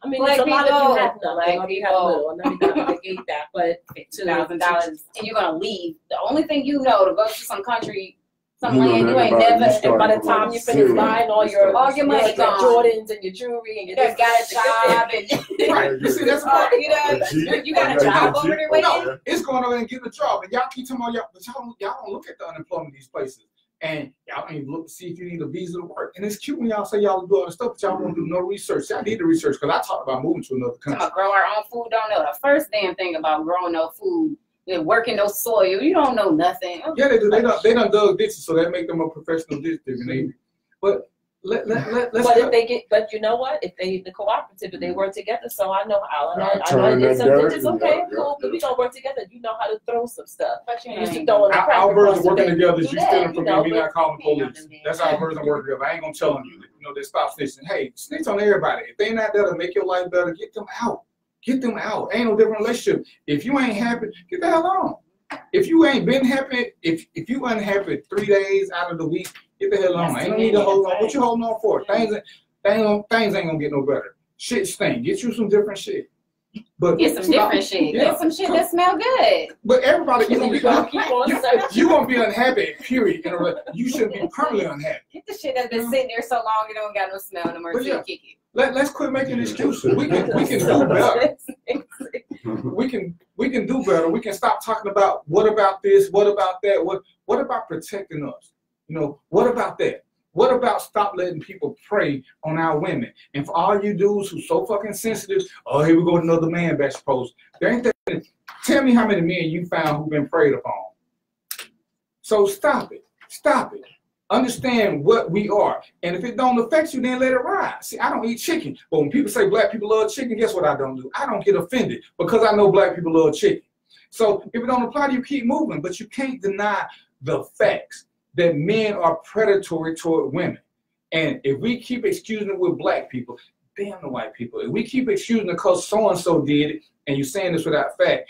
B: I mean, there's a lot of you have nothing, or you have little. Let me not negate that, but
C: $2,000 and you're gonna leave. The only thing you know to go to some country. Some land you ain't never, and by the time you finish buying all your money gone, Jordans and your jewelry, and you just got a job, and
D: right. You see, that's part.
C: You got a job over there waiting.
D: No, it's going over and getting a job, and y'all keep talking about y'all don't look at the unemployment in these places, and y'all don't even look to see if you need a visa to work. And it's cute when y'all say y'all do all this stuff, but y'all won't do no research. Y'all need the research because I talk about moving to another country.
C: To grow our own food, don't know the first damn thing about growing no food. They're working no soil. You don't know nothing.
D: Yeah, they do. They done dug ditches, so that make them a professional ditch digger. But let's.
B: But if they get, but you know what? If the cooperative, if they work together, so I know how. I know it's some ditches. Okay, cool. But we gonna work together. You know how to throw some stuff. But you just throw in the crack.
D: Our version working together is you stealing from me. We not calling the police. That's our version working together. I ain't gonna tell them they stop snitching. Hey, snitch on everybody. If they not there to make your life better, get them out. Get them out. Ain't no different relationship. If you ain't happy, get the hell on. If you ain't been happy, if you unhappy 3 days out of the week, get the hell on. Ain't no need to hold on. What you holding on for? Things ain't gonna get no better. Shit stink. Get you some different shit. But
C: get some different shit. Get some shit that smell good.
D: But everybody, you won't be unhappy. Period. You shouldn't be permanently unhappy.
C: Get the shit that's been sitting there so long it don't got no smell no more. Kick it.
D: Let's quit making excuses. We can do better. We can do better. We can stop talking about what about this, what about that, what about protecting us? What about that? What about stop letting people prey on our women? And for all you dudes who's so fucking sensitive, oh, here we go another man bash post. There ain't that. Tell me how many men you found who've been preyed upon. So stop it. Stop it. Understand what we are. And if it don't affect you, then let it ride. See, I don't eat chicken. But when people say black people love chicken, guess what I don't do? I don't get offended because I know black people love chicken. So if it don't apply to you, keep moving. But you can't deny the facts that men are predatory toward women. And if we keep excusing it with black people, damn the white people. If we keep excusing it because so-and-so did it, and you're saying this without fact,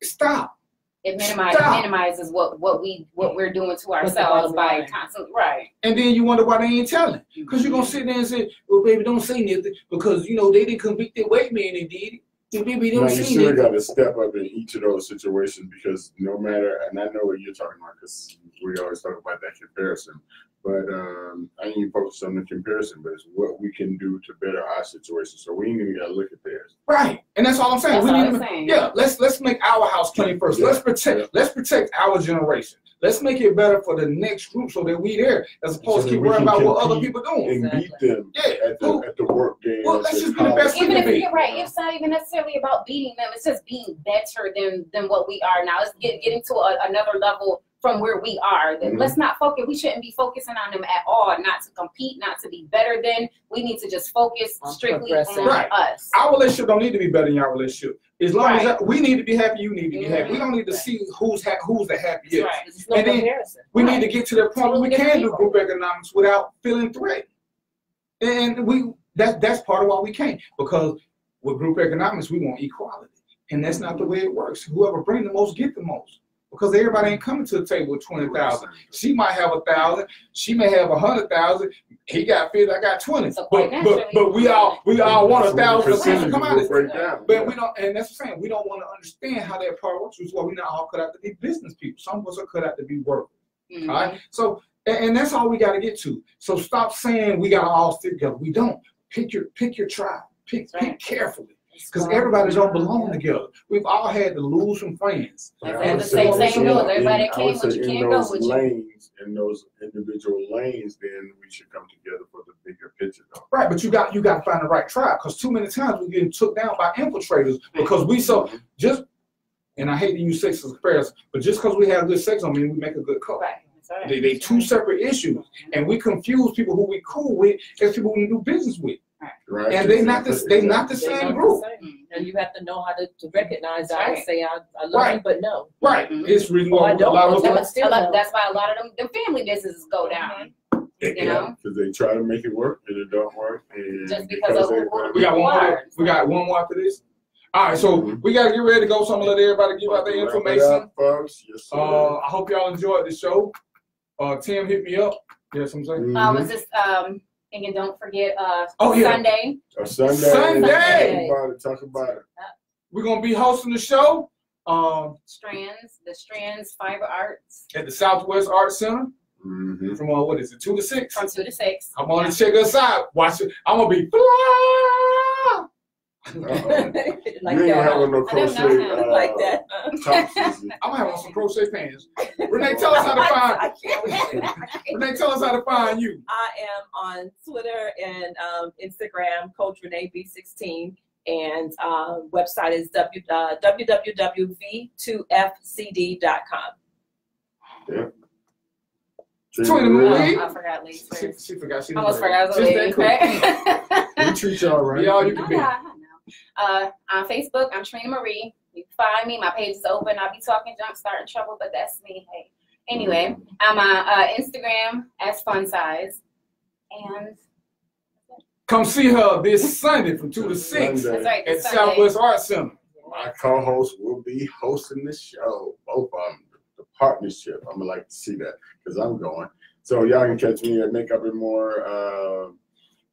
D: stop.
C: It minimizes what we're doing to ourselves by constantly, right.
D: And then you wonder why they ain't telling. Because you're going to sit there and say, well, baby, don't say nothing because, they didn't convict that white man and did it. Baby, don't say
A: you sure got to step up in each of those situations because no matter, and I know what you're talking about because we always talk about that comparison, but I ain't even focused on the comparison, but it's what we can do to better our situation. So we ain't even got to look at theirs.
D: Right, and that's all I'm saying. Let's make our house clean first. Yeah. Let's protect our generation. Let's make it better for the next group so that we there, as opposed to keep worrying about what other people doing.
A: And beat them at the work game.
D: Well, let's just be the best we can be.
C: You're right. It's not even necessarily about beating them. It's just being better than what we are now. It's getting to another level from where we are. Let's not focus. We shouldn't be focusing on them at all. Not to compete, not to be better than. We need to just focus strictly on us.
D: Our relationship don't need to be better than your relationship. As long as we need to be happy, you need to be happy. We don't need to see who's the happiest.
B: Right.
D: And then we need to get to the point where we can do group economics without feeling threatened. And that's part of why we can't. Because with group economics, we want equality. And that's not the way it works. Whoever brings the most, get the most. Because everybody ain't coming to the table with 20,000. She might have 1,000. She may have 100,000. He got 50. I got 20. So but we all want 1,000 to come out of it. But we don't, and that's the same. We don't want to understand how that part works. Which is why we're not all cut out to be business people. Some of us are cut out to be workers. All right. So and that's all we got to get to. So stop saying we got to all stick together. We don't. pick your tribe. Pick carefully. Because everybody don't belong together. We've all had to lose some friends.
C: And the same goes. Everybody that came with you can't go with you.
A: In those individual lanes, then we should come together for the bigger picture, though.
D: Right, but you got to find the right tribe. Because too many times we're getting took down by infiltrators because we and I hate to use sex as a comparison, but just because we have good sex don't mean we make a good couple.
C: Right.
D: They two separate issues, and we confuse people who we cool with as people we do business with.
A: Right.
D: And they not the same group.
B: And you have to know how to recognize that and say I love you, but no.
D: Right. It's really
B: I don't.
C: That's why a lot of them family businesses go down. You know,
A: because they try to make it work and it don't work. And
C: just because of
D: we got one more. We got one more after this. All right, so we gotta get ready to go. So I'm gonna let everybody give out their information.
A: Folks. Yes, sir.
D: I hope y'all enjoyed the show. Tim, hit me up. Yes, I'm saying.
C: I was just and don't forget Sunday.
A: Sunday. Talk about it.
D: We're gonna be hosting the show.
C: The Strands Fiber Arts
D: at the Southwest Arts Center. From what is it, 2 to 6?
C: From 2 to 6.
D: Come on and check us out. Watch it. I'm gonna be
B: like
A: you ain't
B: that.
A: having no crochet
B: like that.
D: I'm gonna have on some crochet pants. Renee, tell us how to find. Renee, tell us how to find you.
B: I am on Twitter and Instagram, Coach Renee B16, and website is www.v2fcd.com.
A: Yeah.
D: Twitter Marie.
C: I forgot Lee's.
D: She forgot. She
C: almost forgot the lady.
A: We treat y'all right.
D: Be all you can be.
C: On Facebook, I'm Trina Marie. You can find me. My page is open. I'll be talking junk, starting trouble, but that's me. Hey. Anyway, I'm on Instagram as Fun Size. And
D: come see her this Sunday from 2 to 6
C: that's right,
D: at Southwest Arts Center.
A: My co-host will be hosting the show. Both of them. The partnership. I'm gonna like to see that because I'm going. So y'all can catch me at Makeup and More.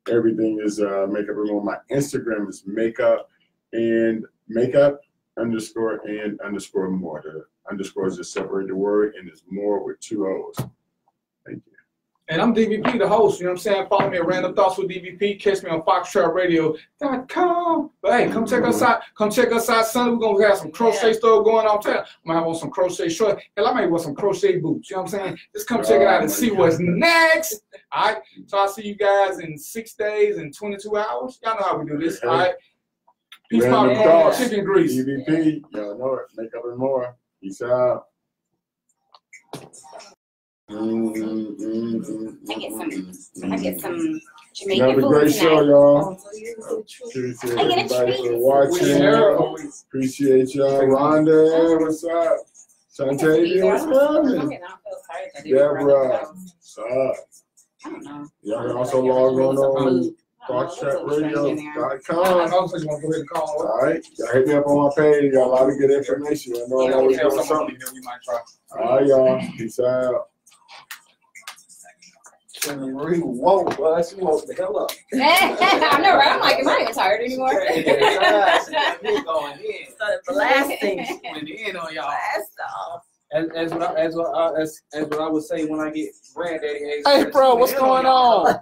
A: Everything is Makeup and More. My Instagram is makeup and makeup _and _more. The underscore is just separate the word and it's more with 2 O's. Thank you.
D: And I'm DVP, the host. You know what I'm saying? Follow me at Random Thoughts with DVP. Catch me on FoxTrapRadio.com. But hey, come check us out. Come check us out Sunday. We're gonna have some crochet stuff going on. I'm gonna have on some crochet shorts. Hell, I might wear some crochet boots. You know what I'm saying? Just come check it out and see what's next. All right. So I'll see you guys in 6 days and 22 hours. Y'all know how we do this. All right. Peace out. Chicken grease.
A: DVP. Y'all know it. Makeup and More. Peace out.
C: I get some Jamaican
A: Have a
C: food
A: great
C: tonight.
A: show, y'all. Appreciate
C: I get a
A: everybody
C: treat.
A: for watching. Appreciate y'all. Rhonda, what's up? Shantae, what's happening? Deborah, what's up?
C: I don't know.
A: Y'all can also log on FoxTrapRadio.com. All right, y'all hit me up on my page. Got a lot of good information. I know I'm always doing something. All right, y'all. Peace out.
E: Marie won't, but she wants the hell up.
C: I know, right? I'm like, am I even tired anymore?
E: We're going in.
B: Started blasting.
E: Went in on y'all.
B: Blast off.
E: As what I would say when I get granddaddy age.
D: Hey, bro, what's going on?
E: I'm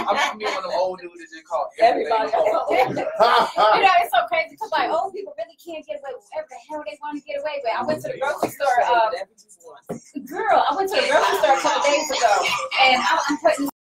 E: gonna be one of them old dudes that just call
B: Everybody.
C: You know, it's so crazy because like old people really can't get away with whatever the hell they want to get away with. I went to the grocery store. Girl, I went to the grocery store a couple days ago, and I'm putting